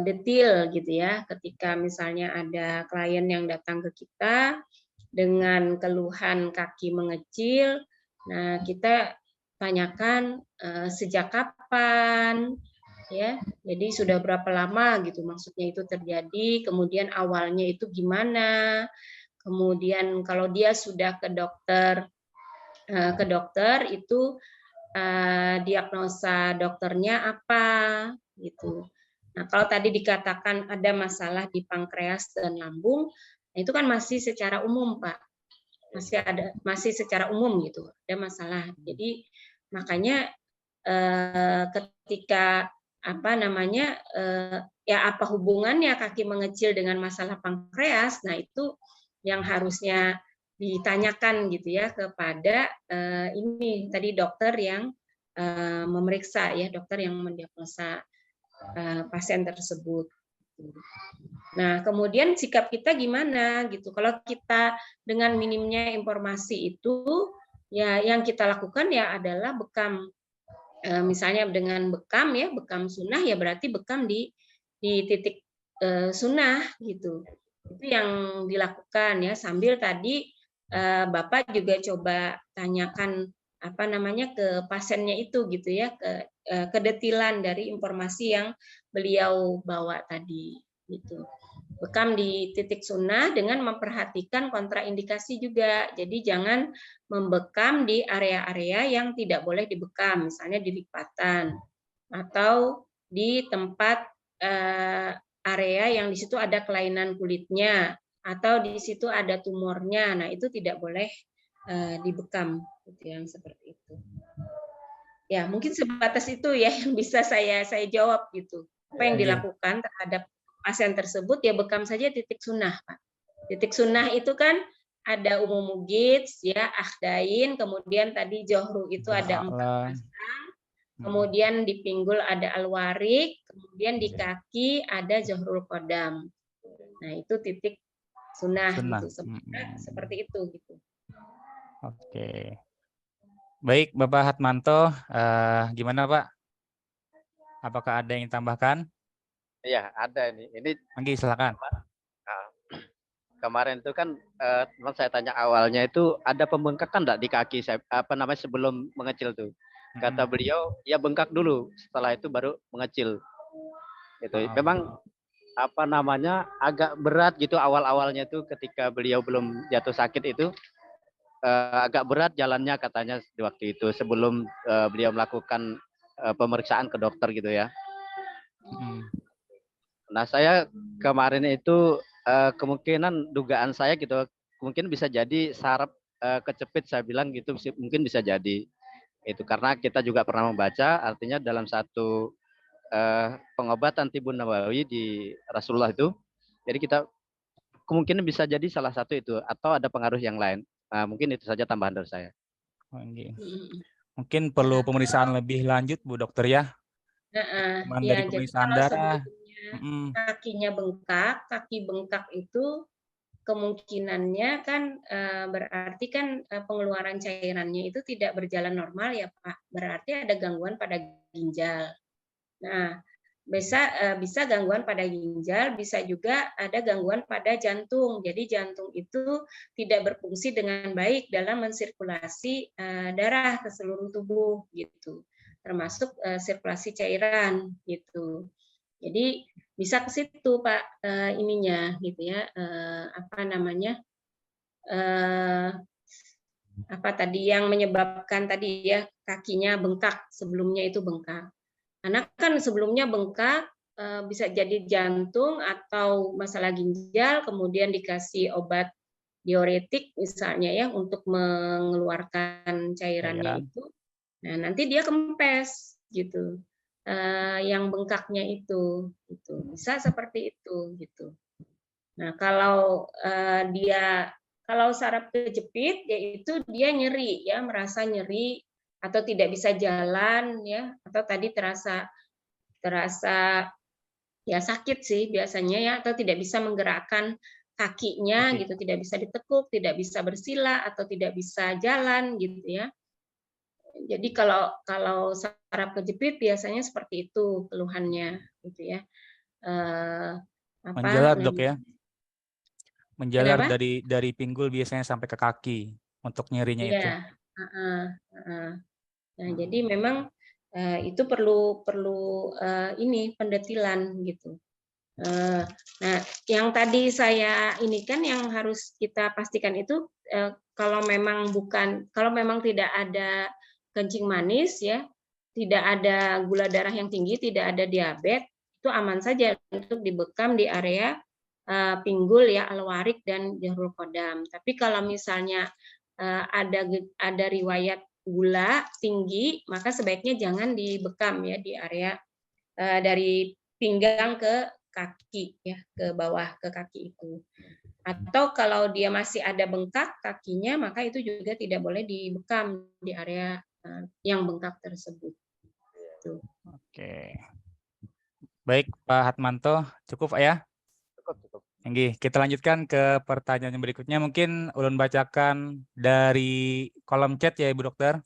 C: detail gitu ya, ketika misalnya ada klien yang datang ke kita dengan keluhan kaki mengecil, nah kita tanyakan sejak kapan ya, jadi sudah berapa lama gitu maksudnya itu terjadi, kemudian awalnya itu gimana, kemudian kalau dia sudah ke dokter itu diagnosa dokternya apa gitu. Nah, kalau tadi dikatakan ada masalah di pankreas dan lambung, nah itu kan masih secara umum, Pak. Masih secara umum gitu, ada masalah. Jadi makanya ketika apa hubungannya kaki mengecil dengan masalah pankreas, nah itu yang harusnya ditanyakan gitu ya kepada ini tadi dokter yang memeriksa ya, dokter yang mendiagnosa pasien tersebut. Nah, kemudian sikap kita gimana gitu? Kalau kita dengan minimnya informasi itu, ya yang kita lakukan ya adalah bekam. Misalnya dengan bekam ya, bekam sunnah ya berarti bekam di titik sunnah gitu. Itu yang dilakukan ya, sambil tadi Bapak juga coba tanyakan apa namanya ke pasiennya itu gitu ya, kedetilan dari informasi yang beliau bawa tadi gitu. Bekam di titik sunnah dengan memperhatikan kontraindikasi juga. Jadi jangan membekam di area-area yang tidak boleh dibekam, misalnya di lipatan atau di tempat area yang di situ ada kelainan kulitnya atau di situ ada tumornya. Nah, itu tidak boleh dibekam gitu, yang seperti itu. Ya, mungkin sebatas itu ya yang bisa saya jawab gitu. Apa yang dilakukan terhadap pasien tersebut, ya bekam saja titik sunnah, Pak. Titik sunnah itu kan ada umum mugits, ya, akhdain, kemudian tadi johru itu ada 4 pasang, kemudian di pinggul ada alwarik, kemudian di kaki ada zohrul kodam. Nah, itu titik sunnah. Gitu. Seperti itu gitu.
A: Oke. Baik, Bapak Hatmanto, gimana Pak? Apakah ada yang tambahkan?
H: Iya, ada ini.
A: Anggi, silakan.
H: Kemarin itu kan teman saya tanya awalnya itu ada pembengkakan enggak di kaki saya sebelum mengecil tuh. Kata beliau, ya bengkak dulu, setelah itu baru mengecil. Gitu. Memang agak berat gitu awal-awalnya tuh ketika beliau belum jatuh sakit itu agak berat jalannya katanya di waktu itu sebelum beliau melakukan pemeriksaan ke dokter gitu ya. Nah, saya kemarin itu kemungkinan dugaan saya gitu mungkin bisa jadi saraf kecepit, saya bilang gitu, mungkin bisa jadi. Itu karena kita juga pernah membaca artinya dalam satu pengobatan Tibun Nawawi di Rasulullah itu. Jadi kita kemungkinan bisa jadi salah satu itu atau ada pengaruh yang lain. Nah, mungkin itu saja tambahan dari saya.
A: Mungkin perlu pemeriksaan lebih lanjut Bu Dokter ya.
C: Ya,
A: Dari
C: jadi
A: pemeriksaan
C: kalau
A: darah.
C: sebelumnya kakinya bengkak, kaki bengkak itu kemungkinannya kan berarti kan pengeluaran cairannya itu tidak berjalan normal ya Pak. Berarti ada gangguan pada ginjal. Nah, bisa gangguan pada ginjal, bisa juga ada gangguan pada jantung. Jadi jantung itu tidak berfungsi dengan baik dalam mensirkulasi darah ke seluruh tubuh gitu, termasuk sirkulasi cairan gitu. Jadi bisa ke situ Pak ininya gitu ya, apa tadi yang menyebabkan tadi ya kakinya bengkak, sebelumnya itu bengkak. Karena kan sebelumnya bengkak bisa jadi jantung atau masalah ginjal, kemudian dikasih obat diuretik misalnya ya untuk mengeluarkan cairannya itu. Nah, nanti dia kempes gitu. Yang bengkaknya itu gitu. Bisa seperti itu gitu. Nah, kalau kalau saraf kejepit yaitu dia nyeri ya, merasa nyeri atau tidak bisa jalan ya, atau tadi terasa ya sakit sih biasanya ya, atau tidak bisa menggerakkan kakinya gitu, tidak bisa ditekuk, tidak bisa bersila atau tidak bisa jalan gitu ya. Jadi kalau saraf kejepit biasanya seperti itu keluhannya gitu ya.
A: Menjalar Dok ya. Menjalar
C: Kenapa?
A: dari pinggul biasanya sampai ke kaki untuk nyerinya itu.
C: Nah, jadi memang itu perlu ini pendetilan gitu. Nah, yang tadi saya ini kan yang harus kita pastikan itu kalau memang tidak ada kencing manis ya, tidak ada gula darah yang tinggi, tidak ada diabetes, itu aman saja untuk dibekam di area pinggul ya, alwarik dan jahrul kodam. Tapi kalau misalnya ada riwayat gula tinggi, maka sebaiknya jangan dibekam ya di area dari pinggang ke kaki ya, ke bawah ke kaki itu. Atau kalau dia masih ada bengkak kakinya, maka itu juga tidak boleh dibekam di area yang bengkak tersebut. Tuh.
A: Oke. Baik Pak Hatmanto, cukup ya?
H: Cukup.
A: Anggi, kita lanjutkan ke pertanyaan yang berikutnya. Mungkin ulun bacakan dari kolom chat ya Ibu Dokter.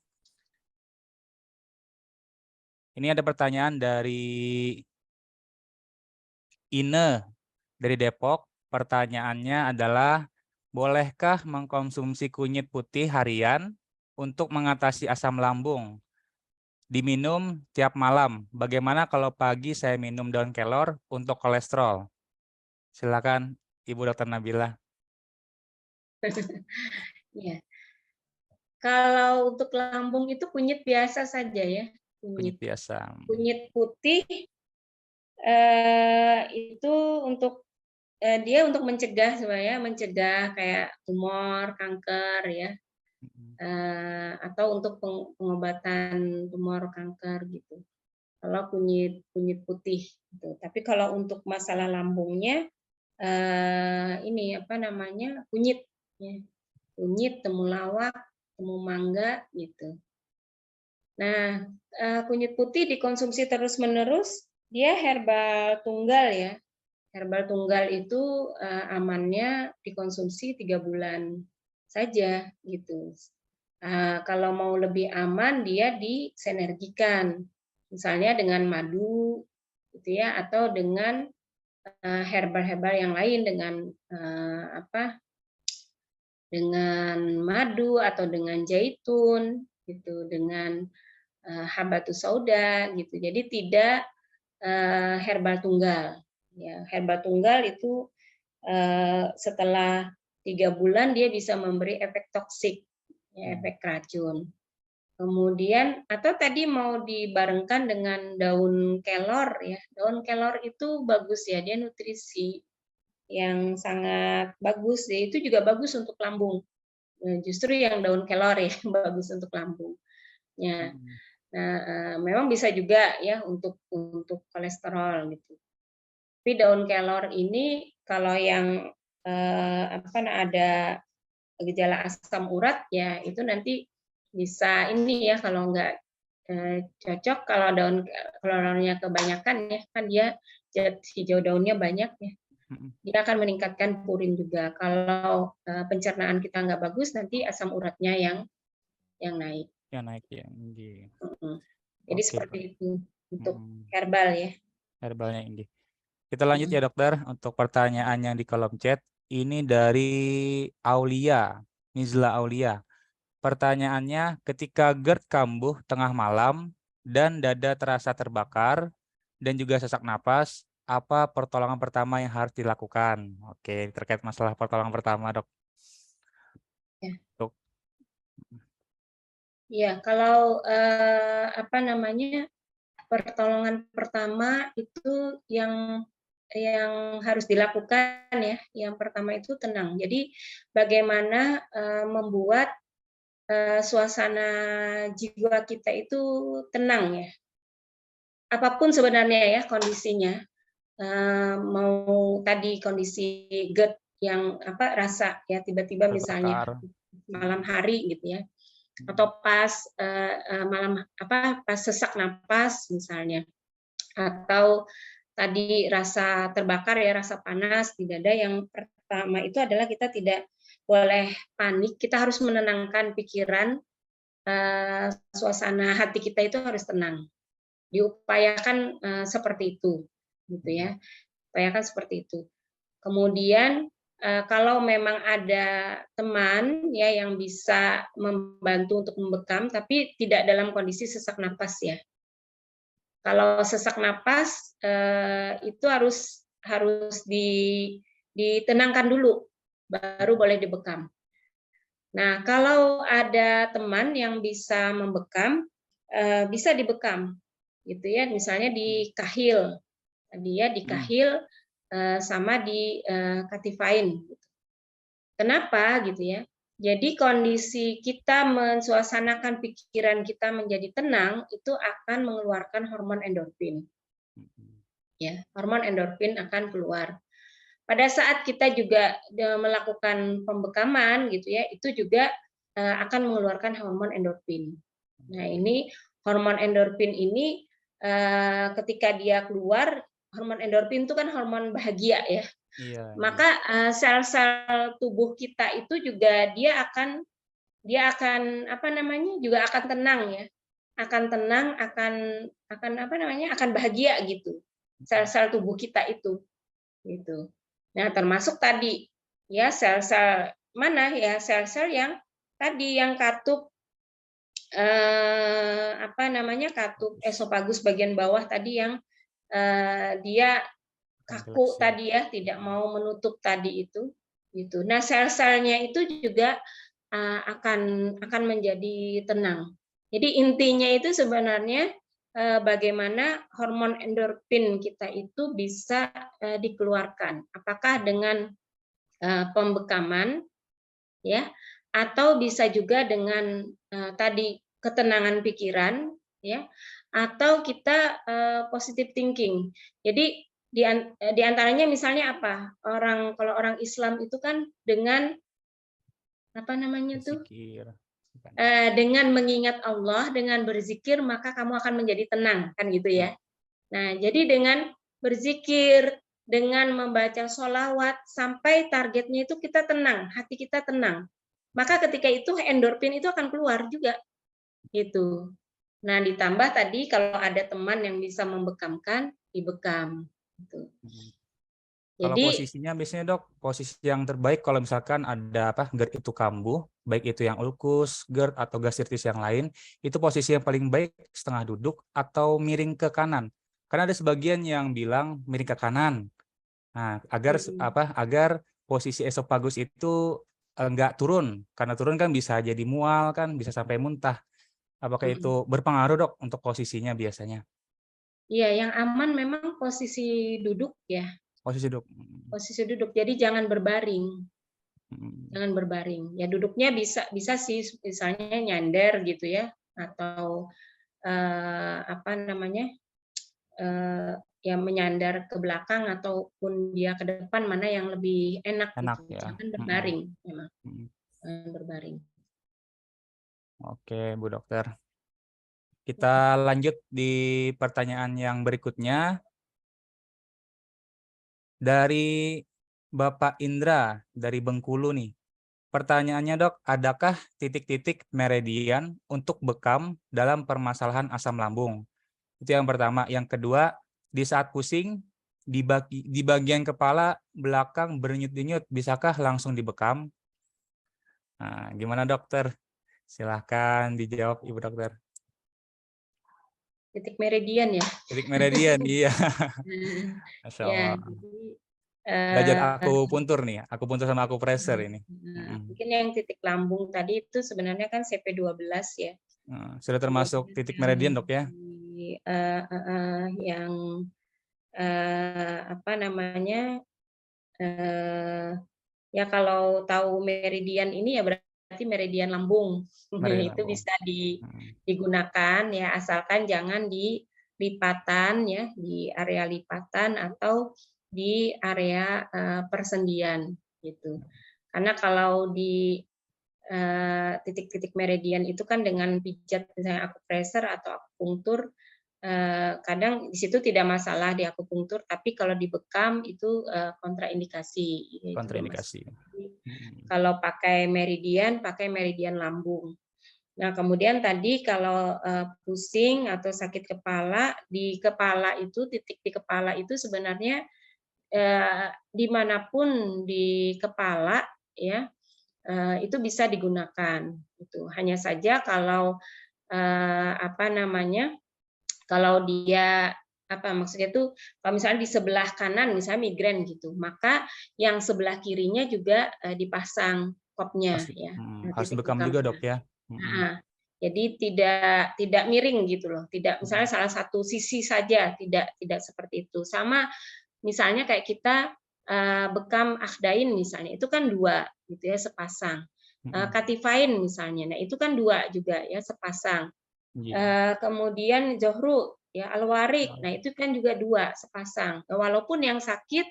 A: Ini ada pertanyaan dari Ine dari Depok. Pertanyaannya adalah, bolehkah mengkonsumsi kunyit putih harian untuk mengatasi asam lambung? Diminum tiap malam. Bagaimana kalau pagi saya minum daun kelor untuk kolesterol? Silakan Ibu Dr. Nabila.
C: Ya. Kalau untuk lambung itu kunyit biasa saja ya,
A: Kunyit biasa.
C: kunyit putih itu untuk dia untuk mencegah sebenarnya, mencegah kayak tumor, kanker ya, atau untuk pengobatan tumor, kanker gitu. Kalau kunyit putih gitu. Tapi kalau untuk masalah lambungnya ini apa namanya, kunyit ya. Kunyit, temulawak, temu mangga gitu. Nah, kunyit putih dikonsumsi terus-menerus, dia herbal tunggal ya. Herbal tunggal itu amannya dikonsumsi 3 bulan saja gitu. Kalau mau lebih aman dia disinergikan, misalnya dengan madu gitu ya, atau dengan herbal-herbal yang lain dengan dengan madu atau dengan zaitun gitu, dengan habatus sauda gitu. Jadi tidak herbal tunggal. Ya, herbal tunggal itu setelah 3 bulan dia bisa memberi efek toksik, ya, efek racun. Kemudian atau tadi mau dibarengkan dengan daun kelor ya. Daun kelor itu bagus ya, dia nutrisi yang sangat bagus. Itu juga bagus untuk lambung. Justru yang daun kelor ya bagus untuk lambung. Ya. Nah, memang bisa juga ya untuk kolesterol gitu. Tapi daun kelor ini kalau yang ada gejala asam urat ya itu nanti bisa ini ya, kalau nggak cocok kalau daunnya kebanyakan ya, kan dia hijau daunnya banyak ya, dia akan meningkatkan purin juga. Kalau pencernaan kita nggak bagus, nanti asam uratnya yang naik.
A: Yang naik ya.
C: Jadi seperti itu untuk herbal ya.
A: Herbalnya ini. Kita lanjut ya dokter untuk pertanyaan yang di kolom chat. Ini dari Aulia, Nizla Aulia. Pertanyaannya, ketika GERD kambuh tengah malam dan dada terasa terbakar dan juga sesak napas, apa pertolongan pertama yang harus dilakukan? Oke, terkait masalah pertolongan pertama, dok.
C: Ya.
A: Dok.
C: Ya, kalau pertolongan pertama itu yang harus dilakukan ya. Yang pertama itu tenang. Jadi bagaimana membuat suasana jiwa kita itu tenang ya. Apapun sebenarnya ya kondisinya, mau tadi kondisi GERD yang rasa ya tiba-tiba misalnya malam hari gitu ya, atau pas pas sesak napas misalnya, atau tadi rasa terbakar ya, rasa panas di dada. Yang pertama itu adalah kita tidak boleh panik, kita harus menenangkan pikiran, suasana hati kita itu harus tenang. Diupayakan seperti itu, gitu ya. Upayakan seperti itu. Kemudian kalau memang ada teman ya yang bisa membantu untuk membekam, tapi tidak dalam kondisi sesak napas ya. Kalau sesak napas itu harus ditenangkan dulu, baru boleh dibekam. Nah, kalau ada teman yang bisa membekam, bisa dibekam, gitu ya. Misalnya di kahil, dia di kahil sama di katifain. Kenapa gitu ya? Jadi kondisi kita mensuasanakan pikiran kita menjadi tenang itu akan mengeluarkan hormon endorfin. Ya, hormon endorfin akan keluar. Pada saat kita juga melakukan pembekaman gitu ya, itu juga akan mengeluarkan hormon endorfin. Nah, ini hormon endorfin ini ketika dia keluar, hormon endorfin itu kan hormon bahagia ya. Iya, maka sel-sel tubuh kita itu juga dia akan juga akan tenang ya, akan tenang, akan bahagia gitu, sel-sel tubuh kita itu gitu. Nah, termasuk tadi ya sel-sel mana ya, sel-sel yang tadi yang katup katup esofagus bagian bawah tadi yang dia kaku
A: Kompleksi.
C: tadi ya, tidak mau menutup tadi itu gitu. Nah, sel-selnya itu juga akan menjadi tenang. Jadi intinya itu sebenarnya bagaimana hormon endorfin kita itu bisa dikeluarkan. Apakah dengan pembekaman ya, atau bisa juga dengan tadi ketenangan pikiran ya, atau kita positive thinking. Jadi di antaranya misalnya apa? Kalau orang Islam itu kan dengan apa namanya tuh?
A: Berzikir.
C: Dengan mengingat Allah, dengan berzikir maka kamu akan menjadi tenang, kan gitu ya. Nah, jadi dengan berzikir, dengan membaca sholawat sampai targetnya itu kita tenang, hati kita tenang. Maka ketika itu endorfin itu akan keluar juga, gitu. Nah, ditambah tadi kalau ada teman yang bisa membekamkan, dibekam. Gitu.
A: Kalau
C: Jadi
A: posisinya biasanya dok, posisi yang terbaik kalau misalkan ada GERD itu kambuh, baik itu yang ulkus, GERD atau gastritis yang lain, itu posisi yang paling baik setengah duduk atau miring ke kanan. Karena ada sebagian yang bilang miring ke kanan. Nah, agar posisi esofagus itu enggak turun. Karena turun kan bisa jadi mual kan, bisa sampai muntah. Apakah itu berpengaruh dok untuk posisinya biasanya?
C: iya, yang aman memang posisi duduk ya.
A: Posisi duduk.
C: Posisi duduk. Jadi jangan berbaring. Jangan berbaring. Ya duduknya bisa sih misalnya nyandar gitu ya, atau ya menyandar ke belakang ataupun dia ke depan, mana yang lebih enak gitu.
A: Ya.
C: Jangan berbaring memang. Jangan berbaring.
A: Oke, Bu Dokter. Kita lanjut di pertanyaan yang berikutnya. Dari Bapak Indra dari Bengkulu nih. Pertanyaannya dok, adakah titik-titik meridian untuk bekam dalam permasalahan asam lambung? Itu yang pertama. Yang kedua, di saat pusing, di bagian kepala belakang berdenyut-denyut, bisakah langsung dibekam? Nah, gimana dokter? Silahkan dijawab Ibu Dokter.
C: Titik meridian ya.
A: Titik meridian, iya. Masya Allah.
C: Ya, jadi
A: Belajar akupuntur nih, akupuntur sama akupressor ini.
C: Mungkin yang titik lambung tadi itu sebenarnya kan CP12 ya.
A: Sudah termasuk titik meridian dok ya?
C: Yang ya kalau tahu meridian ini ya berarti meridian lambung. Itu bisa digunakan ya, asalkan jangan di lipatan ya, di area lipatan atau di area persendian gitu. Karena kalau di titik-titik meridian itu kan dengan pijat misalnya akupressor atau akupunktur, kadang di situ tidak masalah di akupunktur, tapi kalau dibekam itu kontraindikasi.
A: Kontraindikasi.
C: Kalau pakai meridian lambung. Nah, kemudian tadi kalau pusing atau sakit kepala, di kepala itu, titik di kepala itu sebenarnya dimanapun di kepala ya, itu bisa digunakan. Itu hanya saja kalau kalau dia maksudnya itu kalau misalnya di sebelah kanan misalnya migrain gitu, maka yang sebelah kirinya juga dipasang kopnya ya.
A: Harus bekam juga dok ya.
C: Nah, jadi tidak miring gitu loh, tidak misalnya salah satu sisi saja, tidak seperti itu. Sama misalnya kayak kita bekam akdain misalnya, itu kan 2 gitu ya, sepasang. Katifain misalnya, nah itu kan 2 juga ya, sepasang. Kemudian Zohru ya, alwarik, nah itu kan juga 2 sepasang. Walaupun yang sakit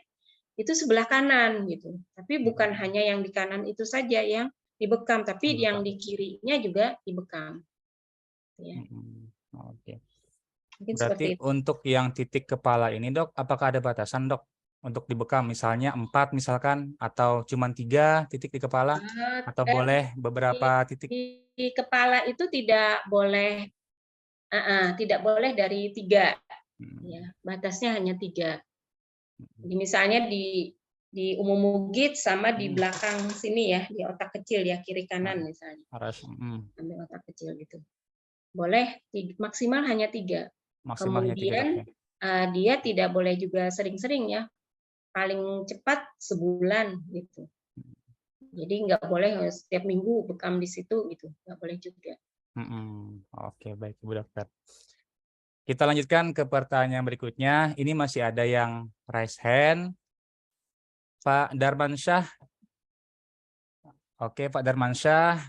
C: itu sebelah kanan gitu, tapi bukan hanya yang di kanan itu saja yang dibekam, tapi yang di kirinya juga dibekam. Ya.
A: Oke. Berarti untuk yang titik kepala ini dok, apakah ada batasan dok untuk dibekam? Misalnya 4 misalkan, atau cuma 3 titik di kepala, atau boleh beberapa titik?
C: Di kepala itu tidak boleh dari 3. Ya, batasnya hanya 3. Jadi misalnya di di umum mugit sama di belakang sini ya, di otak kecil ya, kiri kanan misalnya. Ambil otak kecil gitu. Boleh maksimal hanya 3.
A: Maksimal hanya 3, Dok,
C: Kemudian
A: ya.
C: dia tidak boleh juga sering-sering ya, paling cepat sebulan gitu. Jadi nggak boleh setiap minggu bekam di situ gitu, nggak boleh juga.
A: Oke, baik Ibu Dokter. Kita lanjutkan ke pertanyaan berikutnya. Ini masih ada yang raise hand. Pak Darmansyah. Oke, Pak Darmansyah.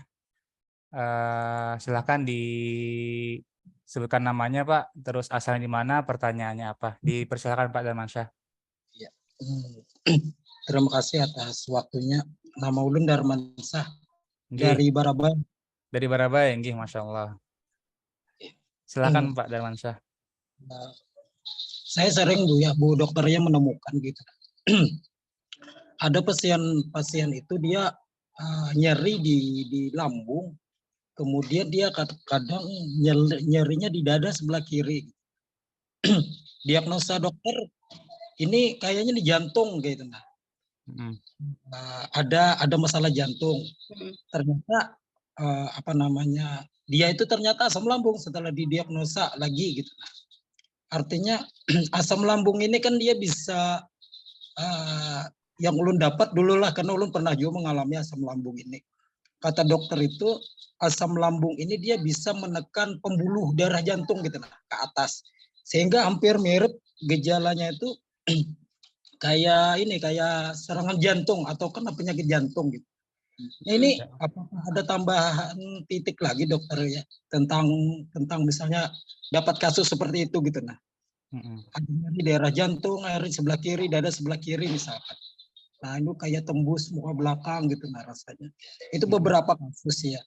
A: Silakan disebutkan namanya, Pak. Terus asalnya di mana, pertanyaannya apa. Dipersilakan Pak Darmansyah.
I: Ya. Terima kasih atas waktunya. Nama ulun Darmansyah dari Barabai.
A: Dari Barabai, nggih, Masya Allah. Silakan Pak Darmansyah.
I: Saya sering Bu dokternya menemukan gitu. Ada pasien itu dia nyeri di lambung, kemudian dia kadang nyerinya di dada sebelah kiri. Diagnosa dokter ini kayaknya di jantung gitu. Ada masalah jantung. Ternyata dia itu ternyata asam lambung setelah didiagnosa lagi gitu. Artinya asam lambung ini kan dia bisa yang ulun dapat dulu lah, karena ulun pernah juga mengalami asam lambung ini. Kata dokter itu asam lambung ini dia bisa menekan pembuluh darah jantung gitu nah, ke atas, sehingga hampir mirip gejalanya itu kayak serangan jantung atau kena penyakit jantung gitu. Nah, ini apakah ada tambahan titik lagi dokter ya tentang misalnya dapat kasus seperti itu gitu nah. Ada nyeri daerah jantung, nyeri sebelah kiri, dada sebelah kiri misalkan. Nah, itu kayak tembus muka belakang gitu nah rasanya. Itu beberapa kasus ya.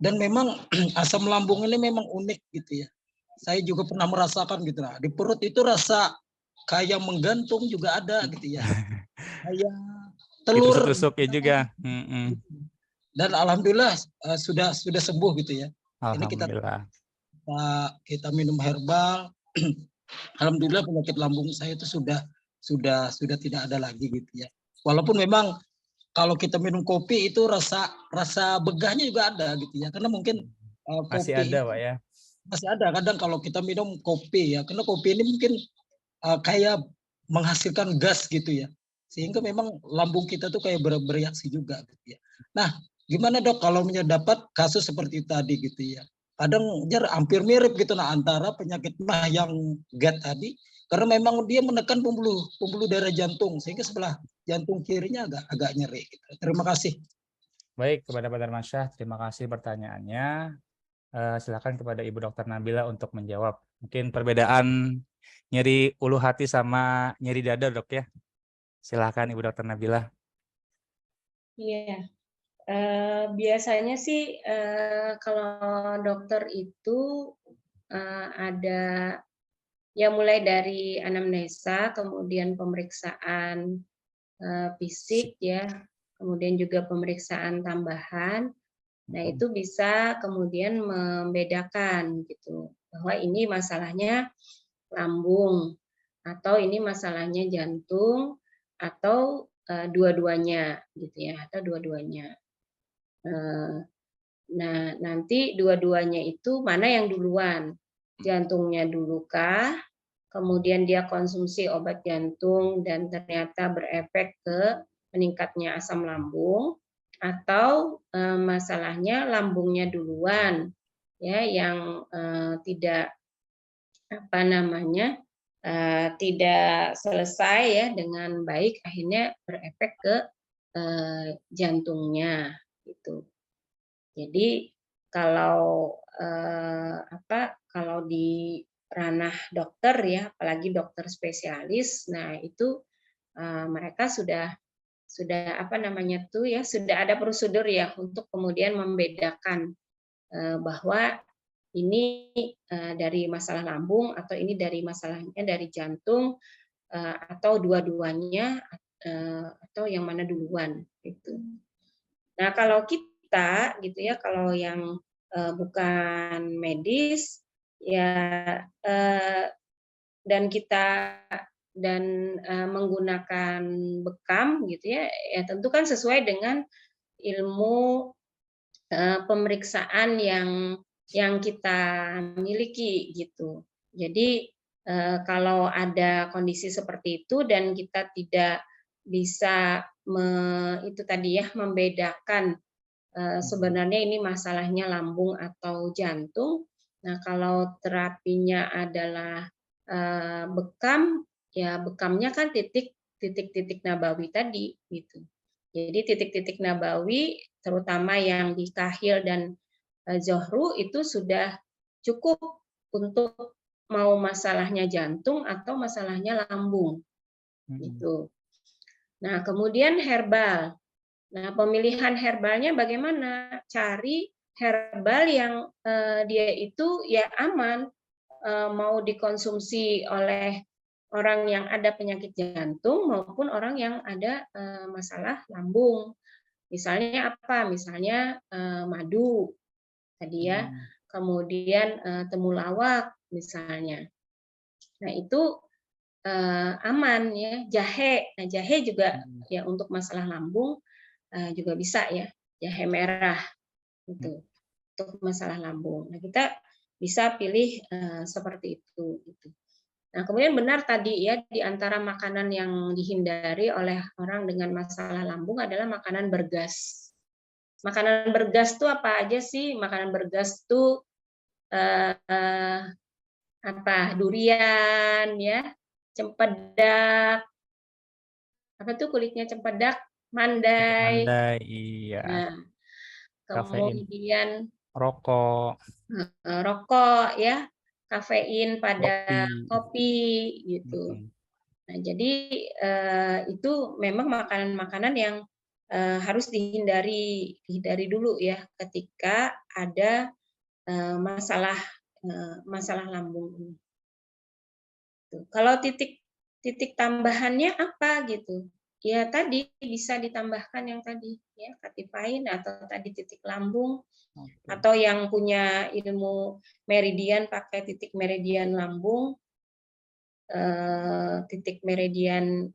I: Dan memang asam lambung ini memang unik gitu ya. Saya juga pernah merasakan gitu nah. Di perut itu rasa kayak menggantung juga ada gitu ya. Kayak telur.
A: Ditusuk-tusuk ya juga.
I: Dan alhamdulillah sudah sembuh gitu ya.
A: Alhamdulillah.
I: Ini kita minum herbal. Alhamdulillah penyakit lambung saya itu sudah tidak ada lagi gitu ya. Walaupun memang kalau kita minum kopi itu rasa begahnya juga ada gitu ya. Karena mungkin
A: masih
I: kopi
A: ada, Pak ya.
I: Masih ada kadang kalau kita minum kopi ya. Karena kopi ini mungkin kayak menghasilkan gas gitu ya. Sehingga memang lambung kita tuh kayak bereaksi juga gitu ya. Nah, gimana Dok kalau dapat kasus seperti tadi gitu ya. Kadang hampir mirip gitu nah antara penyakit mah yang GERD tadi, karena memang dia menekan pembuluh darah jantung sehingga sebelah jantung kirinya agak nyeri gitu. Terima kasih.
A: Baik, kepada Pak Darmansyah, terima kasih pertanyaannya. Silakan kepada Ibu Dokter Nabila untuk menjawab. Mungkin perbedaan nyeri ulu hati sama nyeri dada, Dok ya. Silakan Ibu Dokter Nabila.
C: Iya. Biasanya sih kalau dokter itu ada ya mulai dari anamnesa, kemudian pemeriksaan fisik ya, kemudian juga pemeriksaan tambahan. Nah, itu bisa kemudian membedakan gitu bahwa ini masalahnya lambung atau ini masalahnya jantung atau dua-duanya gitu ya, atau dua-duanya. Nah, nanti dua-duanya itu mana yang duluan? Jantungnya dulu kah? Kemudian dia konsumsi obat jantung dan ternyata berefek ke meningkatnya asam lambung, atau masalahnya lambungnya duluan ya yang tidak tidak selesai ya dengan baik, akhirnya berefek ke jantungnya gitu. Jadi kalau kalau di ranah dokter ya, apalagi dokter spesialis, nah itu mereka sudah sudah ada prosedur ya untuk kemudian membedakan bahwa ini dari masalah lambung atau ini dari masalahnya dari jantung atau dua-duanya atau yang mana duluan gitu. Nah, kalau kita gitu ya, kalau yang bukan medis ya dan kita dan menggunakan bekam gitu ya, ya tentu kan sesuai dengan ilmu pemeriksaan yang kita miliki gitu. Jadi kalau ada kondisi seperti itu dan kita tidak bisa itu tadi ya membedakan sebenarnya ini masalahnya lambung atau jantung. Nah, kalau terapinya adalah bekam, ya bekamnya kan titik-titik nabawi tadi gitu. Jadi titik-titik nabawi terutama yang di kahil dan zohru itu sudah cukup untuk mau masalahnya jantung atau masalahnya lambung gitu. Nah, kemudian herbal. Nah, pemilihan herbalnya bagaimana? Cari herbal yang dia itu ya aman, mau dikonsumsi oleh orang yang ada penyakit jantung maupun orang yang ada masalah lambung. Misalnya apa? Misalnya madu tadi ya, kemudian temulawak misalnya. Nah, itu aman ya. Jahe. Nah, jahe juga ya untuk masalah lambung juga bisa ya, jahe merah itu untuk masalah lambung. Nah, kita bisa pilih seperti itu gitu. Nah, kemudian benar tadi ya, di antara makanan yang dihindari oleh orang dengan masalah lambung adalah makanan bergas. Makanan bergas itu apa aja sih? Makanan bergas itu apa? Durian ya, cempedak. Apa tuh kulitnya cempedak? Mandai.
A: Andai, iya.
C: Nah,
A: Kafein.
C: kemudian
A: Rokok.
C: rokok ya, kafein pada
A: Kopi.
C: kopi gitu. Nah, jadi itu memang makanan-makanan yang harus dihindari dulu ya ketika ada masalah masalah lambung ini. Kalau titik tambahannya apa gitu? Ya tadi bisa ditambahkan yang tadi ya katipain atau tadi titik lambung atau yang punya ilmu meridian pakai titik meridian lambung, titik meridian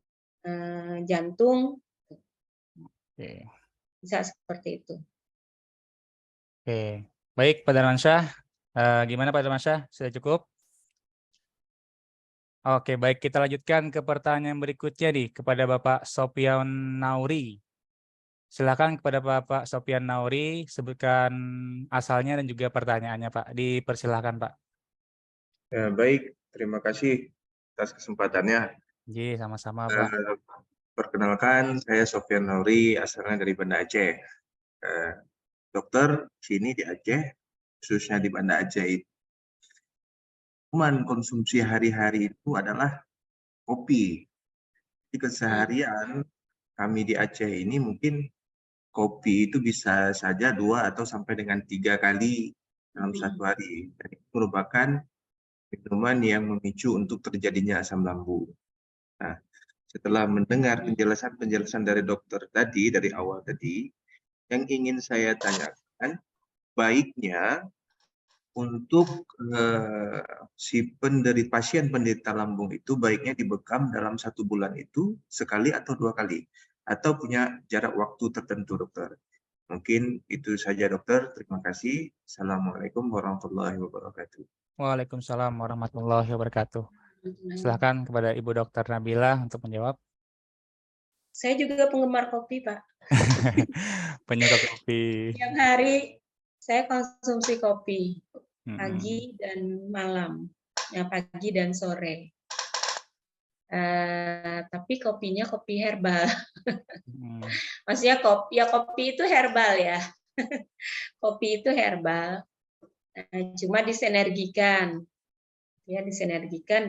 C: jantung, bisa seperti itu.
A: Oke, baik Pak Darmansyah. Gimana Pak Darmansyah? Sudah cukup? Oke, baik, kita lanjutkan ke pertanyaan berikutnya nih kepada Bapak Sopian Nauri. Silakan kepada Bapak Sopian Nauri sebutkan asalnya dan juga pertanyaannya Pak. Dipersilakan Pak.
J: Ya, baik, terima kasih atas kesempatannya.
A: Ji, sama-sama Pak.
J: Perkenalkan, saya Sofian Nauri, asalnya dari Banda Aceh. Dokter, sini di Aceh, khususnya di Banda Aceh itu, konsumsi hari-hari itu adalah kopi. Di keseharian kami di Aceh ini mungkin kopi itu bisa saja 2 atau sampai dengan 3 kali dalam satu hari. Dan itu merupakan minuman yang memicu untuk terjadinya asam lambung. Nah, setelah mendengar penjelasan dari dokter tadi, dari awal tadi, yang ingin saya tanyakan, baiknya untuk si pasien penderita lambung itu baiknya dibekam dalam 1 bulan itu sekali atau 2 kali, atau punya jarak waktu tertentu, dokter. Mungkin itu saja, dokter. Terima kasih. Assalamualaikum warahmatullahi wabarakatuh.
A: Waalaikumsalam warahmatullahi wabarakatuh. Silakan kepada Ibu Dokter Nabila untuk menjawab.
C: Saya juga penggemar kopi, Pak.
A: Penyuka kopi.
C: Tiap hari saya konsumsi kopi, pagi dan malam, ya pagi dan sore. Tapi kopinya kopi herbal. Maksudnya kopi itu herbal ya. Kopi itu herbal. Cuma disinergikan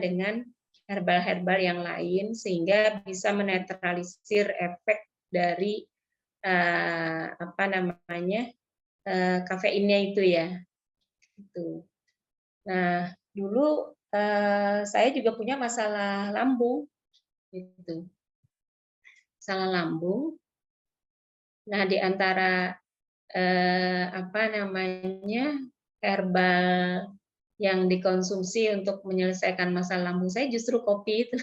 C: dengan herbal-herbal yang lain sehingga bisa menetralisir efek dari kafeinnya itu ya. Gitu. Nah, dulu saya juga punya masalah lambung, gitu. Masalah lambung. Nah, di antara herbal yang dikonsumsi untuk menyelesaikan masalah lambung saya justru kopi itu.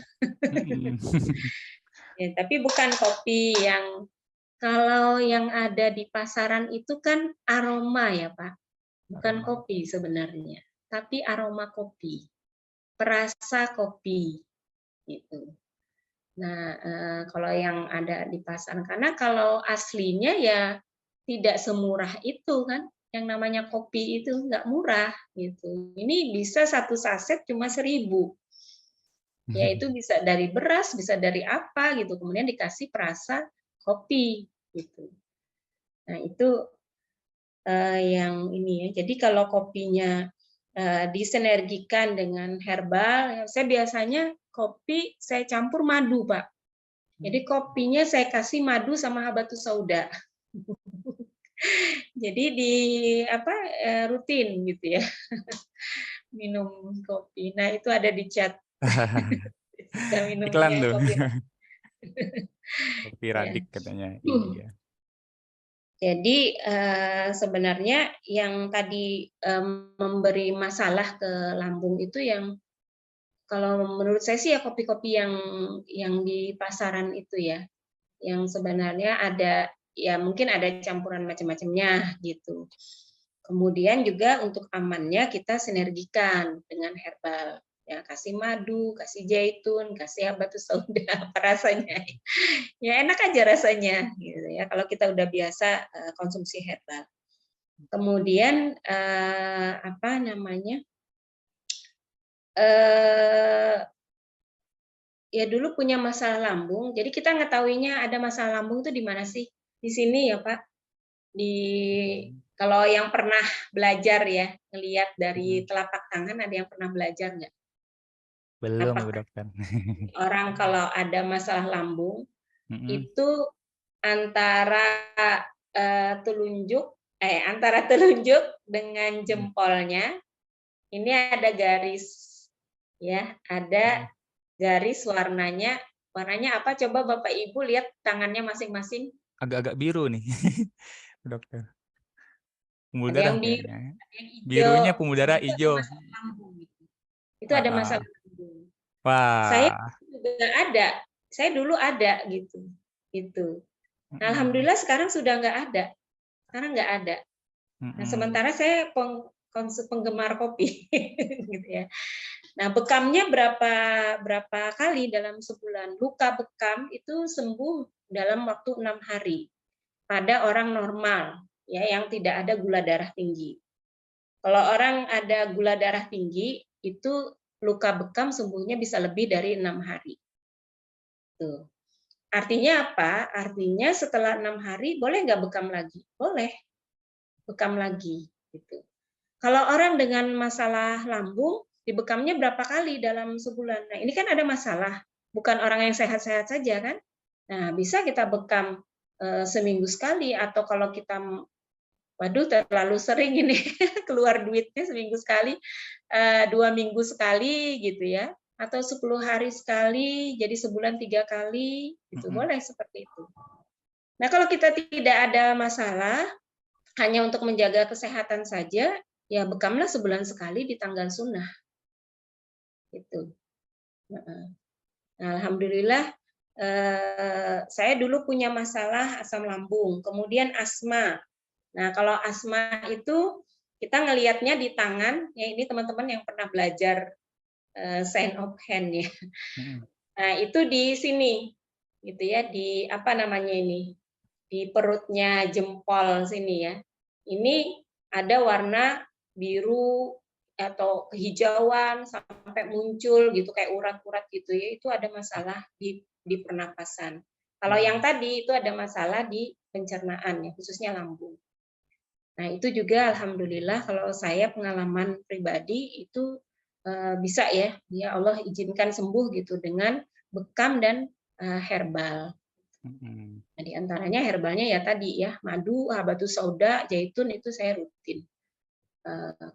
C: Ya, tapi bukan kopi yang kalau yang ada di pasaran itu kan aroma ya Pak, bukan kopi sebenarnya, tapi aroma kopi, perasa kopi gitu. Nah, kalau yang ada di pasaran, karena kalau aslinya ya tidak semurah itu kan, yang namanya kopi itu nggak murah gitu. Ini bisa satu saset cuma 1.000. Ya itu bisa dari beras, bisa dari apa gitu, kemudian dikasih perasa kopi gitu. Nah itu yang ini ya. Jadi kalau kopinya disinergikan dengan herbal, saya biasanya kopi saya campur madu Pak. Jadi kopinya saya kasih madu sama habatus sauda. Jadi di rutin gitu ya. Minum kopi. Nah itu ada di chat. Kita minum
A: Iklan
C: ya,
A: tuh.
C: kopi.
A: Kopi Radik katanya. Iya.
C: Jadi sebenarnya yang tadi memberi masalah ke lambung itu yang kalau menurut saya sih ya kopi-kopi yang di pasaran itu ya, yang sebenarnya ada ya mungkin ada campuran macam-macamnya gitu. Kemudian juga untuk amannya kita sinergikan dengan herbal. Ya, kasih madu, kasih zaitun, kasih habatus sauda, apa rasanya. Ya enak aja rasanya gitu ya kalau kita udah biasa konsumsi herbal. Kemudian ya dulu punya masalah lambung. Jadi kita ngetahuinya ada masalah lambung itu di mana sih? Di sini ya Pak. Kalau yang pernah belajar ya, ngelihat dari telapak tangan, ada yang pernah belajar nggak?
A: Belum,
C: Apakah
A: Bu Dokter.
C: orang kalau ada masalah lambung itu antara telunjuk dengan jempolnya ini ada garis ya, ada garis warnanya apa? Coba Bapak Ibu lihat tangannya masing-masing.
A: Agak-agak biru nih, Bu Dokter. Pembuluh
C: Ada
A: darah
C: yang biru,
A: kayaknya.
C: ada yang hijau.
A: Birunya pembuluh darah
C: Itu ada
A: hijau.
C: masalah lambung gitu. Itu ada masalah lambung. Saya
A: Wah.
C: juga ada. Saya dulu ada gitu. Nah, alhamdulillah sekarang sudah nggak ada. Sekarang nggak ada. Nah, sementara saya penggemar kopi gitu ya. Nah, bekamnya berapa kali dalam sebulan. Luka bekam itu sembuh dalam waktu 6 hari pada orang normal ya yang tidak ada gula darah tinggi. Kalau orang ada gula darah tinggi itu luka bekam sembuhnya bisa lebih dari 6 hari. Tuh. Artinya apa? Artinya setelah 6 hari boleh nggak bekam lagi? Boleh. Bekam lagi gitu. Kalau orang dengan masalah lambung dibekamnya berapa kali dalam sebulan? Nah, ini kan ada masalah. Bukan orang yang sehat-sehat saja kan? Nah, bisa kita bekam seminggu sekali atau kalau kita waduh terlalu sering ini keluar duitnya seminggu sekali, 2 minggu sekali gitu ya, atau 10 hari sekali, jadi sebulan 3 kali, gitu boleh seperti itu. Nah kalau kita tidak ada masalah, hanya untuk menjaga kesehatan saja, ya bekamlah sebulan sekali di tanggal sunnah, gitu. Nah, alhamdulillah saya dulu punya masalah asam lambung, kemudian asma. Nah, kalau asma itu kita ngelihatnya di tangan, ya ini teman-teman yang pernah belajar sign of hand ya. Nah, itu di sini, gitu ya, di apa namanya ini, di perutnya jempol sini ya. Ini ada warna biru atau kehijauan sampai muncul gitu kayak urat-urat gitu ya. Itu ada masalah di pernapasan. Kalau yang tadi itu ada masalah di pencernaan ya, khususnya lambung. Nah, itu juga alhamdulillah kalau saya pengalaman pribadi itu bisa ya, ya Allah izinkan sembuh gitu dengan bekam dan herbal. Nah, di antaranya herbalnya ya tadi ya, madu, habatus sauda, zaitun itu saya rutin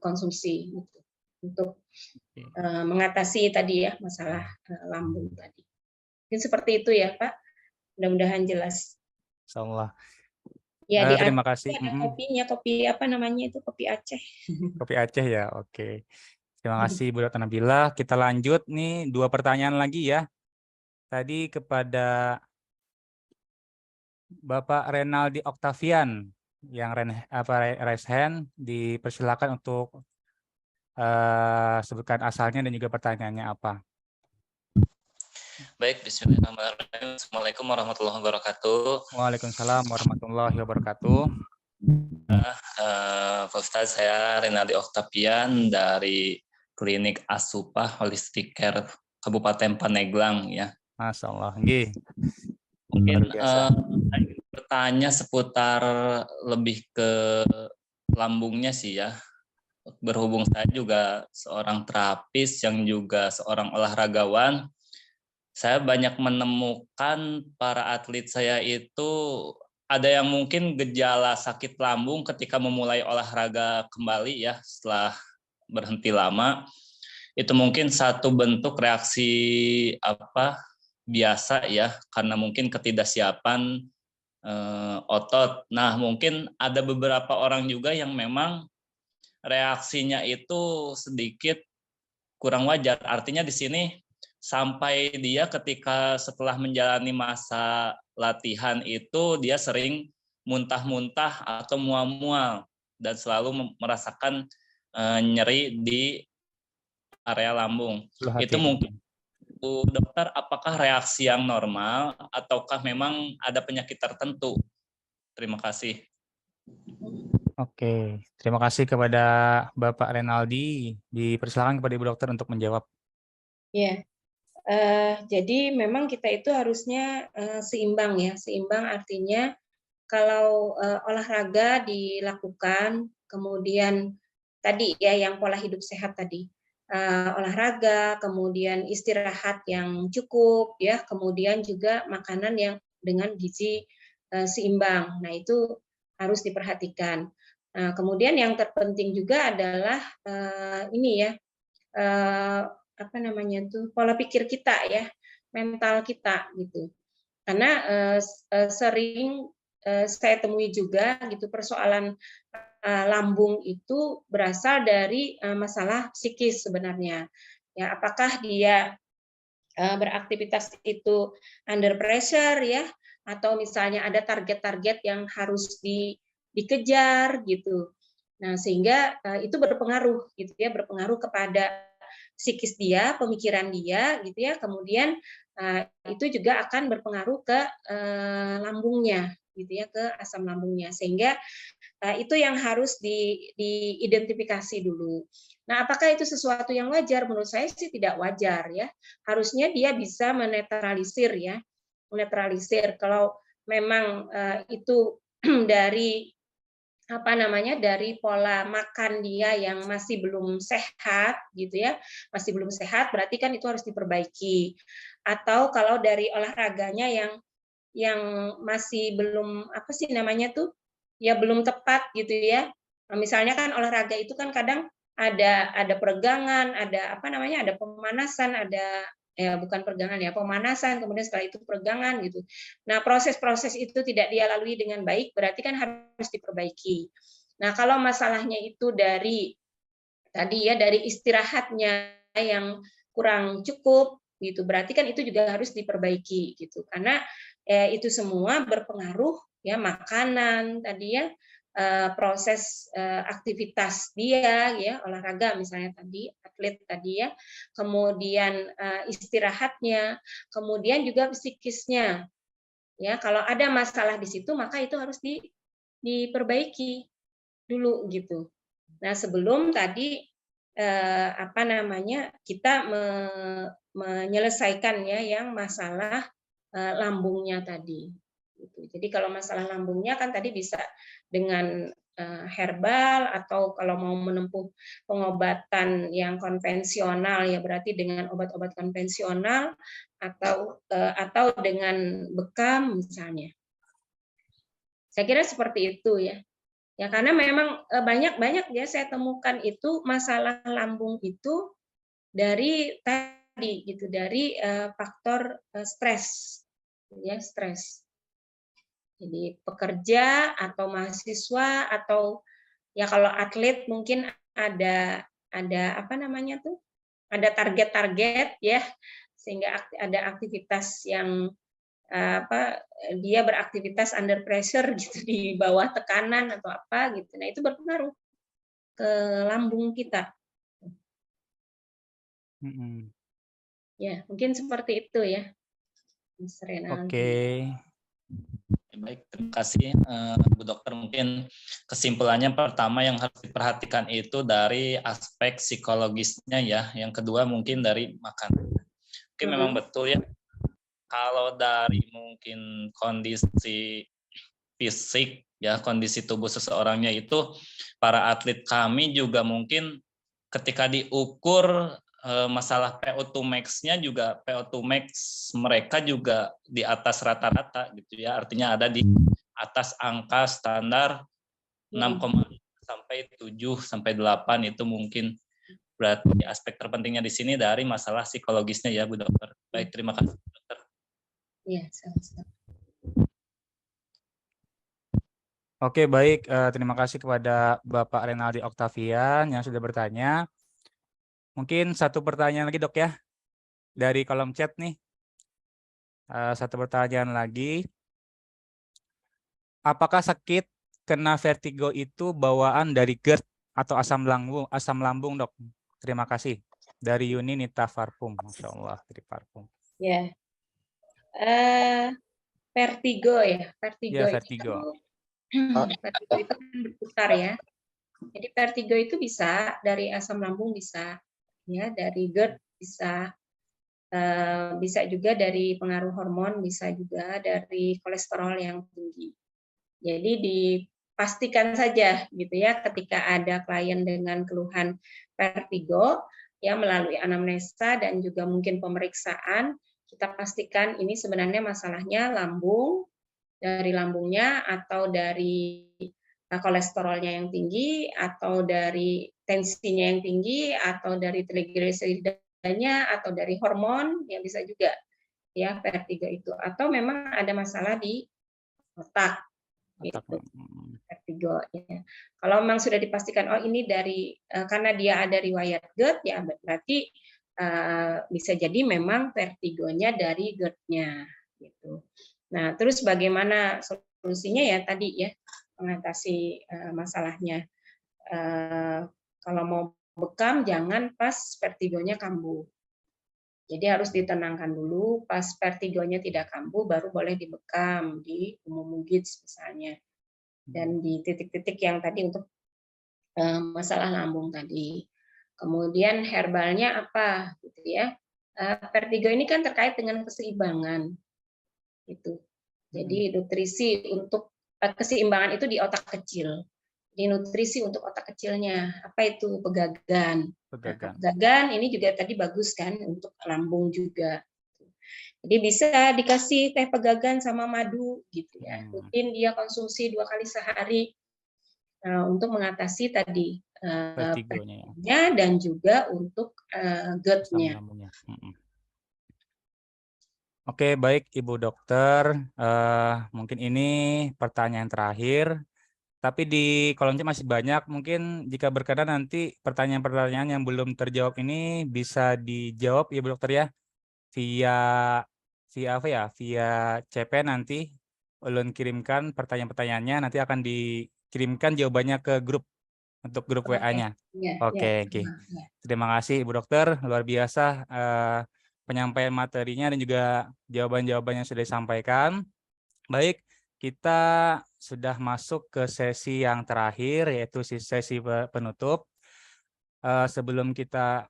C: konsumsi gitu, untuk mengatasi tadi ya masalah lambung tadi. Mungkin seperti itu ya Pak. Mudah-mudahan jelas.
A: Insyaallah.
C: Ya,
A: terima kasih.
C: Ada kopinya, kopi apa namanya itu, kopi Aceh.
A: Kopi Aceh ya, oke. Terima kasih Bu Dr. Nabila. Kita lanjut nih 2 pertanyaan lagi ya. Tadi kepada Bapak Renaldi Octavian yang raise hand, dipersilakan untuk sebutkan asalnya dan juga pertanyaannya apa.
K: Baik, bismillahirrahmanirrahim. Assalamualaikum warahmatullahi wabarakatuh.
A: Waalaikumsalam warahmatullahi wabarakatuh.
K: Pak Ustadz, saya Renaldi Octavian dari Klinik Asupah Holistic Care Kabupaten Pandeglang ya.
A: Masya Allah. Nggih.
K: Mungkin saya ingin bertanya seputar lebih ke lambungnya sih ya. Berhubung saya juga seorang terapis yang juga seorang olahragawan, saya banyak menemukan para atlet saya itu ada yang mungkin gejala sakit lambung ketika memulai olahraga kembali ya setelah berhenti lama. Itu mungkin satu bentuk reaksi biasa ya, karena mungkin ketidaksiapan otot. Nah, mungkin ada beberapa orang juga yang memang reaksinya itu sedikit kurang wajar. Artinya di sini sampai dia ketika setelah menjalani masa latihan itu dia sering muntah-muntah atau mual-mual dan selalu merasakan nyeri di area lambung. Itu mungkin Bu Dokter, apakah reaksi yang normal ataukah memang ada penyakit tertentu? Terima kasih.
A: Oke, terima kasih kepada Bapak Renaldi. Dipersilakan kepada Ibu Dokter untuk menjawab.
C: Ya, jadi memang kita itu harusnya seimbang ya. Seimbang artinya kalau olahraga dilakukan, kemudian tadi ya yang pola hidup sehat tadi, olahraga, kemudian istirahat yang cukup ya, kemudian juga makanan yang dengan gizi seimbang. Nah, itu harus diperhatikan. Nah, kemudian yang terpenting juga adalah ini ya, pola pikir kita ya, mental kita gitu. Karena sering saya temui juga gitu persoalan lambung itu berasal dari masalah psikis sebenarnya. Ya, apakah dia beraktivitas itu under pressure ya, atau misalnya ada target-target yang harus dikejar gitu. Nah, sehingga itu berpengaruh gitu ya, berpengaruh kepada psikis dia, pemikiran dia gitu ya. Kemudian itu juga akan berpengaruh ke lambungnya gitu ya, ke asam lambungnya. Sehingga itu yang harus diidentifikasi dulu. Nah, apakah itu sesuatu yang wajar? Menurut saya sih tidak wajar ya. Harusnya dia bisa menetralisir ya, menetralisir. Kalau memang itu dari dari pola makan dia yang masih belum sehat gitu ya, masih belum sehat, berarti kan itu harus diperbaiki. Atau kalau dari olahraganya yang masih belum ya belum tepat gitu ya. Nah, misalnya kan olahraga itu kan kadang ada peregangan, ada ada pemanasan, bukan peregangan ya, pemanasan, kemudian setelah itu peregangan gitu. Nah, proses-proses itu tidak dia lalui dengan baik, berarti kan harus diperbaiki. Nah, kalau masalahnya itu dari istirahatnya yang kurang cukup gitu, berarti kan itu juga harus diperbaiki gitu. Karena itu semua berpengaruh ya, makanan tadi ya, proses aktivitas dia ya, olahraga misalnya tadi, atlet tadi ya, kemudian istirahatnya, kemudian juga psikisnya ya. Kalau ada masalah di situ maka itu harus diperbaiki dulu gitu. Nah, sebelum tadi kita menyelesaikan ya yang masalah lambungnya tadi. Jadi kalau masalah lambungnya kan tadi bisa dengan herbal, atau kalau mau menempuh pengobatan yang konvensional ya berarti dengan obat-obat konvensional, atau dengan bekam misalnya. Saya kira seperti itu ya. Ya, karena memang banyak ya saya temukan itu masalah lambung itu dari tadi gitu, dari faktor stres ya, stres. Jadi pekerja atau mahasiswa atau ya kalau atlet mungkin ada ada apa namanya tuh? Ada target-target ya, sehingga ada aktivitas yang dia beraktivitas under pressure gitu, di bawah tekanan atau apa gitu. Nah, itu berpengaruh ke lambung kita. Ya, mungkin seperti itu ya, Mas Renaldi.
A: Oke.
K: Baik, terima kasih Bu Dokter. Mungkin kesimpulannya pertama yang harus diperhatikan itu dari aspek psikologisnya ya. Yang kedua mungkin dari makanan. Mungkin memang betul ya, kalau dari mungkin kondisi fisik ya, kondisi tubuh seseorangnya itu, para atlet kami juga mungkin ketika diukur masalah PO2 max-nya juga, PO2 max mereka juga di atas rata-rata gitu ya, artinya ada di atas angka standar 6,5 sampai 7 sampai 8 itu mungkin. Berarti aspek terpentingnya di sini dari masalah psikologisnya ya Bu Dokter. Baik, terima kasih Bu Dokter.
C: Iya, sama-sama.
A: Oke, baik. Terima kasih kepada Bapak Renaldi Octavian yang sudah bertanya. Mungkin satu pertanyaan lagi, Dok ya, dari kolom chat nih. Satu pertanyaan lagi. Apakah sakit kena vertigo itu bawaan dari GERD atau asam lambung, Dok? Terima kasih. Dari Yuni Nita Parfum. Masya Allah, dari Parfum.
C: Ya. Vertigo ya. Vertigo,
A: Ya, vertigo.
C: Vertigo itu kan berputar ya. Jadi vertigo itu bisa dari asam lambung, bisa ya, dari GERD bisa, bisa juga dari pengaruh hormon, bisa juga dari kolesterol yang tinggi. Jadi dipastikan saja gitu ya, ketika ada klien dengan keluhan vertigo ya, melalui anamnesa dan juga mungkin pemeriksaan, kita pastikan ini sebenarnya masalahnya lambung, dari lambungnya atau dari kolesterolnya yang tinggi, atau dari tensinya yang tinggi, atau dari trigliseridanya, atau dari hormon, yang bisa juga ya vertigo itu, atau memang ada masalah di otak gitu, vertigo ya. Kalau memang sudah dipastikan oh ini dari karena dia ada riwayat GERD ya, berarti bisa jadi memang vertigonya dari GERD-nya gitu. Nah, terus bagaimana solusinya ya tadi ya, mengatasi masalahnya. Kalau mau bekam jangan pas vertigonya kambuh. Jadi harus ditenangkan dulu, pas vertigonya tidak kambuh baru boleh dibekam di umum gids misalnya. Dan di titik-titik yang tadi untuk masalah lambung tadi. Kemudian herbalnya apa gitu ya. Vertigo ini kan terkait dengan keseimbangan. Gitu. Jadi nutrisi untuk keseimbangan itu di otak kecil. Jadi nutrisi untuk otak kecilnya, apa itu pegagan.
A: Pegagan.
C: Pegagan ini juga tadi bagus kan untuk lambung juga. Jadi bisa dikasih teh pegagan sama madu gitu ya. Rutin dia konsumsi 2 kali sehari untuk mengatasi tadi vertigonya dan juga untuk GERD-nya.
A: Oke, baik Ibu Dokter. Mungkin ini pertanyaan terakhir. Tapi di kolom chat masih banyak. Mungkin jika berkenan nanti pertanyaan-pertanyaan yang belum terjawab ini bisa dijawab Ibu Dokter ya. Via apa ya? Via CP nanti ulun kirimkan pertanyaan-pertanyaannya, nanti akan dikirimkan jawabannya ke grup untuk grup WA-nya. Oke. Terima kasih Ibu Dokter, luar biasa penyampaian materinya dan juga jawaban-jawaban yang sudah disampaikan. Baik, kita sudah masuk ke sesi yang terakhir, yaitu sesi penutup. Sebelum kita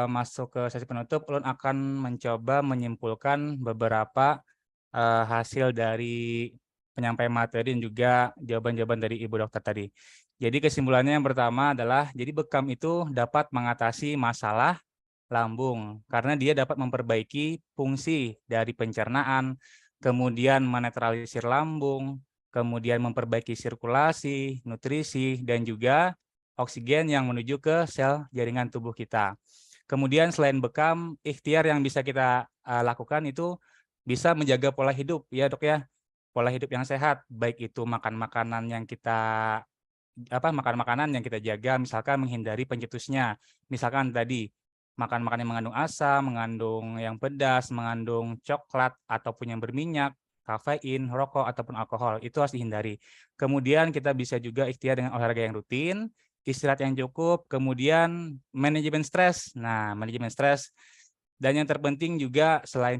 A: masuk ke sesi penutup, ulun akan mencoba menyimpulkan beberapa hasil dari penyampaian materi dan juga jawaban-jawaban dari Ibu Dokter tadi. Jadi kesimpulannya yang pertama adalah, jadi bekam itu dapat mengatasi masalah lambung karena dia dapat memperbaiki fungsi dari pencernaan, kemudian menetralisir lambung, kemudian memperbaiki sirkulasi, nutrisi, dan juga oksigen yang menuju ke sel jaringan tubuh kita. Kemudian selain bekam, ikhtiar yang bisa kita lakukan itu bisa menjaga pola hidup ya Dok ya. Pola hidup yang sehat, baik itu makan makanan yang kita makanan yang kita jaga, misalkan menghindari pencetusnya. Misalkan tadi makan makanan yang mengandung asam, mengandung yang pedas, mengandung coklat ataupun yang berminyak, kafein, rokok ataupun alkohol, itu harus dihindari. Kemudian kita bisa juga ikhtiar dengan olahraga yang rutin, istirahat yang cukup, kemudian manajemen stres. Nah, manajemen stres dan yang terpenting juga selain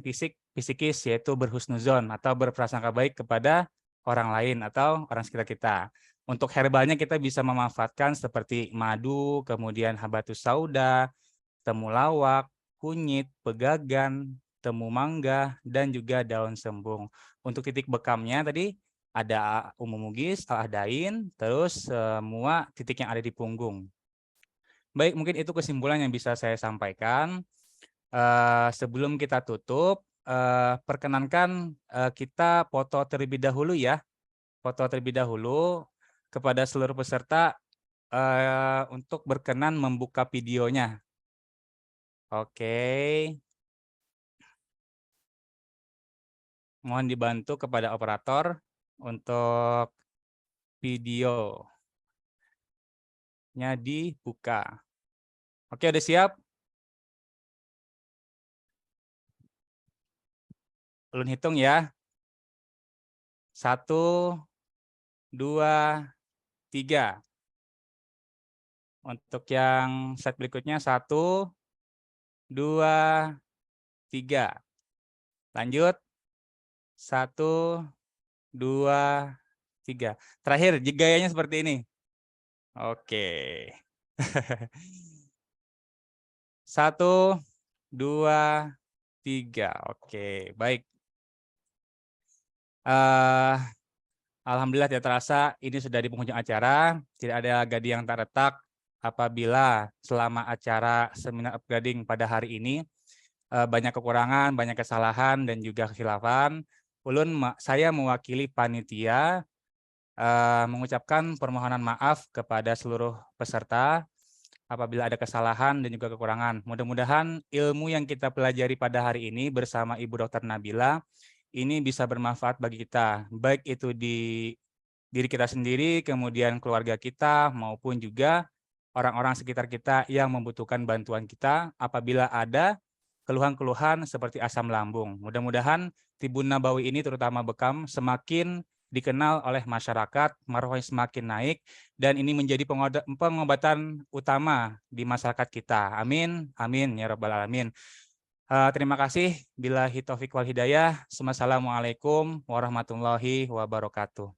A: fisikis yaitu berhusnuzon atau berprasangka baik kepada orang lain atau orang sekitar kita. Untuk herbalnya kita bisa memanfaatkan seperti madu, kemudian habatus sauda, temulawak, kunyit, pegagan, temu mangga, dan juga daun sembung. Untuk titik bekamnya tadi ada umumugis, al-ahdain, terus semua titik yang ada di punggung. Baik, mungkin itu kesimpulan yang bisa saya sampaikan. Sebelum kita tutup, perkenankan kita foto terlebih dahulu ya. Foto terlebih dahulu kepada seluruh peserta untuk berkenan membuka videonya. Oke. Mohon dibantu kepada operator untuk videonya dibuka. Oke, udah siap? Ulun hitung ya. 1, 2, 3. Untuk yang slide berikutnya 1, 2, 3. Lanjut. 1, 2, 3. Terakhir, gayanya seperti ini. Oke. 1, 2, 3. Oke, baik. Alhamdulillah tidak terasa ini sudah di penghujung acara. Tidak ada gading yang tak retak apabila selama acara seminar upgrading pada hari ini banyak kekurangan, banyak kesalahan dan juga kekhilafan. Saya mewakili panitia mengucapkan permohonan maaf kepada seluruh peserta apabila ada kesalahan dan juga kekurangan. Mudah-mudahan ilmu yang kita pelajari pada hari ini bersama Ibu Dr. Nabila ini bisa bermanfaat bagi kita, baik itu di diri kita sendiri, kemudian keluarga kita, maupun juga orang-orang sekitar kita yang membutuhkan bantuan kita apabila ada keluhan-keluhan seperti asam lambung. Mudah-mudahan Tibun Nabawi ini terutama bekam semakin dikenal oleh masyarakat, marwahnya semakin naik, dan ini menjadi pengobatan utama di masyarakat kita. Amin, amin, ya Rabbal Alamin. Terima kasih. Billahi taufiq wal hidayah. Assalamualaikum warahmatullahi wabarakatuh.